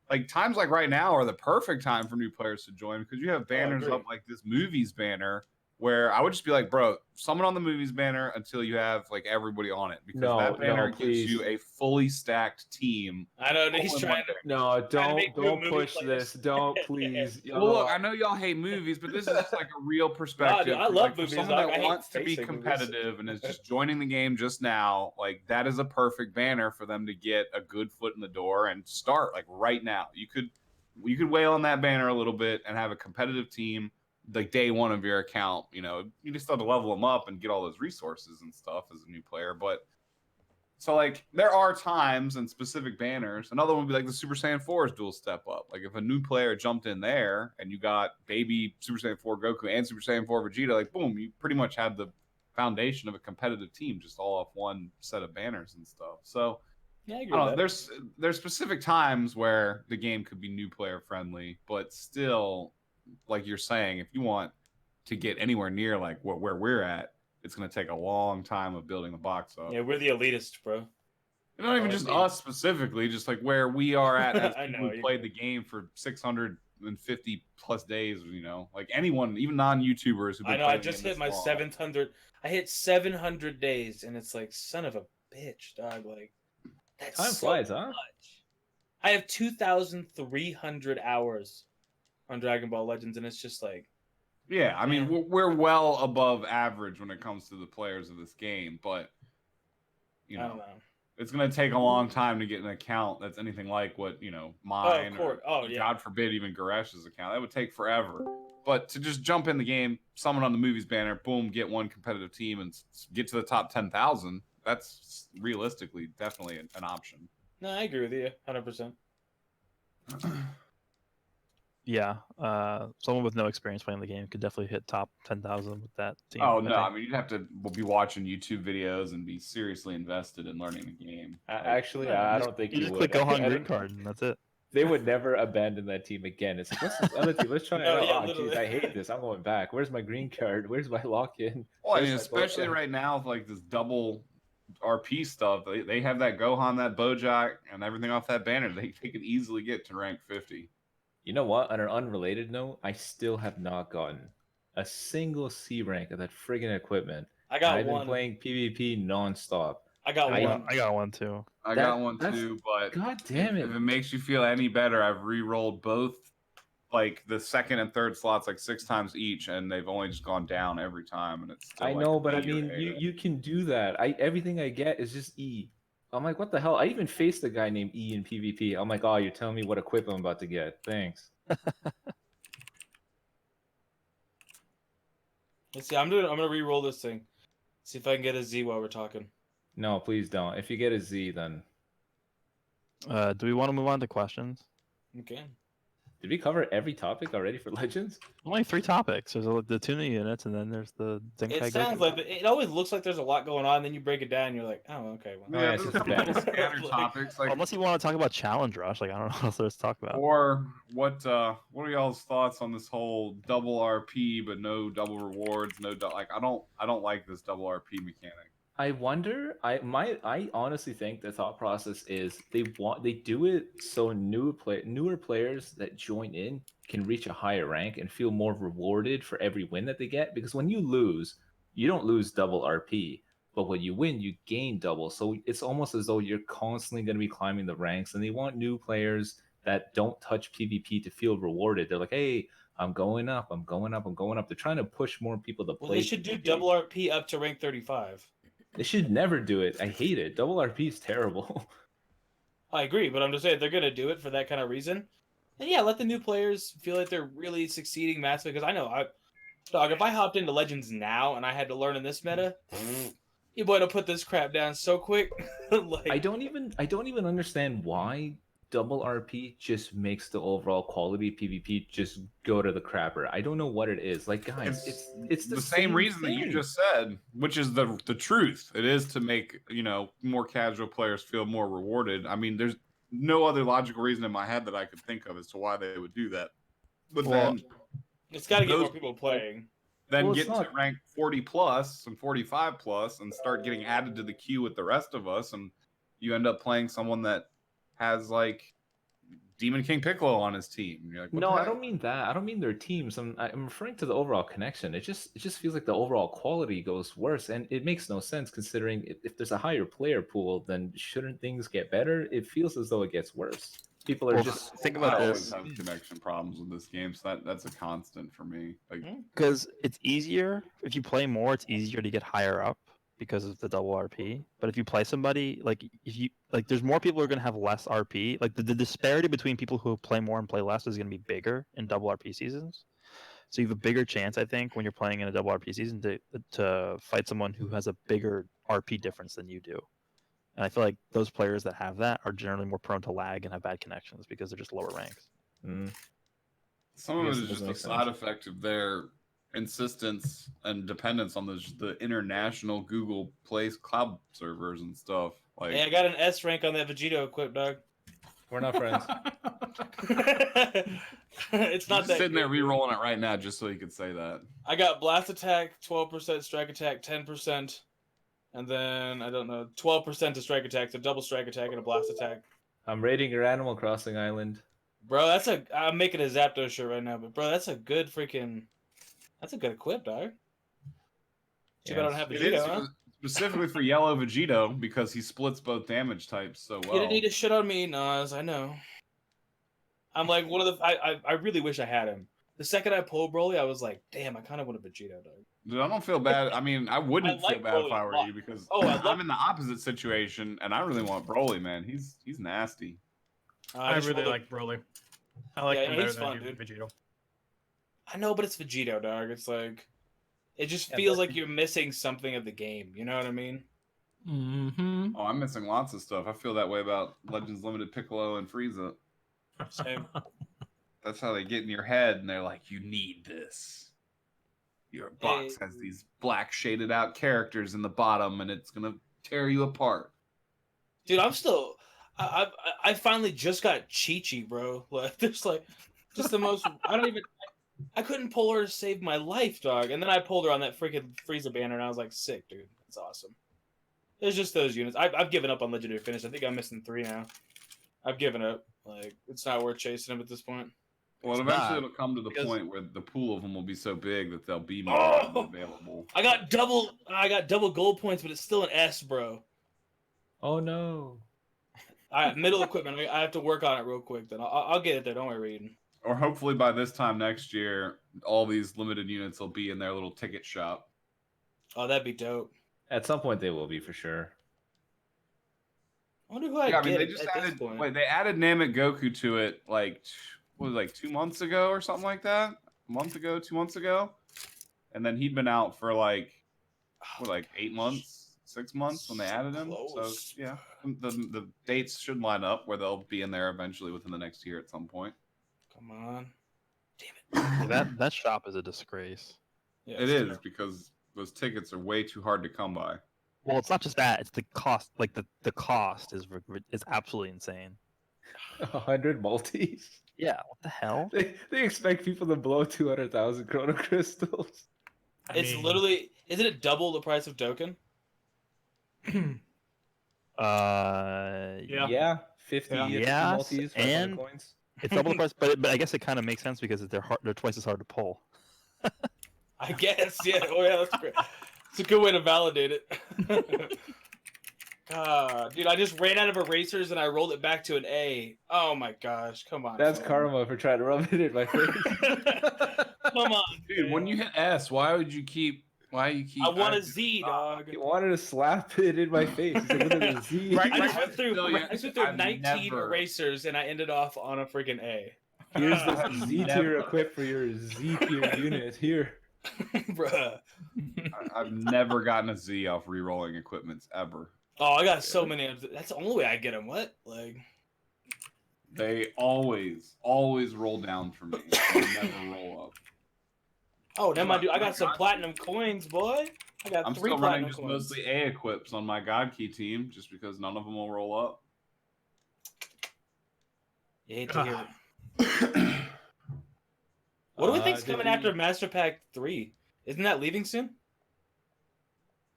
Like times like right now are the perfect time for new players to join because you have banners agree. up like this movies banner where I would just be like, bro, summon on the movies banner until you have like everybody on it because that banner gives please. you a fully stacked team. I know all he's in trying one to. day. No, Trying to make don't movie push players. this. Don't please. Well, look, I know y'all hate movies, but this is just like a real perspective. I for, love like, for movies, someone dog. I that hate wants to be basic movies. competitive and is just joining the game just now. Like that is a perfect banner for them to get a good foot in the door and start like right now. You could wail on that banner a little bit and have a competitive team like day one of your account. You just have to level them up and get all those resources and stuff as a new player. But so like there are times and specific banners. Another one would be like the Super Saiyan 4's dual step up. Like if a new player jumped in there and you got baby Super Saiyan 4 Goku and Super Saiyan 4 Vegeta, like boom, you pretty much had the foundation of a competitive team just all off one set of banners and stuff. So Yeah, I I agree don't know. with that. There's specific times where the game could be new player friendly, but still, like you're saying, if you want to get anywhere near like where we're at, it's going to take a long time of building the box up. Yeah, we're the elitists, bro. And not even just us specifically, just like where we are at as I people know, who you're played good. the game for 650 plus days. Like anyone, even non-YouTubers who've been I know. I playing the just game hit my this long. 700. I hit 700 days, and it's like, son of a bitch, dog. Like, that's Time so flies, huh? much. I have 2,300 hours on Dragon Ball Legends, and it's just like, Yeah, I mean, Man. we're well above average when it comes to the players of this game, but you I don't know, know. it's going to take a long time to get an account that's anything like what, mine course. or, Oh, yeah. God forbid, even Garesh's account. That would take forever. But to just jump in the game, summon on the movies banner, boom, get one competitive team and get to the top 10,000, that's realistically definitely an option. No, I agree with you, 100%. Yeah, someone with no experience playing the game could definitely hit top 10,000 with that team. Oh, I no, think. I mean, you'd have to be watching YouTube videos and be seriously invested in learning the game. Actually, I don't think you you just would. click Gohan I green don't- card and that's it. They would never abandon that team again. It's like, what's this other team? Let's try it No, out. yeah, Oh, literally. geez, I hate this. I'm going back. Where's my green card? Where's my lock-in? Well, I Where's mean, my especially Dokkan? right now with like this double RP stuff, they have that Gohan, that Bojack, and everything off that banner. They could easily get to rank 50. You know what? On an unrelated note, I still have not gotten a single C rank of that friggin' equipment. I And got I've been one. playing PvP nonstop. I got one. I got one too. I That- got one that's- too, but God damn it. if it makes you feel any better, I've re-rolled both like the second and third slots like 6 times each, and they've only just gone down every time, and it's still I like know, but I E or mean, A. you can do that. Everything I get is just E. I'm like, what the hell? I even faced a guy named E in PvP. I'm like, oh, you're telling me what equip I'm about to get. Thanks. Let's see. I'm gonna re-roll this thing. See if I can get a Z while we're talking. No, please don't. If you get a Z, then Do we want to move on to questions? Okay. did we cover every topic already for Legends? Only 3 topics. There's the tuning units, and then there's the Zenkai. It sounds like it always looks like there's a lot going on. Then you break it down, and you're like, oh, okay. Well, yeah, Yeah, it's there's just a couple bad. standard Like- topics like Unless you want to talk about Challenge Rush, like I don't know what else there's to talk about. or what are y'all's thoughts on this whole double RP but no double rewards, like I don't like this double RP mechanic. I wonder. I honestly think the thought process is they do it so newer players that join in can reach a higher rank and feel more rewarded for every win that they get. Because when you lose, you don't lose double RP, but when you win, you gain double. So it's almost as though you're constantly going to be climbing the ranks, and they want new players that don't touch PvP to feel rewarded. They're like, hey, I'm going up, I'm going up, I'm going up. They're trying to push more people to play. Well, they should do PvP. double RP up to rank 35. They should never do it. I hate it. Double RP is terrible. I agree, but I'm just saying if they're gonna do it for that kind of reason, then yeah, let the new players feel like they're really succeeding massively. Because I know, dog, if I hopped into Legends now and I had to learn in this meta, you boy to put this crap down so quick. Like, I don't even understand why double RP just makes the overall quality PvP just go to the crapper. I don't know what it is. Like, guys, it's the same reason that you thing. just said, which is the truth. It is to make more casual players feel more rewarded. I mean, there's no other logical reason in my head that I could think of as to why they would do that. But Well, then it's got to get those more people playing. then Well, it's get to not- rank 40 plus and 45 plus and start getting added to the queue with the rest of us, and you end up playing someone that has like Demon King Piccolo on his team. You're like, what No, the I heck? don't mean that. I don't mean their teams. I'm referring to the overall connection. It just feels like the overall quality goes worse, and it makes no sense considering if there's a higher player pool, then shouldn't things get better? It feels as though it gets worse. People are Well, just think I about always this. have connection problems with this game, so that's a constant for me. Like, Because it's easier if you play more. It's easier to get higher up because of the double RP. But if you play somebody there's more people who are going to have less RP. Like the disparity between people who play more and play less is going to be bigger in double RP seasons. So you have a bigger chance, I think, when you're playing in a double RP season to fight someone who has a bigger RP difference than you do. And I feel like those players that have that are generally more prone to lag and have bad connections because they're just lower ranks. some I of guess it it is does just a make side sense. effect of their insistence and dependence on the international Google Play cloud servers and stuff. Like, Hey, I got an S rank on that Vegito equip, dog. we're not friends. It's he's not just that sitting there good. re-rolling it right now just so he could say that. I got blast attack, 12%, strike attack, 10%, and then I don't know, 12% to strike attack, so double strike attack and a blast attack. I'm raiding your Animal Crossing island. Bro, I'm making a Zapdos shirt right now, but bro, that's a good equip, dog. Too bad I don't have It Vegito, is huh? specifically for yellow Vegito because he splits both damage types so well. You didn't need to shit on me, Nas, I know. I'm like one of the. I really wish I had him. The second I pulled Broly, I was like, damn, I kind of want a Vegito, dog. Dude, I don't feel bad. I mean, I wouldn't I like feel bad if Broly I a were lot. you because Oh, I love- I'm in the opposite situation, and I really want Broly, man. He's nasty. I just really rolled- like Broly. I like Yeah, him better he's than I fun, do dude. Vegito. I know, but it's Vegito, dog. It's like, it just Yeah, feels but- like you're missing something of the game. You know what I mean? Mm-hmm. Oh, I'm missing lots of stuff. I feel that way about Legends Limited Piccolo and Frieza. Same. That's how they get in your head, and they're like, "You need this. Your box Hey. has these black shaded out characters in the bottom, and it's gonna tear you apart." Dude, I'm still. I finally just got Chi-Chi, bro. Like, there's like, just the most. I don't even. I couldn't pull her to save my life, dog. And then I pulled her on that freaking Frieza banner, and I was like, sick, dude. That's awesome. There's just those units. I've given up on Legendary Finish. I think I'm missing 3 now. I've given up. Like, it's not worth chasing them at this point. Well, It's eventually not, it'll come to the because- point where the pool of them will be so big that they'll be more Oh! available. I got double gold points, but it's still an S, bro. Oh no. All right, middle equipment. I have to work on it real quick. Then I'll get it there. Don't worry, Reed. Or hopefully by this time next year, all these limited units will be in their little ticket shop. Oh, that'd be dope. At some point they will be for sure. I wonder who I Yeah, I mean get they at just this added point. wait, they added Namek Goku to it like what was it, like 2 months ago or something like that? A month ago, 2 months ago? And then he'd been out for like what, like 8 months, 6 months when they added him. So Close. yeah, the dates should line up where they'll be in there eventually within the next year at some point. Come on. That shop is a disgrace. Yeah, It it's is terrible. because those tickets are way too hard to come by. Well, it's not just that; it's the cost. Like the cost is absolutely insane. 100 multis. Yeah, what the hell? They expect people to blow 200,000 chrono crystals. I It's mean, literally. Isn't it double the price of Dokkan? Yeah. Yeah, 50, Yeah. 50 Yes, multis, 500 and- coins. It's double the price, but I guess it kind of makes sense because they're twice as hard to pull. I guess. Yeah. Oh yeah, that's great. It's a good way to validate it. Dude, I just ran out of erasers and I rolled it back to an A. Oh my gosh, come on. That's fam. karma for trying to rub it in my face. Come on, Dude, when fam. you hit S, why you keep I want a Z, dog. He wanted to slap it in my face. He's like, look at the Z. I just went through, Brilliant. I just went through I've 19 never- erasers and I ended off on a freaking A. Here's the Z tier Never. equip for your Z tier unit. Here. Bruh. I've never gotten a Z off re-rolling equipments ever. Oh, I got so many. That's the only way I get them. What? Like, They always roll down for me. They never roll up. oh, never mind, dude. I got My some God. platinum coins, boy. I got I'm 3 still running platinum just coins. mostly A equips on my God Key team, just because none of them will roll up. You hate to hear it. What do we think's did coming we- after Master Pack 3? Isn't that leaving soon?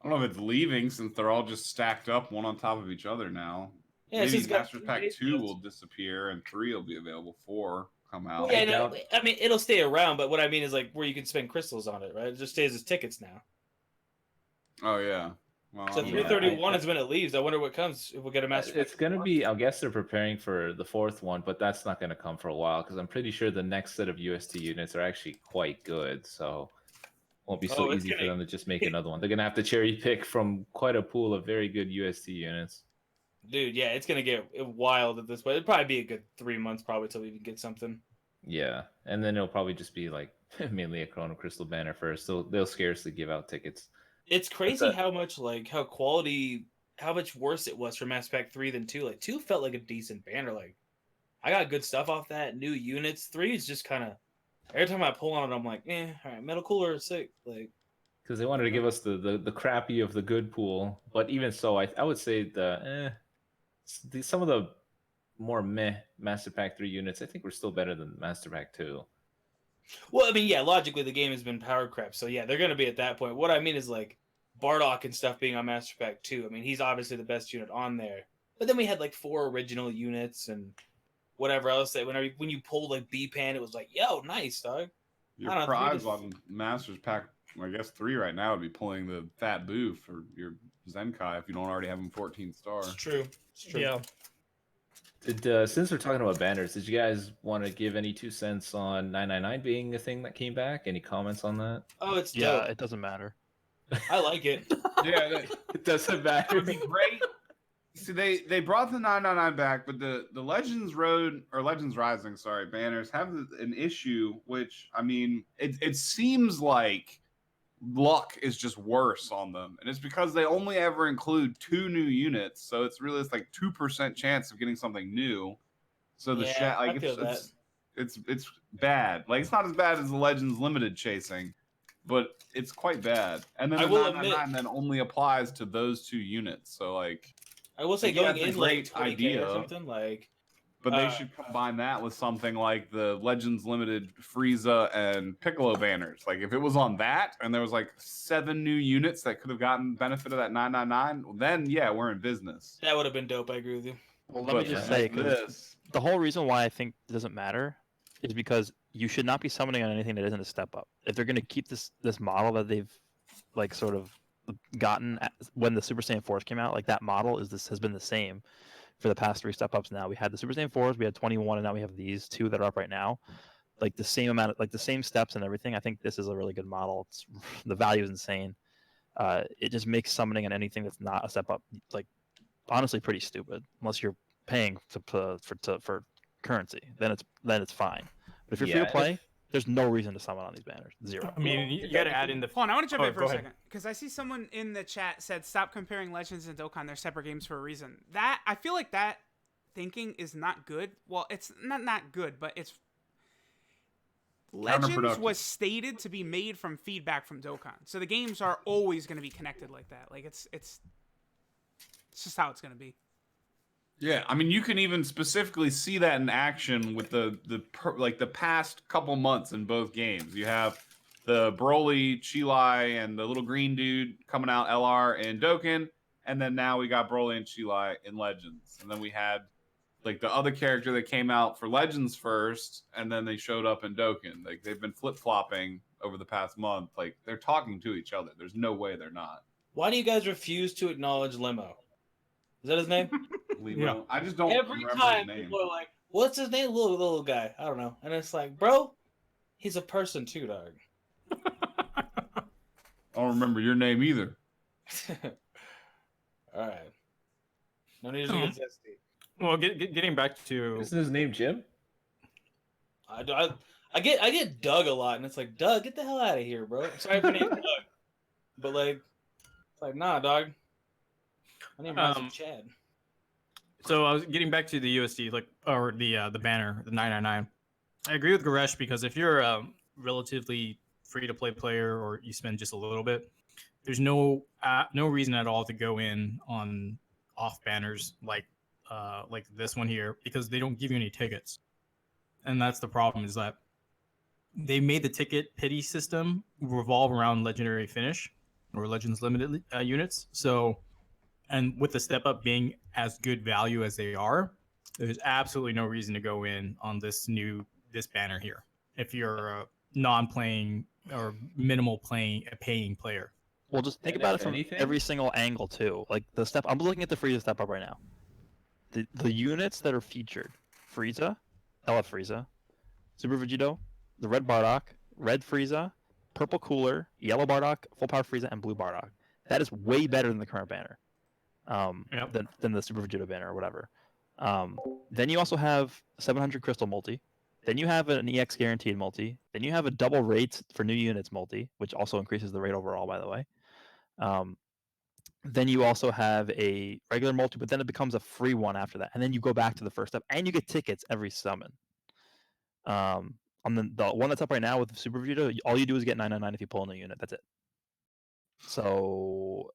I don't know if it's leaving since they're all just stacked up one on top of each other now. Yeah, it's Maybe just got Master 2 Pack days 2 left. will disappear and 3 will be available. 4 come out. Yeah, I no, doubt- I mean, it'll stay around, but what I mean is like where you can spend crystals on it, right? It just stays as tickets now. Oh yeah. Well, So I don't know. 331 is when it leaves. I wonder what comes if we'll get a Master Pack. It's gonna be. I guess they're preparing for the 4th one, but that's not gonna come for a while because I'm pretty sure the next set of UST units are actually quite good. So it won't be so Oh, it's easy for gonna- them to just make another one. They're gonna have to cherry pick from quite a pool of very good UST units. Dude, yeah, it's gonna get wild at this point. It'll probably be a good 3 months probably till we can get something. Yeah, and then it'll probably just be like mainly a Chrono Crystal banner first. They'll scarcely give out tickets. It's crazy a- how much how much worse it was for Mass Pack 3 than 2. Like 2 felt like a decent banner. Like I got good stuff off that, new units. 3 is just kind of every time I pull on it, I'm like, all right, Metal Cooler is sick. Like Because they wanted to give us the crappy of the good pool, but even so, I would say some of the more meh Master Pack 3 units, I think were still better than Master Pack 2. well, I mean, yeah, logically the game has been power crap, so yeah, they're gonna be at that point. What I mean is like Bardock and stuff being on Master Pack 2. I mean, he's obviously the best unit on there. But then we had like 4 original units and whatever else that when you pulled like B-Pan, it was like, yo, nice, dog. Your I don't know, prize 3 on Masters Pack, I guess 3 right now would be pulling the Fat Boo for your Zenkai if you don't already have him 14 star. It's true. It's true. Yeah. Since we're talking about banners, did you guys want to give any 2 cents on 999 being a thing that came back? Any comments on that? Oh, it's Yeah, dope. it doesn't matter. I like it. Yeah, that, It doesn't that would matter. be great. See, they brought the 999 back, but the Legends Road or Legends Rising, sorry, banners have an issue. Which I mean, it seems like luck is just worse on them, and it's because they only ever include 2 new units, so it's like 2% chance of getting something new. So the Yeah, like I feel that. it's bad. Like it's not as bad as the Legends Limited chasing, but it's quite bad. And then I the will 999 then only applies to those 2 units. So like, I will say Like, yeah, going it's a in like great 20K idea. or something like. but they should combine that with something like the Legends Limited Frieza and Piccolo banners. Like if it was on that and there was like 7 new units that could have gotten benefit of that 999, then yeah, we're in business. That would have been dope. I agree with you. Well, let But me just for say, 'cause this, the whole reason why I think it doesn't matter is because you should not be summoning on anything that isn't a step up. If they're going to keep this model that they've like sort of gotten when the Super Saiyan 4s came out, like that model has been the same for the past 3 step ups. Now we had the Super Saiyan 4s, we had 21, and now we have these 2 that are up right now. Like the same amount of, like the same steps and everything. I think this is a really good model. It's the value is insane. It just makes summoning on anything that's not a step up like honestly pretty stupid unless you're paying for currency. Then it's fine. But if you're free to Yeah, play, there's no reason to summon on these banners. Zero. I mean, you got to add in the. Hold on, I want to jump Oh, in for go a ahead. second because I see someone in the chat said stop comparing Legends and Dokkan. They're separate games for a reason. That I feel like that thinking is not good. Well, it's not good, but it's Legends Counterproductive. was stated to be made from feedback from Dokkan, so the games are always going to be connected like that. Like it's just how it's going to be. yeah, I mean, you can even specifically see that in action with the past couple months in both games. You have the Broly, Chilai, and the little green dude coming out LR in Dokkan, and then now we got Broly and Chilai in Legends, and then we had like the other character that came out for Legends first, and then they showed up in Dokkan. Like they've been flip flopping over the past month. Like they're talking to each other. There's no way they're not. Why do you guys refuse to acknowledge Limo? Is that his name? Limo. Yeah. I just don't Every remember time his name. people are like, "What's his name?" Little guy. I don't know. And it's like, bro, he's a person too, dog. I don't remember your name either. All right. No need to get zesty. Well, getting back to. Isn't his name Jim? I get Doug a lot, and it's like, Doug, get the hell out of here, bro. Sorry for naming Doug, but like, it's like, nah, dog. My name is Chad. So I was getting back to the USD, like, or the banner, the 999. I agree with Goresh because if you're a relatively free to play player or you spend just a little bit, there's no reason at all to go in on off banners like this one here because they don't give you any tickets, and that's the problem. Is that they made the ticket pity system revolve around legendary finish or Legends Limited units. So, and with the step up being as good value as they are, there's absolutely no reason to go in on this banner here if you're a non-playing or minimal paying player. Well, just think And about if it from anything- every single angle too. Like the step, I'm looking at the Frieza step up right now. The units that are featured: Frieza, I love Frieza, Super Vegito, the Red Bardock, Red Frieza, Purple Cooler, Yellow Bardock, Full Power Frieza, and Blue Bardock. That is way better than the current banner, Yep. than the Super Vegito banner or whatever. Then you also have 700 Crystal multi. Then you have an EX guaranteed multi. Then you have a double rate for new units multi, which also increases the rate overall, by the way. Then you also have a regular multi, but then it becomes a free one after that. And then you go back to the first step, and you get tickets every summon. On the one that's up right now with Super Vegeta, all you do is get 999 if you pull in a unit. That's it. So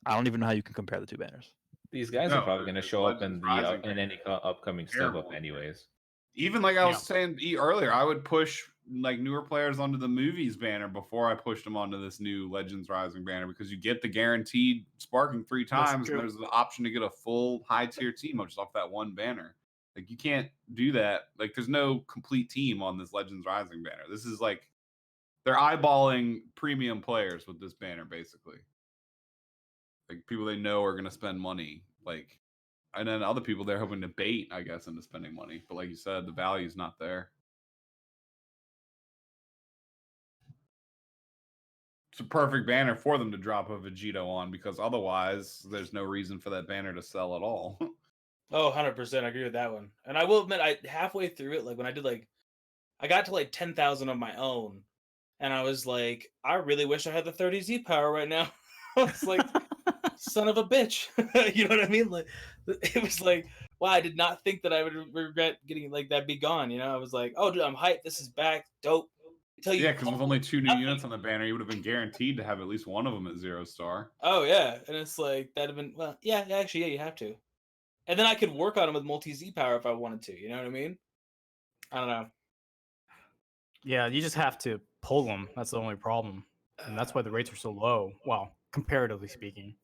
I don't even know how you can compare the 2 banners. These guys No, are probably going to it's show up in Legends Rising in any upcoming step Terrible. up, anyways. Even like I was Yeah. saying earlier, I would push like newer players onto the movies banner before I pushed them onto this new Legends Rising banner because you get the guaranteed sparking 3 That's times, true. and there's the option to get a full high tier team just off that one banner. Like you can't do that. Like there's no complete team on this Legends Rising banner. This is like they're eyeballing premium players with this banner, basically. Like people they know are gonna spend money. Like And then other people they're hoping to bait, I guess, into spending money. But like you said, the value's not there. It's a perfect banner for them to drop a Vegito on because otherwise there's no reason for that banner to sell at all. Oh, 100%. I agree with that one. And I will admit, I halfway through it, like when I did I got to 10,000 on my own, and I was like, I really wish I had the 30Z power right now. I was like, son of a bitch. You know what I mean? Like, it was like, wow, I did not think that I would regret getting that be gone. You know, I was like, oh, dude, I'm hyped. This is back. Dope. Until you Yeah, because with only 2 new nothing. units on the banner, you would have been guaranteed to have at least one of them at 0-star. Oh, yeah. And it's like, that'd have been, well, yeah, actually, yeah, you have to. And then I could work on them with multi-Z power if I wanted to. You know what I mean? I don't know. Yeah, you just have to pull them. That's the only problem, and that's why the rates are so low. Well, comparatively speaking.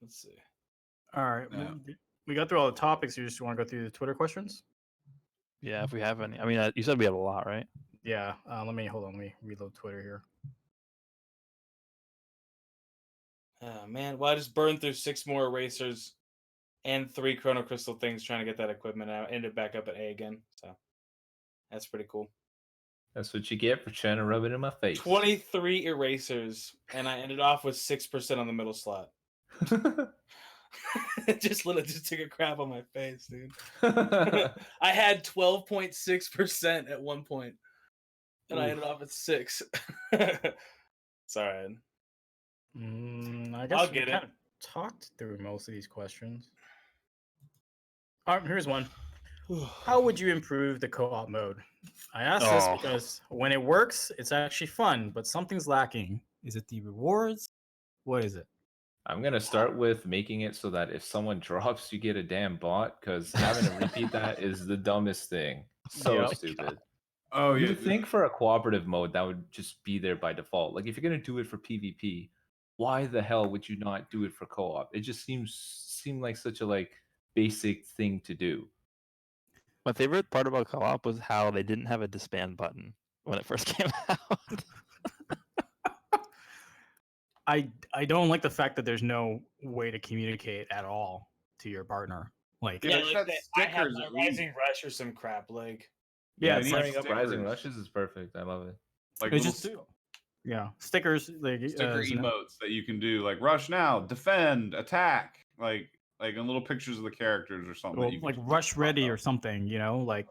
Let's see. All right, Yeah. we got through all the topics. You just want to go through the Twitter questions? Yeah, if we have any. I mean, you said we have a lot, right? Yeah. Let me hold on. Let me reload Twitter here. Oh, man. Well, I just burned through 6 more erasers and 3 Chrono Crystal things trying to get that equipment out. Ended back up at A again. So that's pretty cool. That's what you get for trying to rub it in my face. 23 erasers, and I ended off with 6% on the middle slot. just took a crap on my face, dude. I had 12.6% at one point, and I ended off at 6. It's all right. I guess I'll we get it. kind of talked through most of these questions. All right, here's one. How would you improve the co-op mode? I ask this Oh. because when it works, it's actually fun, but something's lacking. Is it the rewards? What is it? I'm gonna start with making it so that if someone drops, you get a damn bot. Because having to repeat that is the dumbest thing. So Yep. stupid. Oh You yeah, would think for a cooperative mode that would just be there by default. Like if you're gonna do it for PvP, why the hell would you not do it for co-op? It just seemed like such a basic thing to do. My favorite part about co-op was how they didn't have a disband button when it first came out. I don't like the fact that there's no way to communicate at all to your partner. Like, Yeah, Yeah, they like said I have stickers my at least. Rising Rush or some crap. Like, yeah, Yeah, it's like turning up Rising stickers. Rushes is perfect. I love it. Like it's little just yeah, stickers. Like sticker so emotes that you can do, like rush now, defend, attack, like in little pictures of the characters or something. well, that you can like just rush ready pop or up. something. Like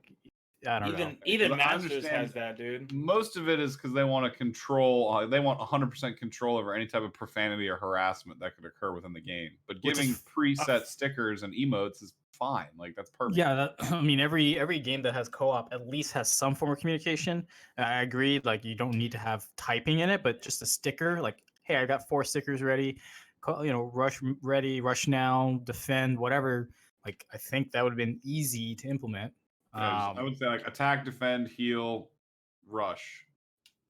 I don't know. even But I Masters understand has that, dude. most of it is because they want to control. They want 100% control over any type of profanity or harassment that could occur within the game. But Which is giving preset uh, stickers and emotes is fine. Like that's perfect. Yeah, I mean every game that has co-op at least has some form of communication. And I agree, like you don't need to have typing in it, but just a sticker, like, hey, I got 4 stickers ready, rush ready, rush now, defend, whatever. Like I think that would have been easy to implement. Yeah, I would say like attack, defend, heal, rush.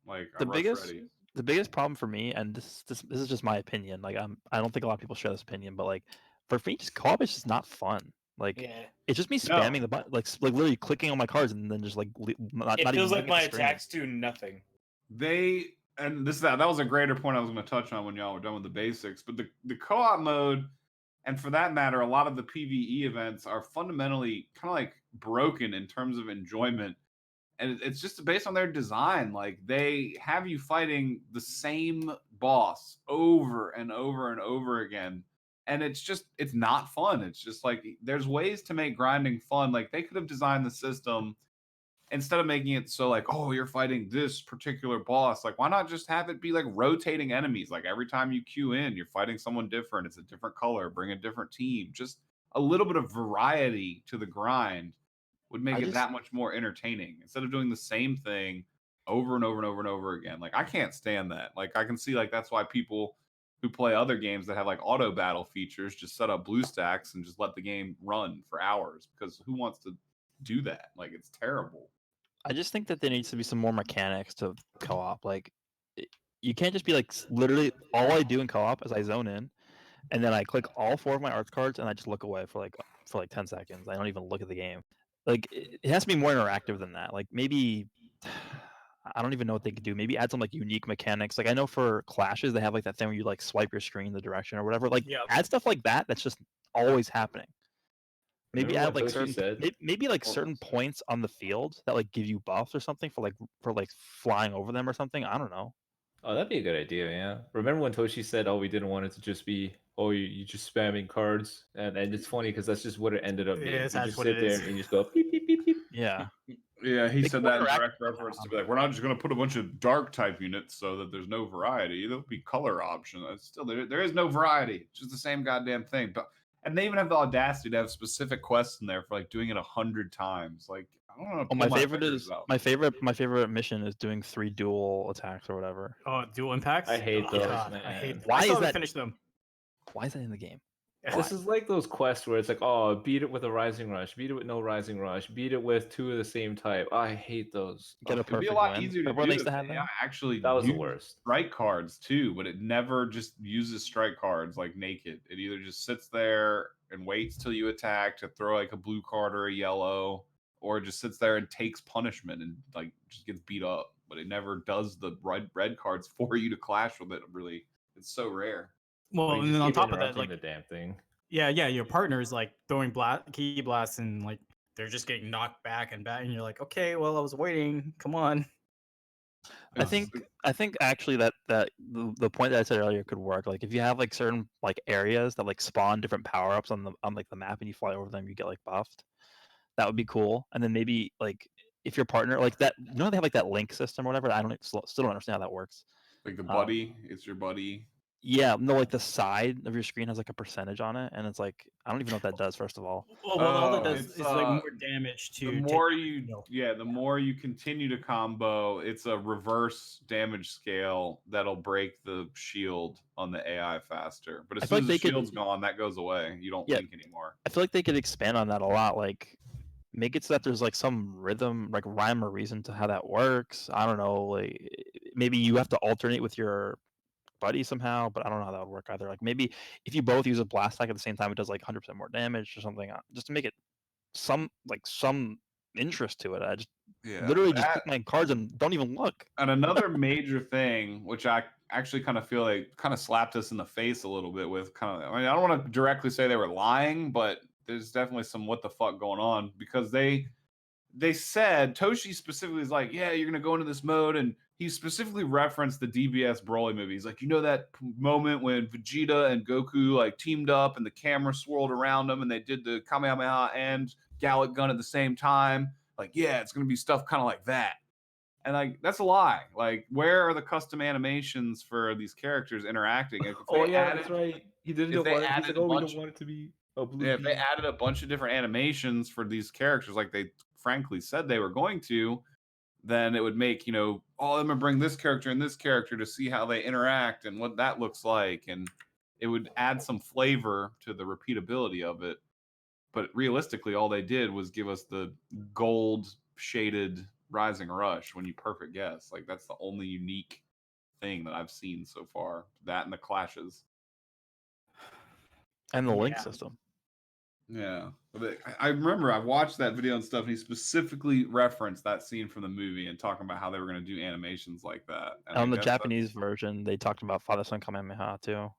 Like the rush biggest ready. the biggest problem for me, and this is just my opinion. Like I don't think a lot of people share this opinion, but like for me, just co-op is just not fun. Like Yeah, it's just me No. spamming the button, like literally clicking on my cards and then just not it even feels like looking at my the screen. attacks do nothing. And that was a greater point I was going to touch on when y'all were done with the basics. But the co-op mode, and for that matter, a lot of the PvE events are fundamentally kind of like broken in terms of enjoyment. And it's just based on their design. Like they have you fighting the same boss over and over and over again. And it's not fun. It's just like there's ways to make grinding fun. Like they could have designed the system instead of making it so like, oh, you're fighting this particular boss. Like, why not just have it be like rotating enemies? Like every time you queue in, you're fighting someone different. It's a different color. Bring a different team. Just a little bit of variety to the grind would make it that much more entertaining instead of doing the same thing over and over and over and over again. Like I can't stand that. Like I can see like that's why people who play other games that have like auto battle features just set up blue stacks and just let the game run for hours, because who wants to do that? Like it's terrible. I just think that there needs to be some more mechanics to co-op. Like you can't just be like literally all I do in co-op is I zone in and then I click all 4 of my arts cards and I just look away for like 10 seconds. I don't even look at the game. Like it has to be more interactive than that. Like maybe I don't even know what they could do. Maybe add some like unique mechanics. Like I know for clashes they have like that thing where you like swipe your screen the direction or whatever. Like Yeah. add stuff like that. That's just always happening. Maybe Remember add when like Toshi certain said- maybe like certain points on the field that like give you buffs or something for like flying over them or something. I don't know. Oh, that'd be a good idea, yeah. Remember when Toshi said, "Oh, we didn't want it to just be, oh, you just spamming cards," and it's funny because that's just what it ended up being. Yes, You that's just what sit it there is. and you just go beep beep beep beep. Yeah. Yeah, he They said can that in interact direct reference to be like, we're not just going to put a bunch of dark type units so that there's no variety. There'll be color option. It's still, there is no variety. It's just the same goddamn thing. But and they even have the audacity to have specific quests in there for like doing it 100 times. Like I don't know. Oh, my favorite mission is doing 3 dual attacks or whatever. Oh, dual impacts. I hate Oh, those, God, I man. hate. Why I still is haven't that- finished them. Why is that in the game? This is like those quests where it's like, oh, beat it with a rising rush, beat it with no rising rush, beat it with 2 of the same type. I hate those. Get a Ugh, It'd be a perfect lot win. easier to Everyone do likes if to have the that. AI actually that was the used worst. strike cards too, but it never just uses strike cards like naked. It either just sits there and waits till you attack to throw like a blue card or a yellow, or it just sits there and takes punishment and like just gets beat up. But it never does the red cards for you to clash with it. Really, it's so rare. Well, But you and just then on keep top of that, interrupting like the damn thing. yeah, your partner's like throwing key blasts and like they're just getting knocked back, and you're like, okay, well, I was waiting. Come on. I think actually that the point that I said earlier could work. Like if you have like certain like areas that like spawn different power ups on like the map and you fly over them, you get like buffed. That would be cool. And then maybe like if your partner like that, you know they have like that link system or whatever. I don't still don't understand how that works. Like the buddy, it's your buddy. Yeah, no, like the side of your screen has like a percentage on it, and it's like I don't even know what that does. First of all, Well, all that does it's, is like more damage to. The take more damage, you, know. yeah, the more you continue to combo, it's a reverse damage scale that'll break the shield on the AI faster. But I as feel soon like as the they could- shield's gone, that goes away. You don't Yeah. link anymore. I feel like they could expand on that a lot. Like make it so that there's like some rhythm, like rhyme or reason to how that works. I don't know. Like maybe you have to alternate with your buddy somehow, but I don't know how that would work either. Like maybe if you both use a blast attack at the same time, it does like 100% more damage or something, just to make it some interest to it. I just literally just pick my cards and don't even look. And another major thing, which I actually kind of feel like kind of slapped us in the face a little bit with, kind of, I mean, I don't want to directly say they were lying, but there's definitely some what the fuck going on, because they said Toshi specifically is like, yeah, you're gonna go into this mode, and he specifically referenced the DBS Broly movie. He's like, you know that moment when Vegeta and Goku like teamed up and the camera swirled around them and they did the Kamehameha and Gallic Gun at the same time? Like, yeah, it's gonna be stuff kind of like that. And like that's a lie. Like, where are the custom animations for these characters interacting? If Oh they yeah, added- that's right. He didn't if they want it. He's added like, a oh, we bunch- don't want it to be a blue. Yeah, if they beam." added a bunch of different animations for these characters, like they frankly said they were going to, then it would make, you know, oh, I'm gonna bring this character and this character to see how they interact and what that looks like, and it would add some flavor to the repeatability of it. But realistically, all they did was give us the gold shaded Rising Rush when you perfect guess. Like that's the only unique thing that I've seen so far. That and the clashes. And the link Yeah. system. Yeah, but I remember I watched that video and stuff, and he specifically referenced that scene from the movie and talking about how they were going to do animations like that. And I On the guess Japanese version, they talked about Father Son Kamehameha too.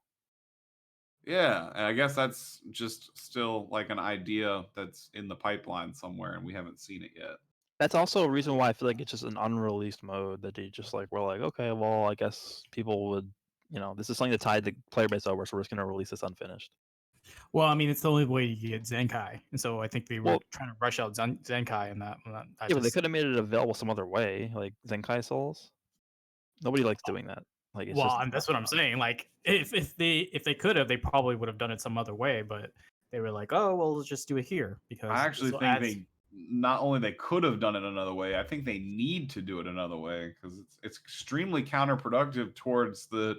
yeah, and I guess that's just still like an idea that's in the pipeline somewhere, and we haven't seen it yet. That's also a reason why I feel like it's just an unreleased mode that they just like were like, okay, well, I guess people would, you know, this is something that tied the player base over, so we're just gonna release this unfinished. Well, I mean, it's the only way you get Zenkai, and so I think they were Well- trying to rush out Zenkai and that. Yeah, but they could have made it available some other way, like Zenkai Souls. Nobody likes doing that. Like, it's Well, just, and that's what I'm saying. Like, if they could have, they probably would have done it some other way. But they were like, oh, well, let's just do it here because I actually this think will add- they not only they could have done it another way, I think they need to do it another way because it's extremely counterproductive towards the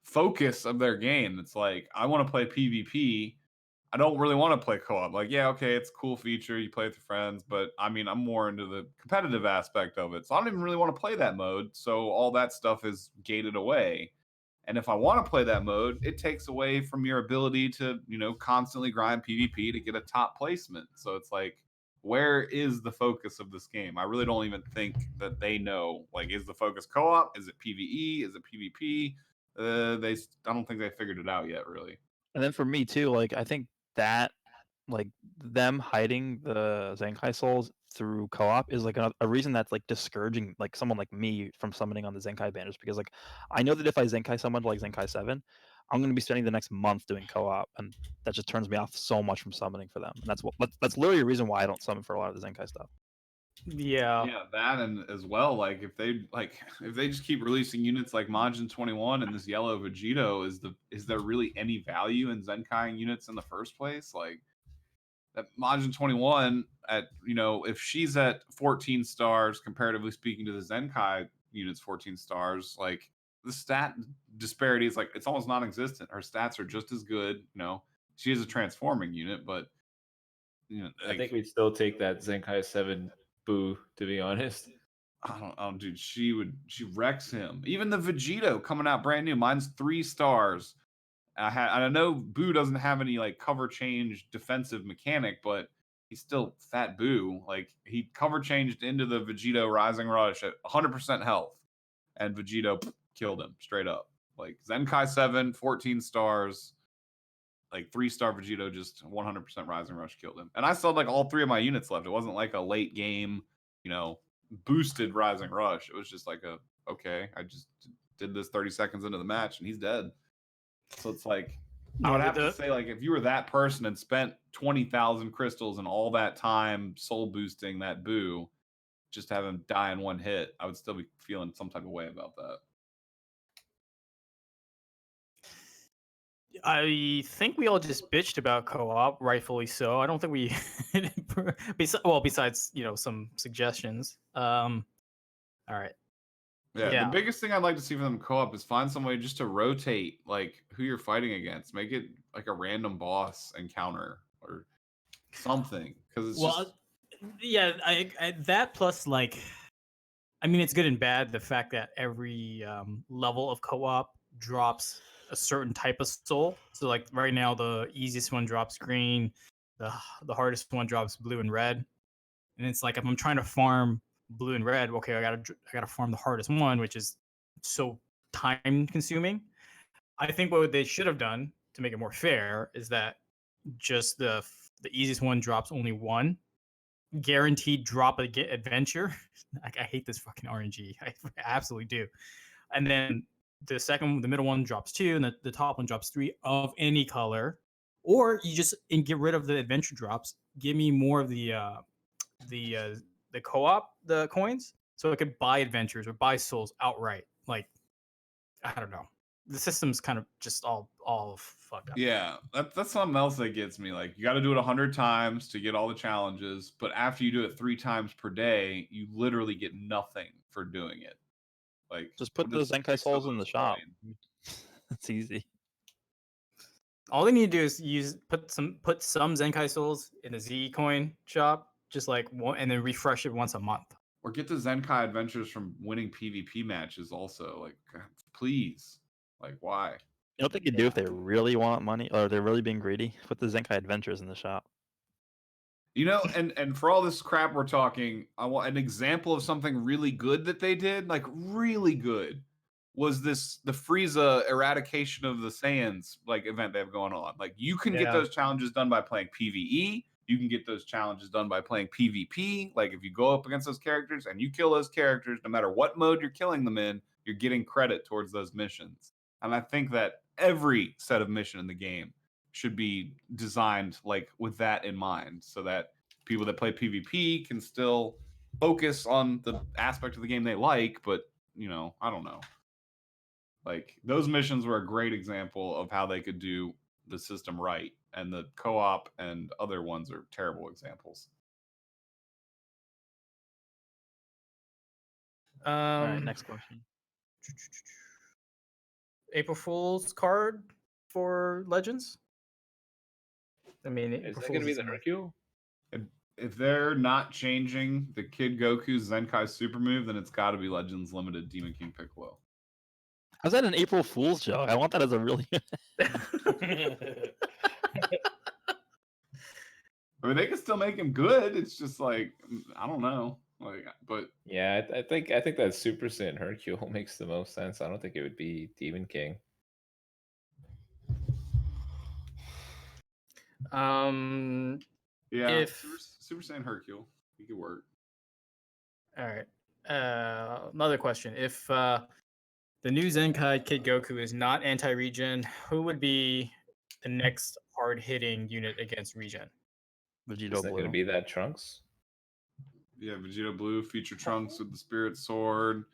focus of their game. It's like I want to play PvP. I don't really want to play co-op. Like, yeah, okay, it's a cool feature. You play with your friends, but I mean, I'm more into the competitive aspect of it. So I don't even really want to play that mode. So all that stuff is gated away. And if I want to play that mode, it takes away from your ability to, you know, constantly grind PvP to get a top placement. So it's like, where is the focus of this game? I really don't even think that they know. Like, is the focus co-op? Is it PvE? Is it PvP? I don't think they figured it out yet, really. And then for me too, like I think that like them hiding the Zenkai souls through co-op is like a reason that's like discouraging like someone like me from summoning on the Zenkai banners, because like I know that if I Zenkai someone like Zenkai 7, I'm going to be spending the next month doing co-op, and that just turns me off so much from summoning for them. And that's literally a reason why I don't summon for a lot of the Zenkai stuff. Yeah. Yeah, that, and as well, like if they just keep releasing units like Majin 21 and this yellow Vegito, is there really any value in Zenkai units in the first place? Like that Majin 21 at, if she's at 14 stars, comparatively speaking to the Zenkai units 14 stars, like the stat disparity is like it's almost non-existent. Her stats are just as good. She is a transforming unit, but I think we'd still take that Zenkai 7 Boo, to be honest. I don't, dude. She wrecks him. Even the Vegito coming out brand new, mine's 3 stars. I know Boo doesn't have any like cover change defensive mechanic, but he's still fat Boo. Like he cover changed into the Vegito Rising Rush at 100% health, and Vegito killed him straight up. Like Zenkai 7, 14 stars, like 3-star Vegito, just 100% Rising Rush killed him. And I still had like all 3 of my units left. It wasn't like a late game, boosted Rising Rush. It was just like okay, I just did this 30 seconds into the match and he's dead. So it's like, I would have to say, like, if you were that person and spent 20,000 crystals and all that time soul boosting that Boo, just to have him die in one hit, I would still be feeling some type of way about that. I think we all just bitched about co-op, rightfully so. I don't think we, besides some suggestions. All right. Yeah, the biggest thing I'd like to see for them co-op is find some way just to rotate like who you're fighting against. Make it like a random boss encounter or something, because it's just. Yeah, I that plus like, I mean, it's good and bad. The fact that every level of co-op drops a certain type of soul. So like right now, the easiest one drops green, the hardest one drops blue and red, and it's like if I'm trying to farm blue and red, okay, I gotta farm the hardest one, which is so time consuming. I think what they should have done to make it more fair is that just the easiest one drops only one guaranteed drop adventure. I hate this fucking RNG. I absolutely do. And then the middle one drops 2, and the top one drops 3 of any color. Or you just get rid of the adventure drops. Give me more of the co-op, the coins, so I could buy adventures or buy souls outright. Like, I don't know. The system's kind of just all fucked up. Yeah, that's something else that gets me. Like, you got to do it 100 times to get all the challenges, but after you do it 3 times per day, you literally get nothing for doing it. Like, just put those Zenkai souls in the shop. It's easy. All they need to do is put some Zenkai souls in the Z coin shop, just like one, and then refresh it once a month. Or get the Zenkai adventures from winning PvP matches also. Like, God, please. Like, why? You know what they could do if they really want money, or they're really being greedy? Put the Zenkai adventures in the shop. And for all this crap we're talking, I want an example of something really good that they did, like really good, was the Frieza eradication of the Saiyans like event they have going on. Like, you can get those challenges done by playing PvE. You can get those challenges done by playing PvP. Like, if you go up against those characters and you kill those characters, no matter what mode you're killing them in, you're getting credit towards those missions. And I think that every set of mission in the game should be designed like with that in mind, so that people that play PvP can still focus on the aspect of the game they like, but I don't know. Like, those missions were a great example of how they could do the system right, and the co-op and other ones are terrible examples. All right, next question. April Fool's card for Legends. I mean, Is that going to be the Hercule? If they're not changing the Kid Goku's Zenkai super move, then it's got to be Legends Limited Demon King Piccolo. How's that an April Fool's joke? I want that as a really. I mean, they can still make him good. It's just like I don't know, like, but Yeah, I think that Super Saiyan Hercule makes the most sense. I don't think it would be Demon King. yeah, If Super Saiyan Hercule, he could work. all right, another question: If the new Zenkai Kid Goku is not anti-regen, who would be the next hard-hitting unit against regen? Vegito Is that going to Blue. be that Trunks? Yeah, Vegeta Blue, Future Trunks with the Spirit Sword.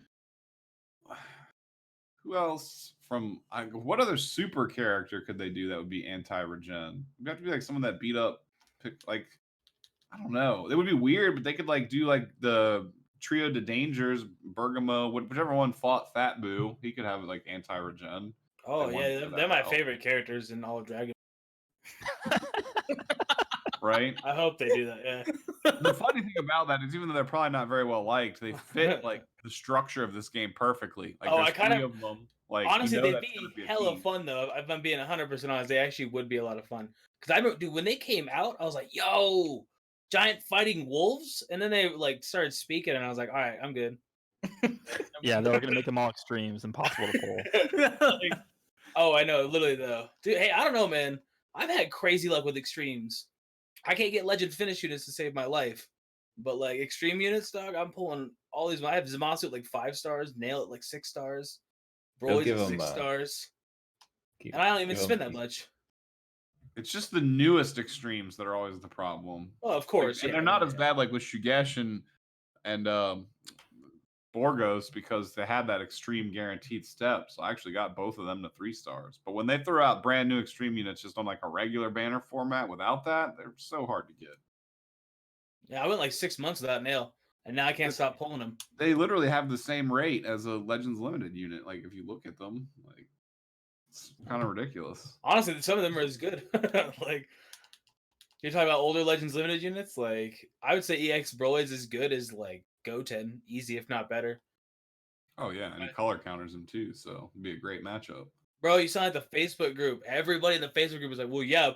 Who else from what other super character could they do that would be anti-regen? It'd have to be like someone that beat up, like I don't know. It would be weird, but they could like do like the Trio de Dangers, Bergamo, whichever one fought Fat Boo. He could have like anti-regen. Oh They wanted to yeah, go they're that my route. favorite characters in all of Dragon. Right? I hope they do that. Yeah. The funny thing about that is, even though they're probably not very well liked, they fit like the structure of this game perfectly. Like, Oh, there's I kind three of of them. Like, honestly, you know they'd that's be gonna be a hella team. fun though. If I'm being 100% honest, they actually would be a lot of fun. Because I remember, dude, when they came out, I was like, "Yo, giant fighting wolves!" And then they like started speaking, and I was like, "All right, I'm good." Yeah, they're gonna make them all extremes, impossible to pull. Like, oh, I know, literally though, dude. Hey, I don't know, man. I've had crazy luck with extremes. I can't get legend finish units to save my life, but like extreme units, dog, I'm pulling all these. I have Zamasu at like 5 stars, Nail at like 6 stars, They'll Broly's give at him 6 stars, Keep- and I don't even give him- spend that much. It's just the newest extremes that are always the problem. Oh, of Like, course, and yeah, they're not yeah, as bad like with Shugesh and Borgos, because they had that extreme guaranteed step. So I actually got both of them to 3 stars. But when they throw out brand new extreme units just on like a regular banner format without that, they're so hard to get. yeah. I went like 6 months without Nail, and now I can't stop pulling them. They literally have the same rate as a Legends Limited unit. Like, if you look at them, like, it's kind of ridiculous. Honestly, some of them are as good. Like you're talking about older Legends Limited units. Like I would say EX Broly is as good as like Goten, easy if not better. Oh yeah, and he color counters them too, so it'd be a great matchup. Bro, you saw like the Facebook group. Everybody in the Facebook group was like, "Well, yeah,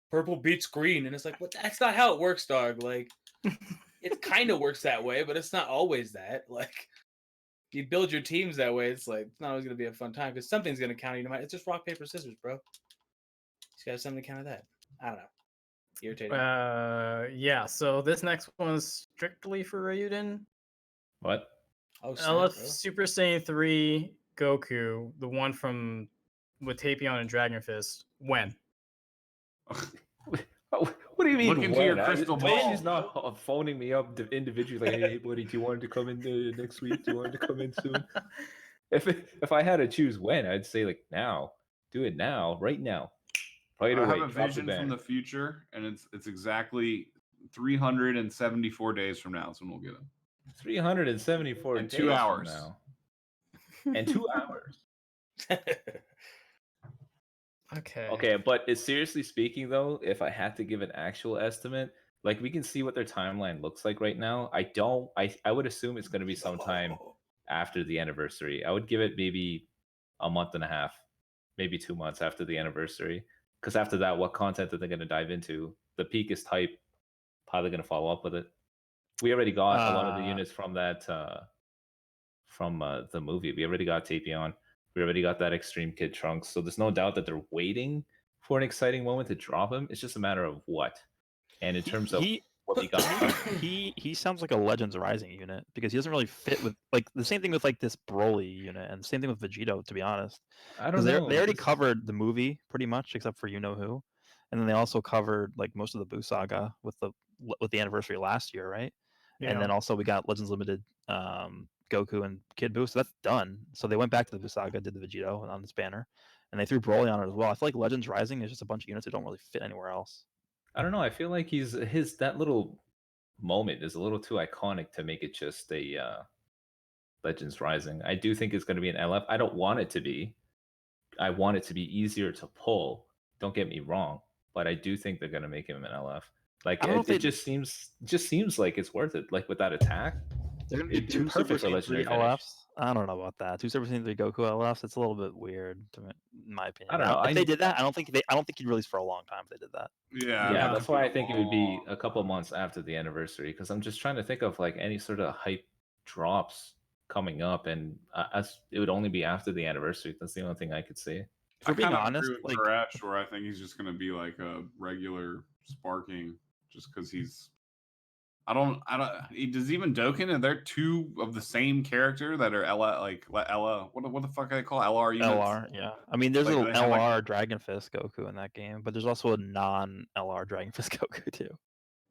purple beats green," and it's like, "What? That's not how it works, dog." Like, it kind of works that way, but it's not always that. Like, you build your teams that way. It's like it's not always gonna be a fun time because something's gonna counter you. No matter. It's just rock paper scissors, bro. You just gotta have something to counter that. I don't know. Irritating. Yeah. So this next one is strictly for Ryuden. What? Oh, snap, LF bro. Super Saiyan 3 Goku, the one from with Tapion and Dragon Fist. When? What do you mean? Look into your when? crystal She's ball. not phoning me up individually. Like, hey, buddy, do you want to come in next week? Do you want to come in soon? If I had to choose when, I'd say like now. Do it now, right now, right I away. have a Drop the vision from banner. the future, and it's exactly 374 days from now is when we'll get him. 374 And days 2 from hours. now. And 2 hours. Okay. Okay, but seriously speaking though, if I had to give an actual estimate, like we can see what their timeline looks like right now. I would assume it's going to be sometime after the anniversary. I would give it maybe a month and a half, maybe 2 months after the anniversary. Because after that, what content are they going to dive into? The peak is type. How are they going to follow up with it? We already got a lot of the units from that the movie. We already got Tapion. We already got that Extreme Kid Trunks. So there's no doubt that they're waiting for an exciting moment to drop him. It's just a matter of what. And in terms of what we got, he sounds like a Legends Rising unit because he doesn't really fit with like the same thing with like this Broly unit and the same thing with Vegito, to be honest. I don't Because know. they already covered the movie pretty much, except for you know who, and then they also covered like most of the Buu saga with the anniversary last year, right? And then also we got Legends Limited Goku and Kid Buu, so that's done. So they went back to the Buu saga, did the Vegito on this banner, and they threw Broly on it as well. I feel like Legends Rising is just a bunch of units that don't really fit anywhere else. I don't know. I feel like that little moment is a little too iconic to make it just a Legends Rising. I do think it's going to be an LF. I don't want it to be. I want it to be easier to pull. Don't get me wrong, but I do think they're going to make him an LF. Like it just seems like it's worth it. Like with that attack, They're gonna do it'd be two Super perfect for Saiyan 3 legendary finish. LFs I don't know about that. 2 Super Saiyan 3 Goku LFs. It's a little bit weird, in my opinion. I don't know. If they did that, I don't think he'd release for a long time. If they did that. Yeah, Yeah, would that's be why I a think it would be long- a couple months after the anniversary because I'm just trying to think of like any sort of hype drops coming up, and it would only be after the anniversary. That's the only thing I could see. If we're being kinda honest, agree with like Koresh, where I think he's just going to be like a regular sparking, just because he's. I don't. Does even Dokkan? Are there two of the same character that are Ella? Like Ella? What the fuck do they call LR units? LR, yeah. I mean, there's Like, an they have, like- LR Dragon Fist Goku in that game, but there's also a non-LR Dragon Fist Goku too.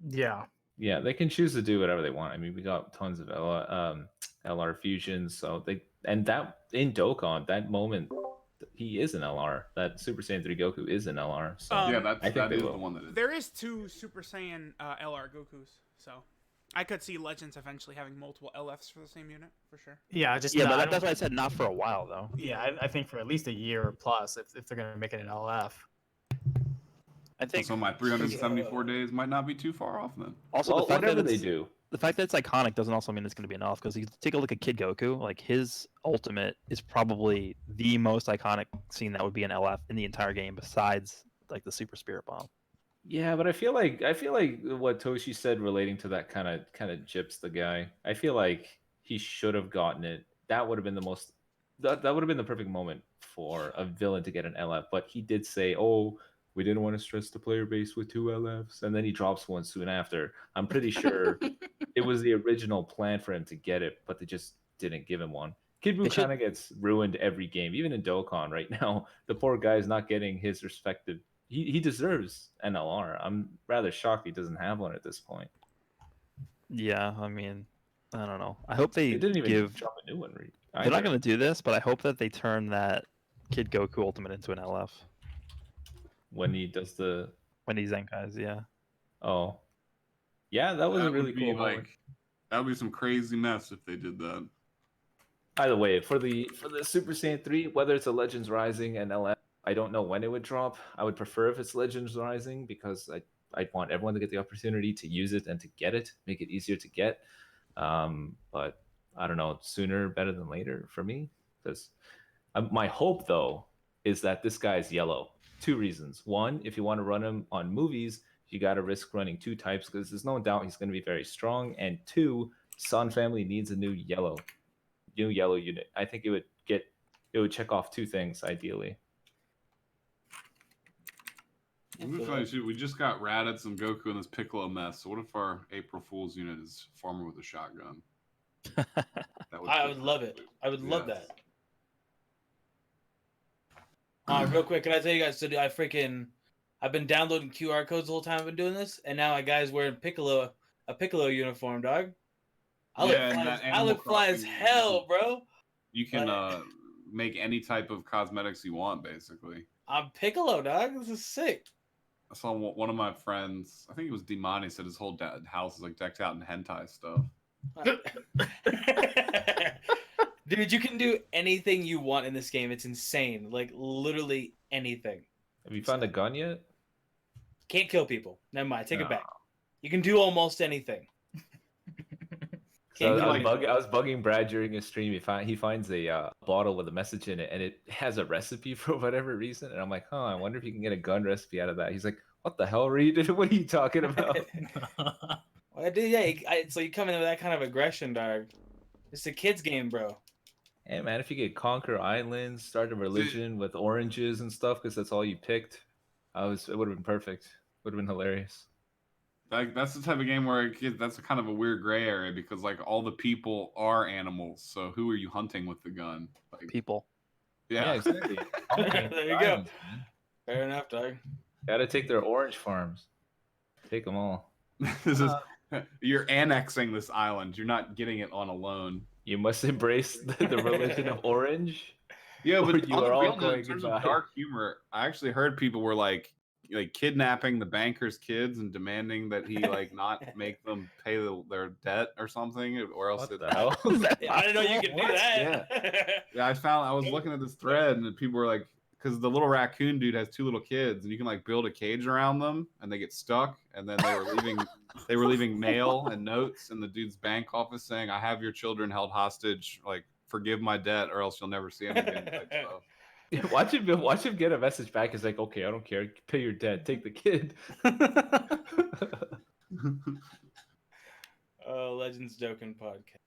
Yeah. Yeah, they can choose to do whatever they want. I mean, we got tons of LR fusions, so that in Dokkan, that moment, he is an LR. That Super Saiyan 3 Goku is an LR. So Um, Yeah, I think that they is will. the one that is. There is 2 Super Saiyan LR Gokus, so I could see Legends eventually having multiple LFs for the same unit for sure. Yeah, just Yeah, not- but that's why I said not for a while though. Yeah, I think for at least a year plus if they're gonna make it an LF. I think So my 374 days might not be too far off then. also Well, the fact that whatever they it's, do. the fact that it's iconic doesn't also mean it's going to be enough because you take a look at Kid Goku, like his ultimate is probably the most iconic scene that would be an LF in the entire game besides like the Super Spirit Bomb. Yeah, but I feel like what Toshi said relating to that kind of gyps the guy. I feel like he should have gotten it. That would have been the most. That would have been the perfect moment for a villain to get an LF. But he did say, "Oh, we didn't want to stress the player base with 2 LFs," and then he drops one soon after. I'm pretty sure it was the original plan for him to get it, but they just didn't give him one. Kid Buu It should- kind of gets ruined every game, even in Dokkan right now. The poor guy is not getting his respective. He deserves an LR. I'm rather shocked he doesn't have one at this point. Yeah, I mean, I don't know. I hope they They didn't even give. drop a new one. They're not going to do this, but I hope that they turn that Kid Goku ultimate into an LF when he does the. when he Zenkais. Yeah. Oh, yeah, that was a That really would be cool moment. like that would be some crazy mess if they did that. Either way, for the Super Saiyan 3, whether it's a Legends Rising and LF, I don't know when it would drop. I would prefer if it's Legends Rising because I'd want everyone to get the opportunity to use it and to get it, make it easier to get. But I don't know, sooner better than later for me. Because my hope though is that this guy is yellow. 2 reasons. One, if you want to run him on movies, you got to risk running 2 types because there's no doubt he's going to be very strong. And 2, Sun Family needs a new yellow unit. I think it would check off 2 things ideally. We just got Raditz and Goku in this Piccolo mess. So what if our April Fool's unit is Farmer with a shotgun? I would love it. I would love Yes. that. Real quick, can I tell you guys? So I've been downloading QR codes the whole time I've been doing this, and now a guy's wearing a Piccolo uniform, dog. I look fly as hell, bro. You can make any type of cosmetics you want, basically. I'm Piccolo, dog. This is sick. I saw one of my friends, I think it was Dimani, said his whole house is like decked out in hentai stuff. Dude, you can do anything you want in this game. It's insane. Like, literally anything. Have you found a gun yet? Can't kill people. Never mind. Take it No. back. You can do almost anything. So Can't I kill was bugging Brad during a stream. He finds a bottle with a message in it, and it has a recipe for whatever reason. And I'm like, I wonder if you can get a gun recipe out of that. He's like, what the hell, Reed? What are you talking about? Well, dude, yeah, so you come in with that kind of aggression, dog. It's a kid's game, bro. Hey, man, if you could conquer islands, start a religion with oranges and stuff, because that's all you picked, it would have been perfect. Would have been hilarious. That's the type of game where that's a kind of a weird gray area because like all the people are animals. So who are you hunting with the gun? Like, People. yeah, exactly. There you go. Fair enough, dog. Gotta take their orange farms. Take them all. This is you're annexing this island. You're not getting it on a loan. You must embrace the religion of orange. Yeah, Or but you on the are all real note, going in terms goodbye. of dark humor, I actually heard people were like kidnapping the banker's kids and demanding that he like not make them pay their debt or something, or else What the hell? I didn't know you could do that. Yeah, I was looking at this thread and people were like, because the little raccoon dude has 2 little kids and you can like build a cage around them and they get stuck, and then they were leaving mail and notes in the dude's bank office saying, I have your children held hostage like forgive my debt or else you'll never see him again. Type stuff. Watch him get a message back. It's like, okay, I don't care. Pay your debt. Take the kid. Legends Dokkan podcast.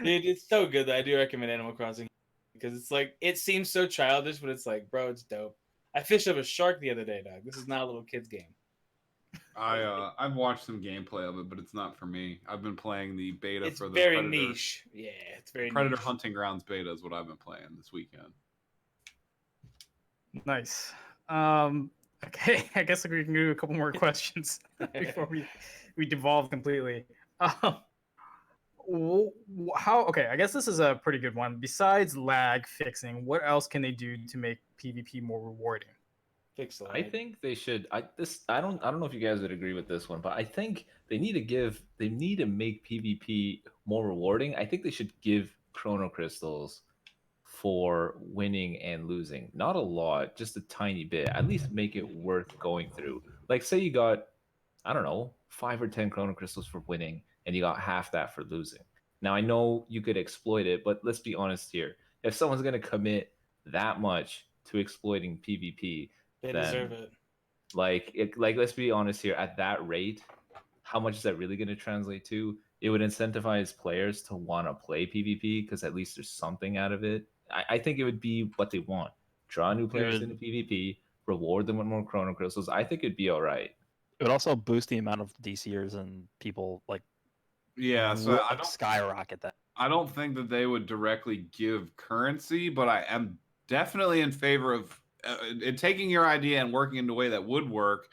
Dude, it's so good that I do recommend Animal Crossing because it's like it seems so childish, but it's like, bro, it's dope. I fished up a shark the other day, dog. This is not a little kid's game. I've watched some gameplay of it, but it's not for me. I've been playing the beta It's for the very Predator, niche. Yeah, it's very Predator niche. Hunting Grounds beta is what I've been playing this weekend. Nice. Okay, I guess we can do a couple more questions before we devolve completely. How? Okay, I guess this is a pretty good one. Besides lag fixing, what else can they do to make PvP more rewarding? Fix the I lag. think they should. I don't know if you guys would agree with this one, but I think they need to make PvP more rewarding. I think they should give chrono crystals for winning and losing. Not a lot, just a tiny bit. At least make it worth going through. Like say you got, I don't know, 5 or 10 chrono crystals for winning and you got half that for losing. Now I know you could exploit it, but let's be honest here. If someone's going to commit that much to exploiting PvP, They then deserve it. like let's be honest here, at that rate, how much is that really going to translate to? It would incentivize players to want to play PvP because at least there's something out of it. I think it would be what they want. Draw new players would- into PvP, reward them with more chrono crystals. I think it'd be all right. It would also boost the amount of DCers and people like Yeah, so I don't skyrocket that. I don't think that they would directly give currency, but I am definitely in favor of taking your idea and working in a way that would work.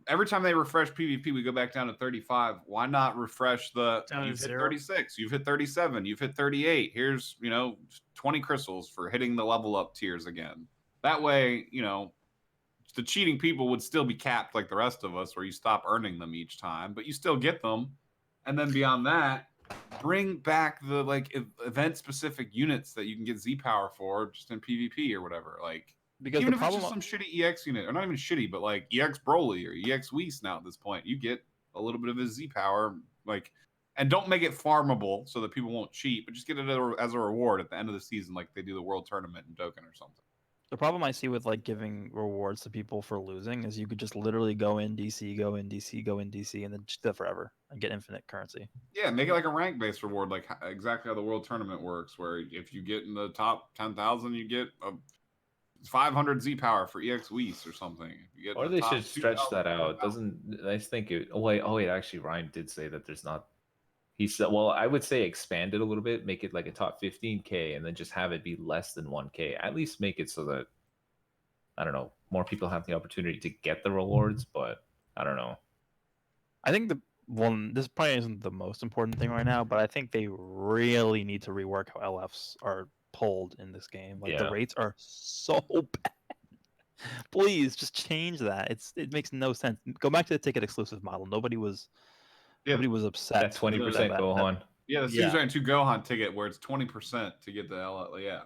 Every time they refresh PvP, we go back down to 35. Why not refresh the Down to you've hit 0? 36, you've hit 37, you've hit 38. Here's, 20 crystals for hitting the level up tiers again. That way, the cheating people would still be capped like the rest of us, where you stop earning them each time, but you still get them. And then beyond that, bring back the event specific units that you can get Z power for just in PvP or whatever. Like, Because even the if it's problem, just some shitty EX unit, or not even shitty, but like EX Broly or EX Whis now at this point, you get a little bit of his Z power, and don't make it farmable so that people won't cheat, but just get it as a reward at the end of the season, like they do the World Tournament in Dokkan or something. the problem I see with giving rewards to people for losing is you could just literally go in DC, go in DC, go in DC, and then just do that forever and get infinite currency. Yeah, make it like a rank based reward, like exactly how the World Tournament works, where if you get in the top 10,000, you get 500 Z power for EX Whis or something. If you get Or in the they top should stretch 2,000, that out. Doesn't I think it? Oh wait. Actually, Ryan did say that there's not. He said, well, I would say expand it a little bit, make it like a top 15K, and then just have it be less than 1K. At least make it so that, I don't know, more people have the opportunity to get the rewards. But I don't know. I think this probably isn't the most important thing right now, but I think they really need to rework how LFs are pulled in this game. The Yeah. rates are so bad. Please just change that. It makes no sense. Go back to the ticket exclusive model. Nobody was upset. That 20% Gohan. Yeah, the Yeah. Series 2 Gohan ticket where it's 20% to get the LL. Yeah,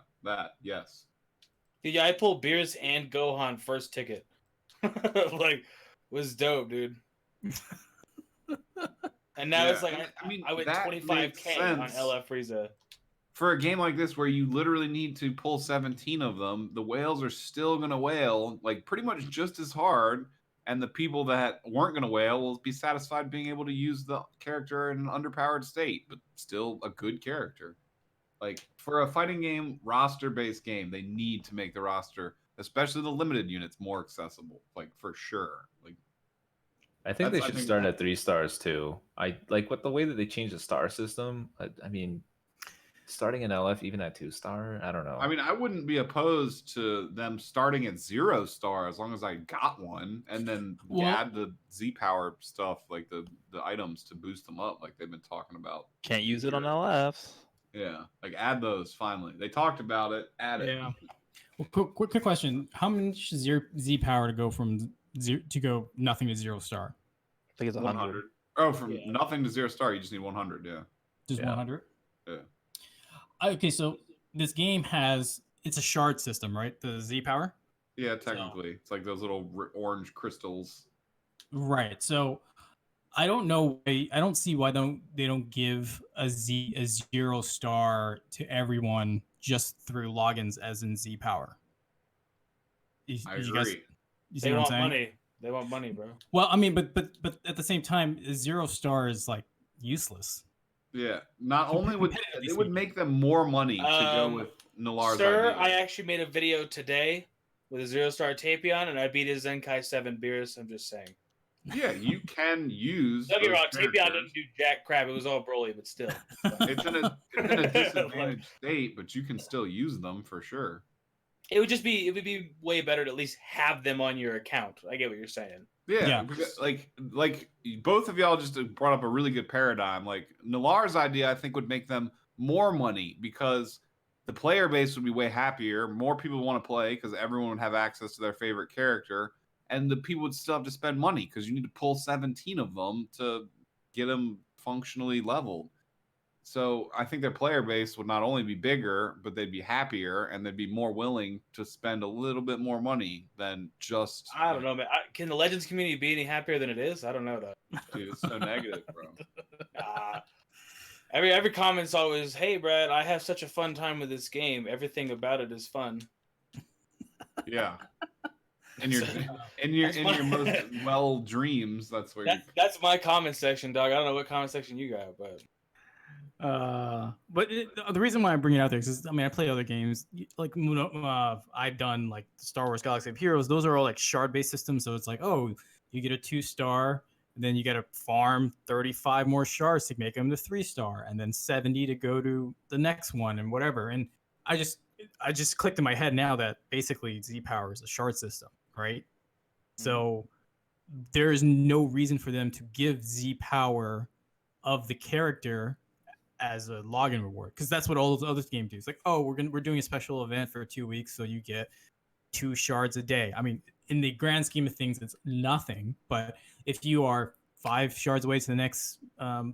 yes. Dude, yeah, I pulled Beerus and Gohan first ticket. Was dope, dude. And now it's like I went that 25K makes on sense. LF Frieza. For a game like this where you literally need to pull 17 of them, the whales are still going to whale pretty much just as hard, and the people that weren't going to whale will be satisfied being able to use the character in an underpowered state, but still a good character. For a fighting game, roster-based game, they need to make the roster, especially the limited units, more accessible, for sure. I think they should start at 3 stars too. I like the way that they changed the star system. I mean, starting an LF even at 2-star, I don't know. I mean, I wouldn't be opposed to them starting at 0 star as long as I got one, and then add the Z power stuff, like the items to boost them up, like they've been talking about. Can't use it on LFs. Yeah, add those finally. They talked about it. Add it. Yeah. Well, quick question: how much is your Z power to go from nothing to 0 star? I think it's 100. Oh, from nothing to 0 star, you just need 100. Yeah. Just 100. Yeah. Okay, so this game it's a shard system, right? The Z power. Yeah, technically, it's like those little orange crystals. Right. So, I don't know. I don't see why they don't give a 0 star to everyone just through logins as in Z Power. I You guys, agree. you see They what I'm want saying? money. They want money, bro. Well, I mean, but at the same time, a 0 star is like useless. Yeah. Not only would Competitively they would speaking. make them more money to go Um, with Nalar's Sir, idea. I actually made a video today with a 0-star Tapion, and I beat his Zenkai 7 Beerus. I'm just saying. Yeah, you can use. Don't get me those wrong, Tapion characters. didn't do jack crap. It was all Broly, but still. It's in a disadvantaged state, but you can still use them for sure. It would be way better to at least have them on your account. I get what you're saying. Yeah, Yeah. because, like both of y'all just brought up a really good paradigm. Like Nalar's idea, I think would make them more money because the player base would be way happier. More people would want to play because everyone would have access to their favorite character, and the people would still have to spend money because you need to pull 17 of them to get them functionally leveled. So I think their player base would not only be bigger, but they'd be happier and they'd be more willing to spend a little bit more money than just. I don't know, man. Can the Legends community be any happier than it is? I don't know, though. Dude, it's so negative, bro. Every comment's always, "Hey, Brad, I have such a fun time with this game. Everything about it is fun." Yeah. In your most well dreams, that's where That's my comment section, dog. I don't know what comment section you got, but The reason why I bring it out there is, I mean, I play other games like I've done like Star Wars Galaxy of Heroes. Those are all like shard based systems, so it's like, oh, you get a 2-star, and then you got to farm 35 more shards to make them the 3-star, and then 70 to go to the next one and whatever. And I just clicked in my head now that basically Z Power is a shard system, right? So there is no reason for them to give Z Power of the character as a login reward, because that's what all those other games do. It's like, oh, we're doing a special event for 2 weeks, so you get 2 shards a day. I mean, in the grand scheme of things, it's nothing. But if you are 5 shards away to the next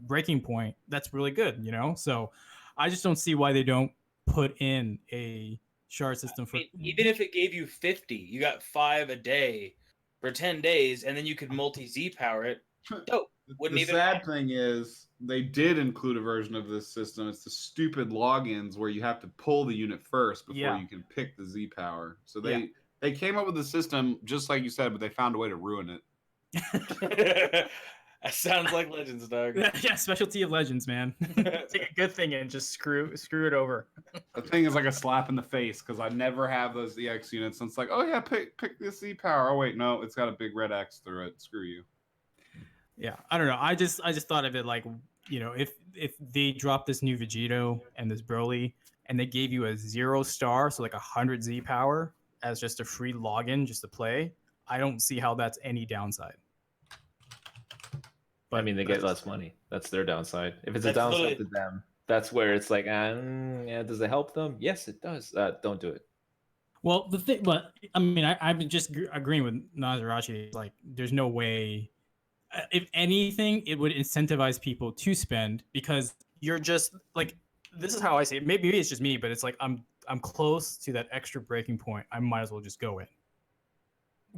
breaking point, that's really good, you know. So I just don't see why they don't put in a shard system for. Even if it gave you 50, you got 5 a day for 10 days, and then you could multi Z power it. Dope. Wouldn't the even sad thing is they did include a version of this system. It's the stupid logins where you have to pull the unit first before you can pick the Z power. So they came up with the system just like you said, but they found a way to ruin it. That sounds like Legends, dog. Yeah, specialty of Legends, man. Take a good thing and just screw it over. The thing is like a slap in the face because I never have those EX units. And it's like, oh yeah, pick this Z power. Oh wait, no, it's got a big red X through it. Screw you. Yeah, I don't know. I just thought of it like, you know, if they dropped this new Vegito and this Broly and they gave you a 0-star, so like 100 Z power as just a free login just to play, I don't see how that's any downside. But I mean, they get less money. That's their downside. If it's a That's downside literally- to them, that's where it's like, yeah, does it help them? Yes, it does. Don't do it. Well, the thing, but I mean, I'm just agreeing with Nazarachi. Like, there's no way. If anything, it would incentivize people to spend because You're just like, this is how I see it. Maybe it's just me, but it's like I'm close to that extra breaking point. I might as well just go in.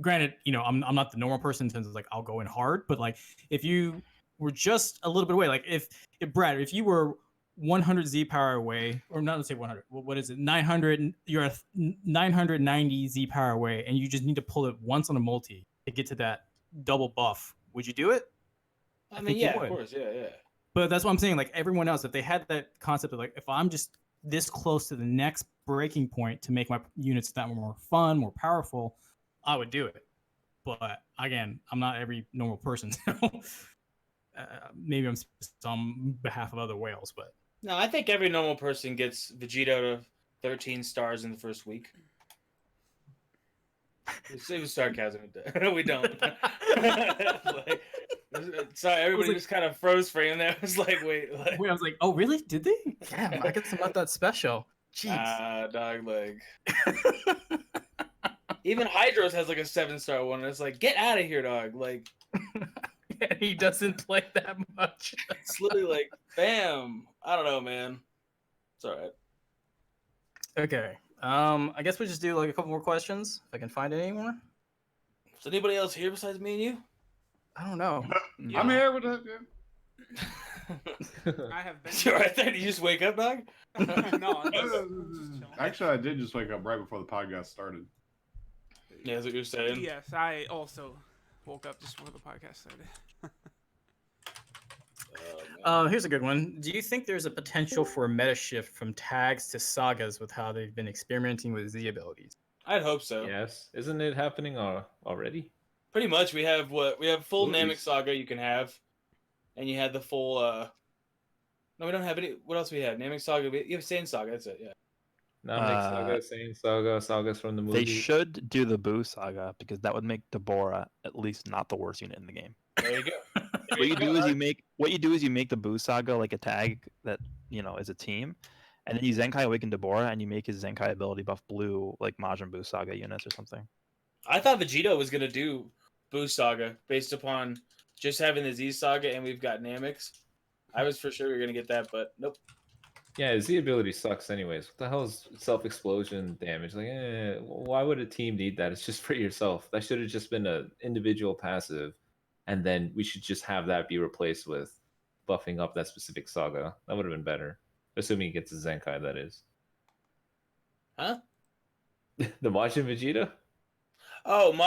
Granted, you know, I'm not the normal person in terms of like I'll go in hard, but like if you were just a little bit away, like if Brad, if you were 100 Z power away, or not, let's say 100. What is it? 900. You're a 990 Z power away, and you just need to pull it once on a multi to get to that double buff. Would you do it? I mean, think you yeah, of would. course, yeah. But that's what I'm saying. Like everyone else, if they had that concept of like, if I'm just this close to the next breaking point to make my units that more fun, more powerful, I would do it. But again, I'm not every normal person. Maybe I'm on behalf of other whales, but No, I think every normal person gets Vegito to 13 stars in the first week. It was sarcasm. We don't. Like, sorry, everybody just kind of froze for you there. I was like, wait. I was like, oh, really? Did they? Damn, I guess I'm not that special. Jeez. Dog leg. Even Hydros has like a 7-star one. And it's like, get out of here, dog. Like, He doesn't play that much. it's literally like, bam. I don't know, man. It's all right. Okay. I guess we just do like a couple more questions if I can find any more. Is anybody else here besides me and you? I don't know. I'm here with that. I have been. Sure, I thought you just wake up, dog. No, I'm just chilling. Actually, I did just wake up right before the podcast started. Yeah, that's what you're saying. Yes, I also woke up just before the podcast started. Here's a good one. Do you think there's a potential for a meta shift from tags to sagas with how they've been experimenting with Z abilities? I'd hope so. Yes, isn't it happening already? Pretty much, we have full Movies. Namek Saga you can have, and you had the full. No, we don't have any. What else we have? Namek Saga. You have Saiyan Saga. That's it. Yeah. Namek Saga, Saiyan Saga, sagas from the movie. They should do the Boo saga because that would make Deborah at least not the worst unit in the game. There you go. There What you go. do is you make the Boo saga like a tag that is a team, and then you Zenkai Awaken Deborah and you make his Zenkai ability buff blue like Majin Buu saga units or something. I thought Vegito was gonna do Boo Saga based upon just having the Z Saga, and we've got Nameks. I was for sure we were gonna get that, but nope. Yeah, Z ability sucks anyways. What the hell is self-explosion damage? Like, why would a team need that? It's just for yourself. That should have just been an individual passive, and then we should just have that be replaced with buffing up that specific saga. That would have been better. Assuming he gets a Zenkai, that is. Huh? The Majin Vegeta? Oh my!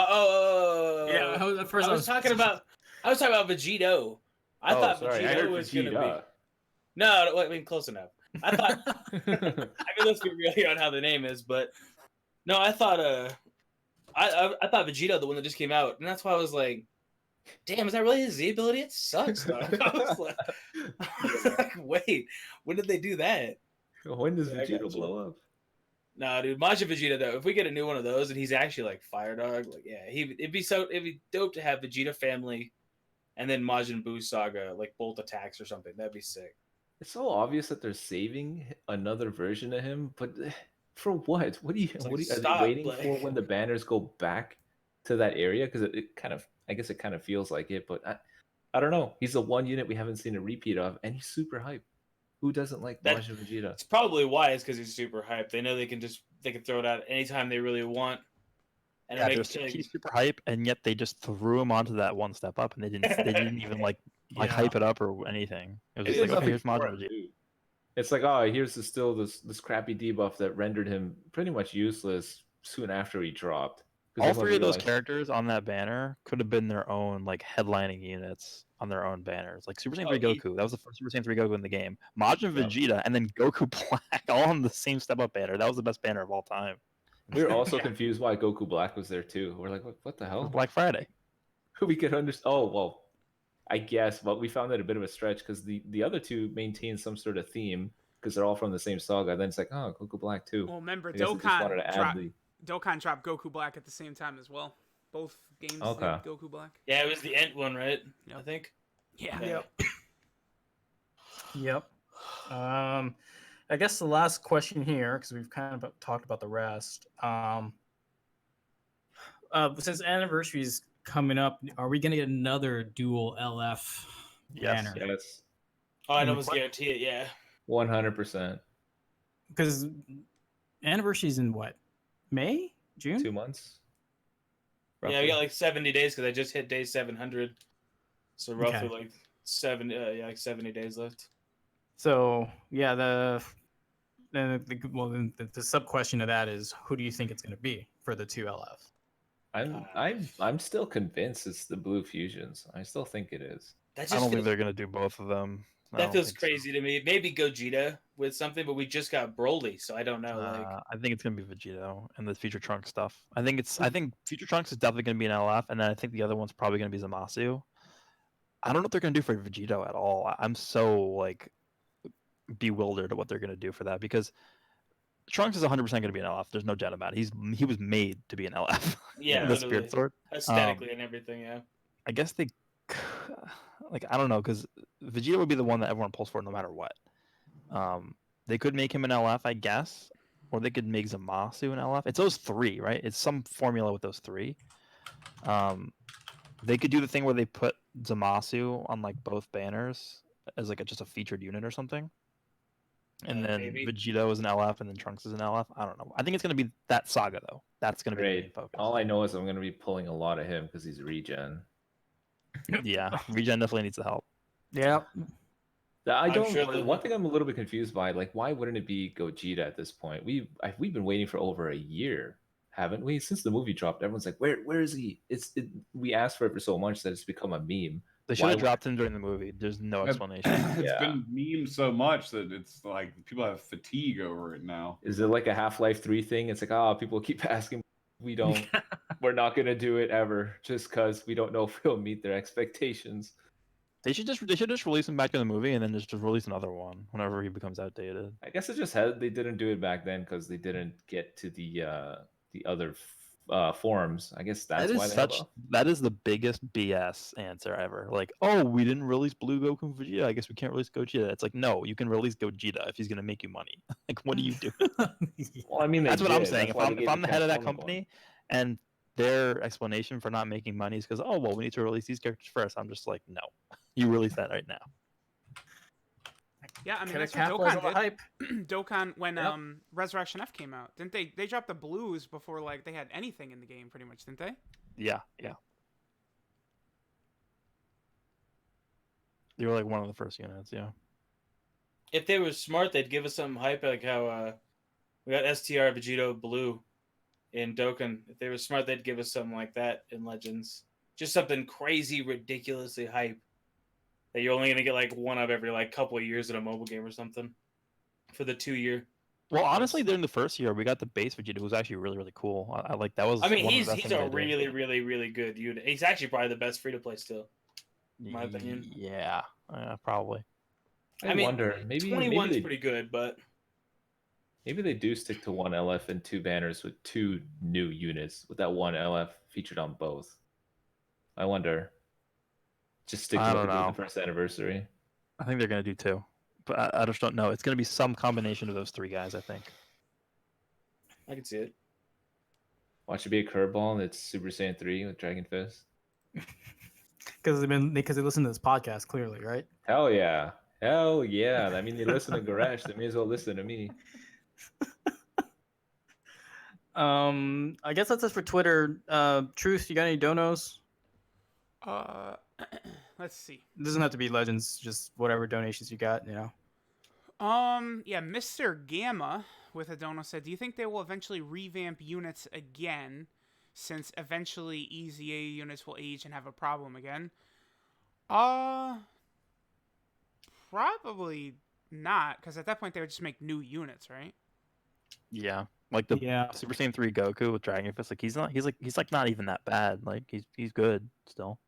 Yeah, at first I was talking about Vegito. I thought sorry, I Vegito heard was gonna be. Vegeta. No, I mean close enough. I thought. I mean, let's be real here on how the name is, but no, I thought I thought Vegito, the one that just came out, and that's why I was like, damn, is that really his Z ability? It sucks. Dog. I was like, wait, when did they do that? When does Yeah, I got Vegeta you. blow up? No, dude, Majin Vegeta though. If we get a new one of those and he's actually like Fire Dog, like yeah, it'd be dope to have Vegeta family, and then Majin Buu Saga like bolt attacks or something. That'd be sick. It's so obvious that they're saving another version of him, but for what? What do you? like, What are stop, they waiting like- for when the banners go back to that area? Because it kind of, I guess it kind of feels like it, but I don't know. He's the one unit we haven't seen a repeat of, and he's super hype. Who doesn't like That- Majin Vegeta? It's probably why it's because he's super hyped. They know they can throw it out anytime they really want, and Yeah, it they're makes it he's super hype, and yet they just threw him onto that one step up, and they didn't even like Yeah. hype it up or anything. It was It just like, is okay, here's nothing for Majin him, Vegeta. too. It's like, oh, here's this crappy debuff that rendered him pretty much useless soon after he dropped. 'Cause All everyone three of those realized- characters on that banner could have been their own like headlining units on their own banners. Like Super Saiyan 3 Oh, Goku, that was the first Super Saiyan 3 Goku in the game. Majin Yep. Vegeta, and then Goku Black, all on the same step up banner. That was the best banner of all time. We were also confused why Goku Black was there too. We're like, what the It was hell? Black Friday. We could understand. Oh well, I guess, but we found that a bit of a stretch because the other two maintain some sort of theme because they're all from the same saga. Then it's like, oh, Goku Black too. Well, remember I guess they just wanted Dokkan to add dropped the. Goku Black at the same time as well. Both games Okay. did Goku Black. yeah, it was the Ent one, right? I Yep. think. Yeah. Yep. Yep. I guess the last question here, because we've kind of talked about the rest. Since anniversary is coming up, are we going to get another dual LF Yes. banner? Yes, Oh, I And almost guarantee it. Yeah. 100%. Because anniversary is in what? May? June? 2 months. Yeah, we roughly. got like 70 days because I just hit day 700, so roughly Okay. like 70 days left. So yeah, the sub question to that is, who do you think it's going to be for the two LF? I'm still convinced it's the Blue Fusions. I still think it is. That I just don't think feels, they're gonna do both of them. I that don't feels think so. crazy to me. Maybe Gogeta with something, but we just got Broly, so I don't know. Like, I think it's gonna be Vegito and the Future Trunks stuff. I think Future Trunks is definitely gonna be an LF, and then I think the other one's probably gonna be Zamasu. I don't know what they're gonna do for Vegito at all. I'm so like bewildered at what they're gonna do for that because Trunks is 100% gonna be an LF. There's no doubt about it. He was made to be an LF. yeah, the literally. Spirit Sword. Aesthetically and everything. Yeah. I guess they like I don't know because Vegeta would be the one that everyone pulls for no matter what. They could make him an LF, I guess, or they could make Zamasu an LF. It's those three, right? It's some formula with those three. They could do the thing where they put Zamasu on like both banners as like just a featured unit or something, and then Maybe. Vegito is an LF and then Trunks is an LF. I don't know. I think it's gonna be that saga though. That's gonna be the main Great. focus. All I know is I'm going to be pulling a lot of him because he's regen. Yeah, regen definitely needs the help. Yeah. I I'm don't. sure the- One thing I'm a little bit confused by, like, why wouldn't it be Gogeta at this point? We've been waiting for over a year, haven't we? Since the movie dropped, everyone's like, where is he? We asked for it for so much that it's become a meme. They should Why have would- dropped him during the movie. There's no explanation. It's Yeah. been memed so much that it's like people have fatigue over it now. Is it like a Half-Life 3 thing? It's like, people keep asking, we don't, we're not gonna do it ever, just because we don't know if we'll meet their expectations. They should just release him back in the movie and then just release another one whenever he becomes outdated. I guess it just they didn't do it back then because they didn't get to the other forums. I guess that's why they held off. That is the biggest BS answer ever. Like, oh, we didn't release Blue Goku and Vegeta. I guess we can't release Gogeta. It's like, no, you can release Gogeta if he's gonna make you money. Like, what are you doing? Well, I mean, That's they what I'm did. saying. That's why they If gave I'm the head of that Transformers one. company and their explanation for not making money is because, oh, well, we need to release these characters first. I'm just like, no, you release that right now. Yeah, I mean, Gotta that's what capitalize on the Dokkan hype. did. Dokkan, when Yep. Resurrection F came out, didn't they? They dropped the blues before like they had anything in the game, pretty much, didn't they? Yeah. They were like one of the first units. Yeah. If they were smart, they'd give us some hype, like how we got STR Vegito Blue in Dokkan. If they were smart, they'd give us something like that in Legends. Just something crazy, ridiculously hype that you're only gonna get like one of every like couple of years in a mobile game or something for the 2 year. Well, honestly, during the first year, we got the base Vegeta, who was actually really, really cool. I like that was. I mean, one of the he's best he's things they a did. really, really, really good unit. He's actually probably the best free to play still. in my opinion. Yeah, probably. I mean, wonder. Maybe 21's they, pretty good, but maybe they do stick to one LF and two banners with two new units, with that one LF featured on both. I wonder. Just stick to I what don't they did with know. the first anniversary. I think they're gonna do two, but I just don't know. It's gonna be some combination of those three guys. I think. I can see it. Watch it be a curveball and it's Super Saiyan 3 with Dragon Fist. Because they listen to this podcast, clearly, right? Hell yeah. Hell yeah. I mean, they listen to Goresh. They may as well listen to me. I guess that's it for Twitter. Truth, you got any donos? Let's see. It doesn't have to be Legends, just whatever donations you got, you know. Yeah, Mr. Gamma with a dono said, do you think they will eventually revamp units again, since eventually EZA units will age and have a problem again? Probably not, because at that point they would just make new units, right? Yeah, like the Yeah. Super Saiyan 3 Goku with Dragon Fist. Like he's not even that bad. Like he's good still.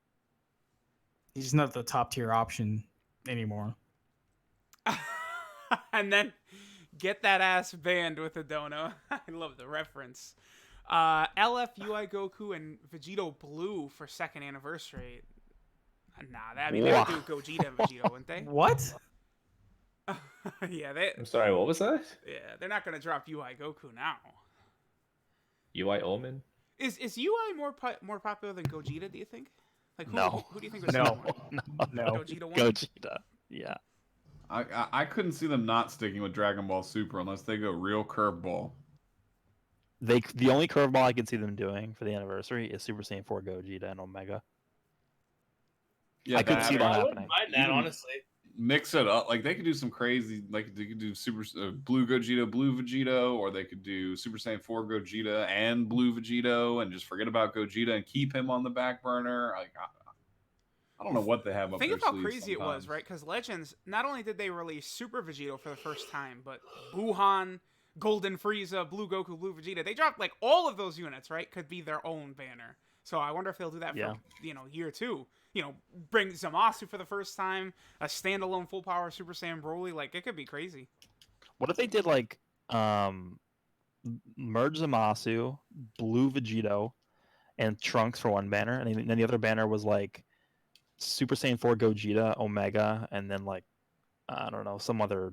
He's not the top tier option anymore. And then get that ass banned with a dono. I love the reference. LF UI Goku and Vegito Blue for second anniversary. Nah, they would do Gogeta and Vegito, wouldn't they? What? Yeah, I'm sorry, what was that? yeah, they're not gonna drop UI Goku now. UI Omen? Is UI more popular than Gogeta? Do you think? Like No. who do you think was No. No. Gogeta one? Gogeta. Yeah. I couldn't see them not sticking with Dragon Ball Super unless they go real curveball. The only curveball I can see them doing for the anniversary is Super Saiyan 4 Gogeta and Omega. Yeah, I could see that I wouldn't happening. mind that, Even- honestly. Mix it up. Like they could do some crazy. Like they could do Super Blue Gogeta, Blue Vegito, or they could do Super Saiyan 4 Gogeta and Blue Vegito, and just forget about Gogeta and keep him on the back burner. Like I don't know what they have up Think their of how sleeves crazy it was, sometimes. right? Because Legends, not only did they release Super Vegito for the first time, but Buhan, Golden Frieza, Blue Goku, Blue Vegeta, they dropped like all of those units, right? Could be their own banner. So I wonder if they'll do that Yeah. for, year 2. Bring Zamasu for the first time, a standalone full power Super Saiyan Broly. Like, it could be crazy. What if they did like merge Zamasu, Blue Vegito, and Trunks for one banner, and then the other banner was like Super Saiyan 4 Gogeta, Omega, and then like I don't know, some other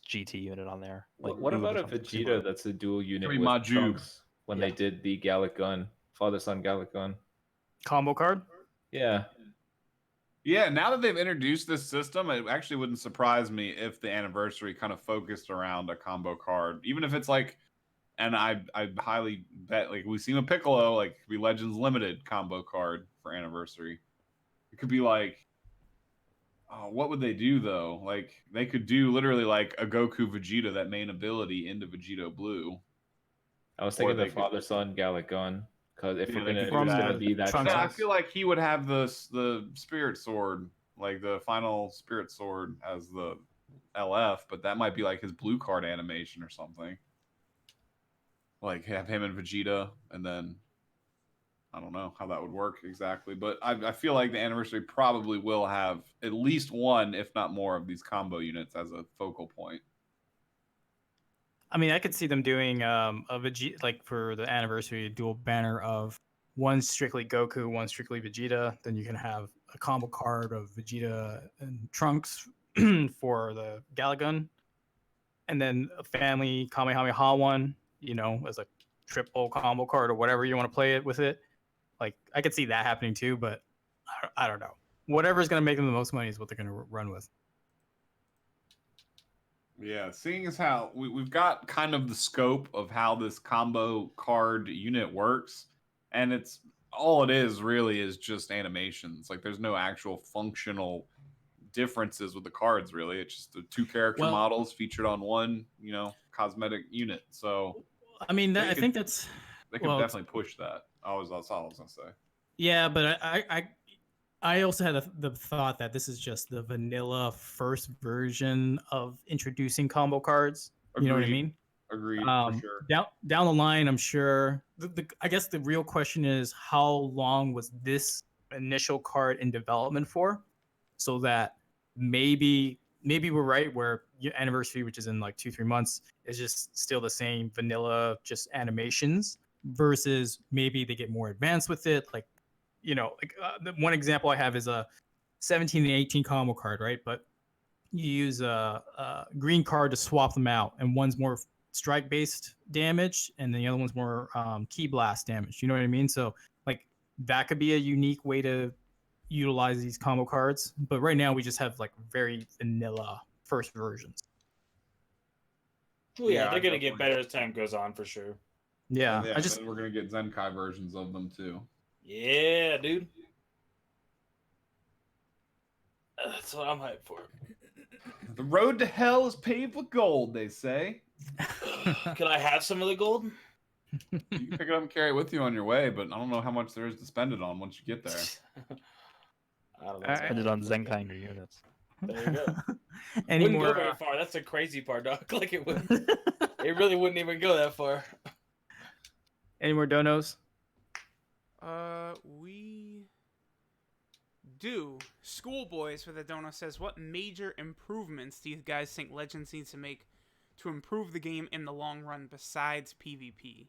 GT unit on there. Like What Oob about or a something Vegeta similar. that's a dual unit Maybe with Majub. Trunks when Yeah. they did the Gallic Gun, Father-Son Gallic Gun? Combo card? Yeah. Yeah, now that they've introduced this system, it actually wouldn't surprise me if the anniversary kind of focused around a combo card, even if it's like, and I highly bet like we've seen a Piccolo, like it could be Legends Limited combo card for anniversary. It could be like, oh, what would they do though? Like they could do literally like a Goku Vegeta, that main ability into Vegito Blue. I was Or thinking the they could- father son Gallic Gun, because if Yeah, we're they gonna could if do it's gonna that. be that Trunks. No, I Trunks, feel like he would have the Spirit Sword, like the final Spirit Sword as the LF, but that might be like his blue card animation or something. Like have him and Vegeta, and then I don't know how that would work exactly, but I feel like the anniversary probably will have at least one, if not more, of these combo units as a focal point. I mean, I could see them doing a Vegeta, like for the anniversary, a dual banner of one strictly Goku, one strictly Vegeta. Then you can have a combo card of Vegeta and Trunks for the Galagun, and then a family Kamehameha one, as a triple combo card or whatever you want to play it with it. Like I could see that happening too, but I don't know. Whatever's gonna make them the most money is what they're gonna run with. Yeah, seeing as how we've got kind of the scope of how this combo card unit works, and it's all it is really is just animations. Like there's no actual functional differences with the cards really. It's just the two character Well- models featured on one, cosmetic unit. So I mean, They I could- think that's they could Well, definitely push that. That's all I was gonna say. yeah, but I also had the thought that this is just the vanilla first version of introducing combo cards. You know what I Agreed. mean? Agreed for sure. Down the line, I'm sure. I guess the real question is how long was this initial card in development for, so that maybe we're right where your anniversary, which is in like 2-3 months, is just still the same vanilla, just animations, versus maybe they get more advanced with it. Like, the one example I have is a 17 and 18 combo card, right? But you use a green card to swap them out, and one's more strike based damage, and then the other one's more key blast damage. You know what I mean? So like that could be a unique way to utilize these combo cards. But right now we just have like very vanilla first versions. Well, yeah, Yeah, they're gonna get definitely. better as time goes on for sure. Yeah, And I just then we're gonna get Zenkai versions of them too. Yeah, dude. That's what I'm hyped for. The road to hell is paved with gold, they say. Can I have some of the gold? You can pick it up and carry it with you on your way, but I don't know how much there is to spend it on once you get there. I don't know. Alright. Spend it on Zenkai in your units. There you go. any Wouldn't more go very far. That's the crazy part, dog. Like it would. It really wouldn't even go that far. any more donos? We do. Schoolboys for the donut says, what major improvements do you guys think Legends needs to make to improve the game in the long run besides PvP?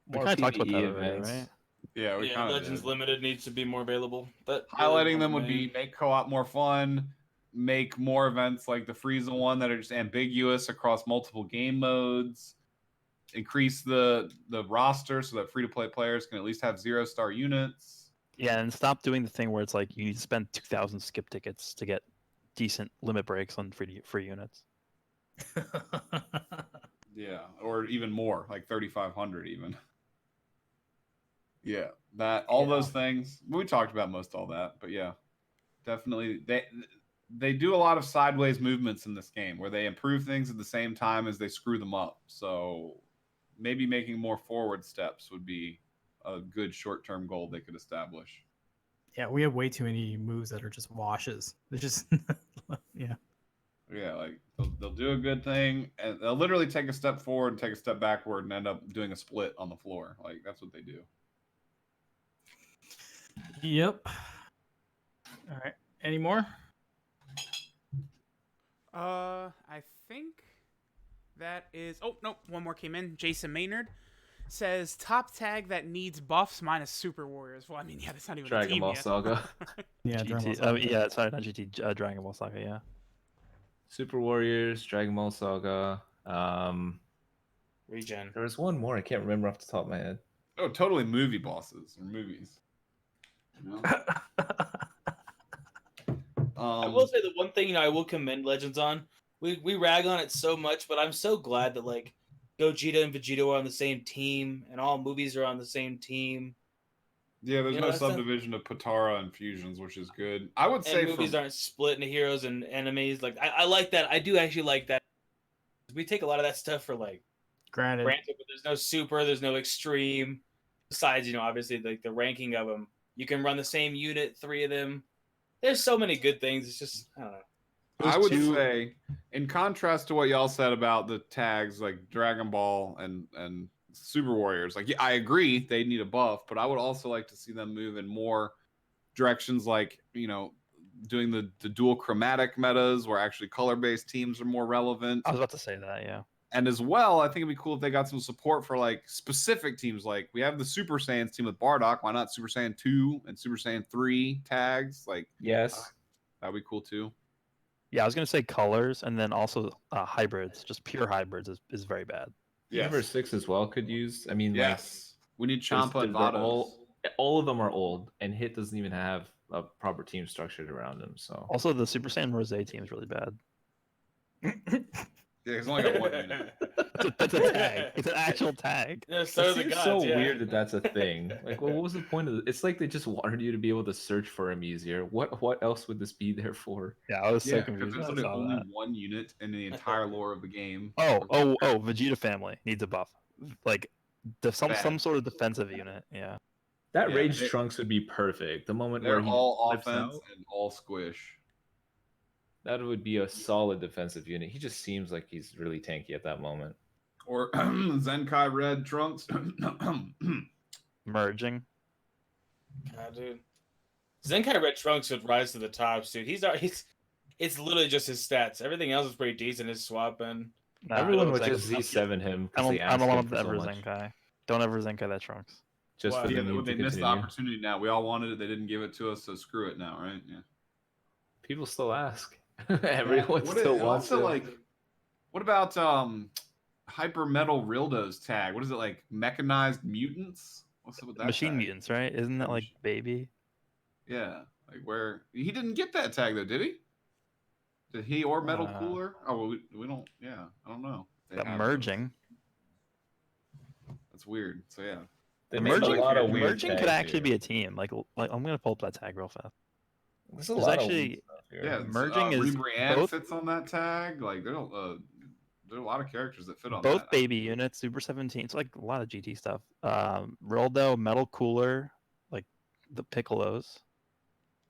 We kind of talked about PvE that already, events. right? Yeah, we Yeah, kind of Legends Limited needs to be more available. That highlighting them would be make co-op more fun, make more events like the Frieza one that are just ambiguous across multiple game modes, increase the roster so that free-to-play players can at least have 0-star units. Yeah, and stop doing the thing where it's like you need to spend 2,000 skip tickets to get decent limit breaks on free units. Yeah, or even more, like 3,500 even. Yeah, all those things. We talked about most all that, but yeah, definitely they do a lot of sideways movements in this game where they improve things at the same time as they screw them up. So maybe making more forward steps would be a good short-term goal they could establish. Yeah, we have way too many moves that are just washes. They're just yeah. Yeah, like they'll do a good thing and they'll literally take a step forward and take a step backward and end up doing a split on the floor. Like that's what they do. Yep. All right. Any more? I think that is. Oh no, one more came in. Jason Maynard says top tag that needs buffs minus Super Warriors. Well, I mean, yeah, that's not even a Dragon team Ball yet. Saga. Yeah, GT, oh, yeah, sorry, not GT, Dragon Ball Saga, yeah. Super Warriors, Dragon Ball Saga. Regen. There was one more I can't remember off the top of my head. Oh, totally movie bosses or movies. You know? I will say the one thing I will commend Legends on. We rag on it so much, but I'm so glad that like Gogeta and Vegeta are on the same team, and all movies are on the same team. Yeah, there's You know, no that's not- subdivision of Patara and fusions, which is good. I would say And movies from, aren't split into heroes and enemies. Like I like that. I do actually like that. We take a lot of that stuff for like Granted. granted, but there's no super, there's no extreme. Besides, obviously like the ranking of them. You can run the same unit, 3 of them. There's so many good things. It's just I don't know. I would two- say, in contrast to what y'all said about the tags like Dragon Ball and Super Warriors, like yeah, I agree they need a buff, but I would also like to see them move in more directions, like doing the dual chromatic metas where actually color based teams are more relevant. I was about to say that, yeah. And as well, I think it'd be cool if they got some support for like specific teams. Like we have the Super Saiyans team with Bardock. Why not Super Saiyan 2 and Super Saiyan 3 tags? Like Yes. that'd be cool too. Yeah, I was gonna say colors, and then also hybrids. Just pure hybrids is very bad. Universe 6 as well could use. I mean, Yes. We need like, Champa and they're Vados. all of them are old, and Hit doesn't even have a proper team structured around them. So Also, the Super Saiyan Rose team is really bad. Yeah, he's only got one unit. That's a tag. It's an actual tag. Yeah, it so are the seems gods. so Yeah. weird that that's a thing. Like, well, what was the point of it? It's like they just wanted you to be able to search for him easier. What else would this be there for? Yeah, I was so Yeah, because confused there's when I literally saw only that. one unit in the entire lore of the game. Oh, Vegeta family needs a buff. Like some Bad. sort of defensive unit. Yeah. That Yeah, Rage they- Trunks would be perfect. The moment They're where he all flips offense out, and all squish. that would be a solid defensive unit. He just seems like he's really tanky at that moment. Or Zenkai Red Trunks. Merging. God, dude. Zenkai Red Trunks would rise to the top, dude. It's literally just his stats. Everything else is pretty decent. His swap and Nah, Everyone I would don't just think- Z7 him I because they don't asked him want for to so ever much. Zenkai. Don't ever Zenkai that Trunks. Just Wow. for Yeah, the meme they to missed the continue. opportunity now. We all wanted it. They didn't give it to us, so screw it now, right? Yeah. People still ask. Everyone What still is- wants also, it. like, what about Hyper Metal Rildo's tag? What is it, like mechanized mutants? What's up with that? Machine tag? mutants, right? Isn't that like baby? Yeah, like where he didn't get that tag though, did he? Did he or Metal Cooler? Oh, well, we don't. Yeah, I don't know. They That have merging. those. That's weird. So yeah, They The made a merging, lot of weird merging could tags actually here. be a team. Like I'm gonna pull up that tag real fast. There's a there's lot actually- of weird stuff here. yeah. Merging is Rebrianne both- fits on that tag. Like there are a lot of characters that fit on Both that. baby units, Super 17. So like a lot of GT stuff. Rildo, Metal Cooler, like the Piccolos.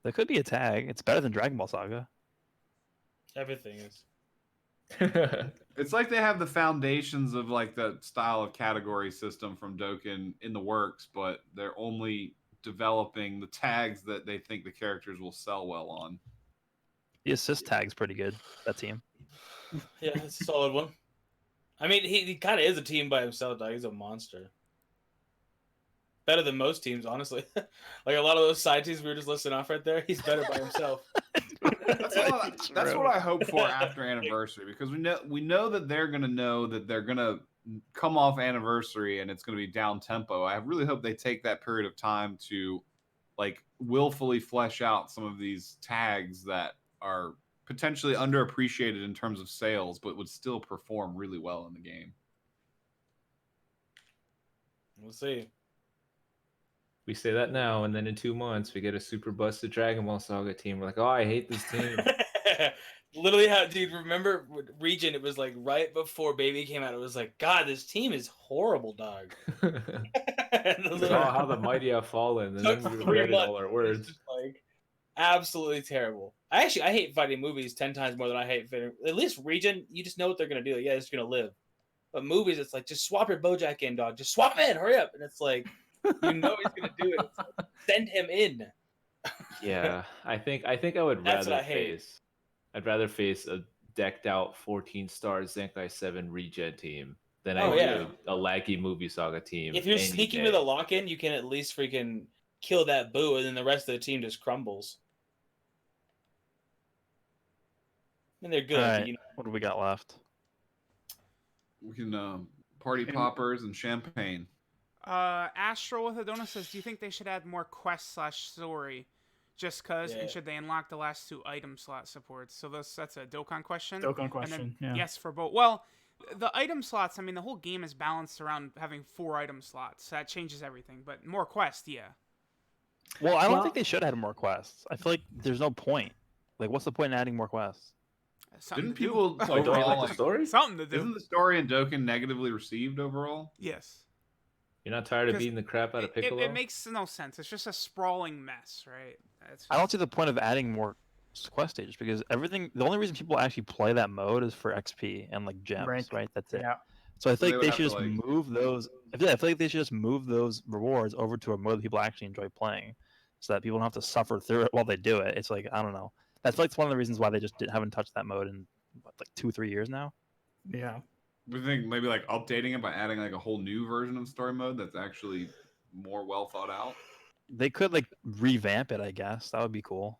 That could be a tag. It's better than Dragon Ball Saga. everything is. It's like they have the foundations of like the style of category system from Dokkan in the works, but they're only developing the tags that they think the characters will sell well on. The assist tag's pretty good. That team. Yeah, it's a solid one. I mean, he kind of is a team by himself, dog. He's a monster. Better than most teams, honestly. Like a lot of those side teams we were just listing off right there, he's better by himself. That's what I hope for after anniversary, because we know that they're gonna come off anniversary and it's gonna be down tempo. I really hope they take that period of time to like willfully flesh out some of these tags that are potentially underappreciated in terms of sales, but would still perform really well in the game. We'll see. We say that now, and then in 2 months we get a super busted Dragon Ball Saga team. We're like, oh, I hate this team. Literally, how, dude? Remember Region? It was like right before Baby came out. It was like, God, this team is horrible, dog. oh, how the mighty have fallen, and then we Took 3 regretted months. all our It's words. just, like absolutely terrible. I hate fighting movies 10 times more than I hate fighting. At least Region, you just know what they're gonna do. Like, yeah, it's gonna live. But movies, it's like just swap your BoJack in, dog. Just swap him in, hurry up. And it's like you know he's gonna do it. It's like, send him in. Yeah, I think I would That's rather what I hate. face. I'd rather face a decked out 14-star Zenkai 7 regen team than I Oh, would yeah. a laggy movie saga team. If you're any sneaking day. with a lock in, you can at least freaking kill that boo, and then the rest of the team just crumbles. And they're good. All but, right. you know, What do we got left? We can party poppers and champagne. Astral with Adona says, do you think they should add more quest/story? Just cause, Yeah. and should they unlock the last 2 item slot supports? So that's a Dokkan question. Dokkan And question. then, Yeah. yes for both. Well, the item slots, I mean, the whole game is balanced around having 4 item slots. That changes everything. But more quest, yeah. Well, I don't Well- think they should add more quests. I feel like there's no point. Like, what's the point in adding more quests? Something Didn't to do. people Wait, don't you overall like the like? story? Something to do. Isn't the story in Dokkan negatively received overall? Yes. You're not tired of 'Cause beating the crap out of It, Piccolo? it makes no sense. It's just a sprawling mess, right? It's I don't just- see the point of adding more quest stages because everything. The only reason people actually play that mode is for XP and like gems, Rank. right? That's it. Yeah. So I So they think would they have should to, just like- move those. I feel like they should just move those rewards over to a mode that people actually enjoy playing, so that people don't have to suffer through it while they do it. It's like I don't know. That's like one of the reasons why they just haven't touched that mode in what, like 2-3 years now. Yeah. We think maybe like updating it by adding like a whole new version of story mode that's actually more well thought out. They could like revamp it. I guess that would be cool.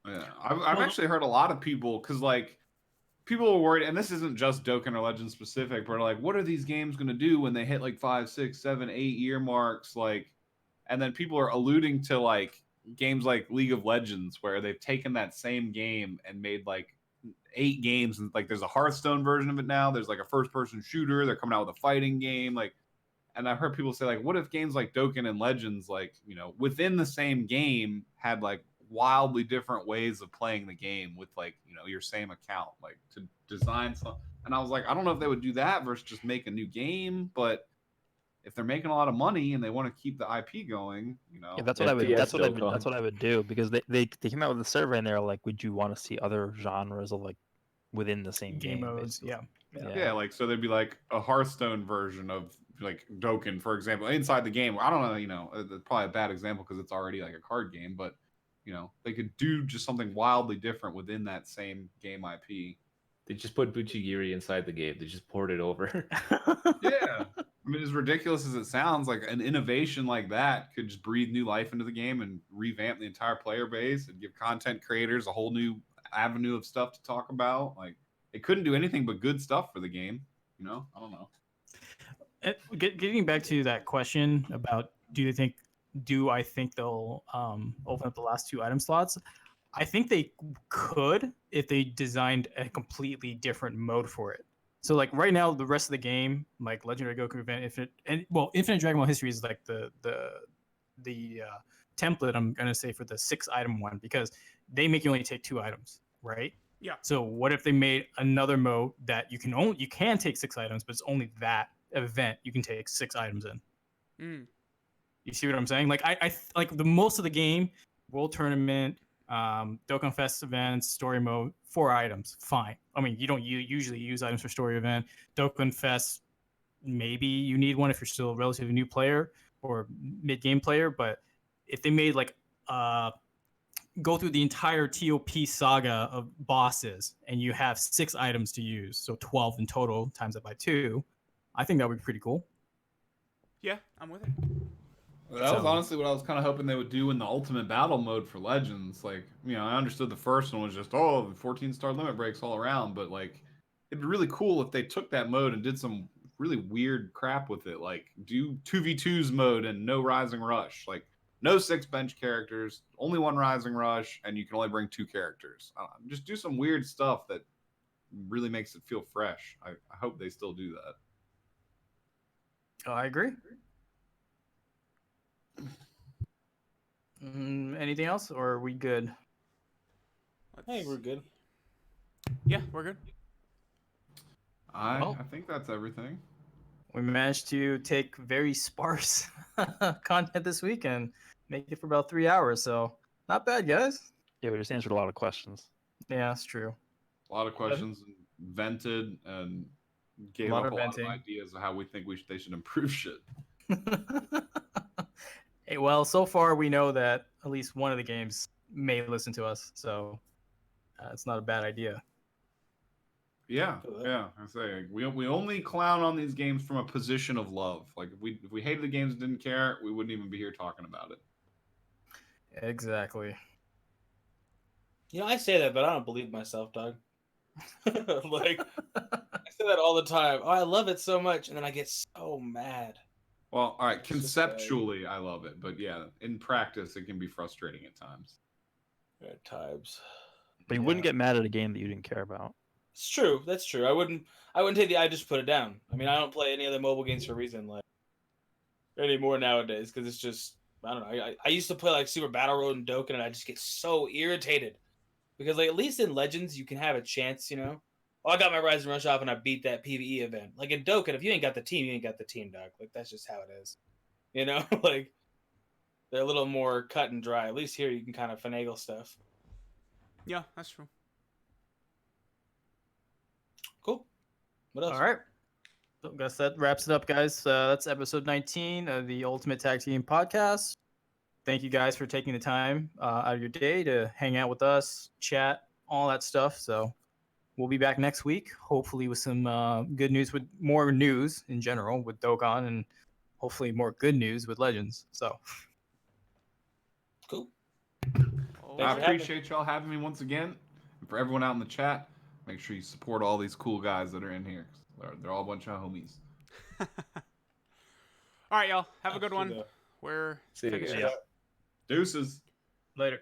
Yeah, I've actually heard a lot of people because like people are worried, and this isn't just Dokkan or Legend specific, but like, what are these games going to do when they hit like 5, 6, 7, 8 year marks? Like, and then people are alluding to like games like League of Legends where they've taken that same game and made like 8 games, and like there's a Hearthstone version of it now. There's like a first-person shooter. They're coming out with a fighting game, like. And I've heard people say like, what if games like Dokkan and Legends, like within the same game, had like wildly different ways of playing the game with like your same account, like to design some. And I was like, I don't know if they would do that versus just make a new game, but if they're making a lot of money and they want to keep the IP going, Yeah, that's what I would. FPS That's what I would. Dokkan. That's what I would do because they came out with a survey and they're like, would you want to see other genres of like within the same Game game? modes. basically? Yeah. yeah, like so they'd be like a Hearthstone version of like Dokkan, for example, inside the game. I don't know, it's probably a bad example because it's already like a card game, but they could do just something wildly different within that same game IP. They just put Buchigiri inside the game. They just poured it over. Yeah. I mean, as ridiculous as it sounds, like an innovation like that could just breathe new life into the game and revamp the entire player base and give content creators a whole new avenue of stuff to talk about. Like, it couldn't do anything but good stuff for the game. I don't know. Getting back to that question about do I think they'll open up the last 2 item slots? I think they could if they designed a completely different mode for it. So like right now, the rest of the game, like Legendary Goku Event, Infinite Dragon Ball History is like the template I'm gonna say for the 6 item one because they make you only take 2 items, right? Yeah. So what if they made another mode that you can take 6 items, but it's only that event you can take 6 items in. Mm. You see what I'm saying? Like I like the most of the game, World Tournament, Dokkan Fest events, story mode, 4 items, fine. I mean, you don't usually use items for story event. Dokkan Fest, maybe you need one if you're still a relatively new player or mid-game player, but if they made like go through the entire TOP saga of bosses and you have 6 items to use, so 12 in total, times that by 2, I think that would be pretty cool. Yeah, I'm with it. That was honestly what I was kind of hoping they would do in the Ultimate Battle mode for Legends. Like, I understood the first one was just, 14-star limit breaks all around, but like, it'd be really cool if they took that mode and did some really weird crap with it. Like, do 2v2s mode and no Rising Rush. Like, no 6 bench characters, only 1 Rising Rush, and you can only bring 2 characters. Just do some weird stuff that really makes it feel fresh. I hope they still do that. Oh, I agree. Anything else, or are we good? Hey, we're good. Yeah, we're good. I think that's everything. We managed to take very sparse content this week and make it for about 3 hours, so not bad, guys. Yeah, we just answered a lot of questions. Yeah, that's true. A lot of questions, vented, and gave lot up of a lot of venting. ideas of how we think they should improve shit. Hey, well, so far we know that at least one of the games may listen to us, so it's not a bad idea. Yeah, yeah. I say we only clown on these games from a position of love. Like if we hated the games and didn't care, we wouldn't even be here talking about it. Exactly. I say that, but I don't believe myself, dog. Like, I say that all the time. Oh, I love it so much, and then I get so mad. Well, all right. It's just like- Conceptually, I love it, but yeah, in practice, it can be frustrating at times. At times. But you wouldn't get mad at a game that you didn't care about. It's true. That's true. I wouldn't take I just put it down. I mean, I don't play any other mobile games for a reason. Like, anymore nowadays because it's just I don't know. I used to play like Super Battle Road and Dokkan, and I just get so irritated because like at least in Legends you can have a chance, you know. Oh, I got my Rise and Rush off and I beat that PVE event. Like in Dokkan, if you ain't got the team, you ain't got the team, dog. Like that's just how it is, you know. Like they're a little more cut and dry. At least here you can kind of finagle stuff. Yeah, that's true. Cool. What else? All right. So I guess that wraps it up, guys. That's episode 19 of the Ultimate Tag Team Podcast. Thank you guys for taking the time out of your day to hang out with us, chat, all that stuff. So we'll be back next week, hopefully with some good news, with more news in general with Dokkan, and hopefully more good news with Legends. So Cool. Oh, I for having me. appreciate y'all having me once again. And for everyone out in the chat, make sure you support all these cool guys that are in here. They're all a bunch of homies. All right, y'all. Have a good one. Absolutely. We're See you finishing guys. up. Deuces. later.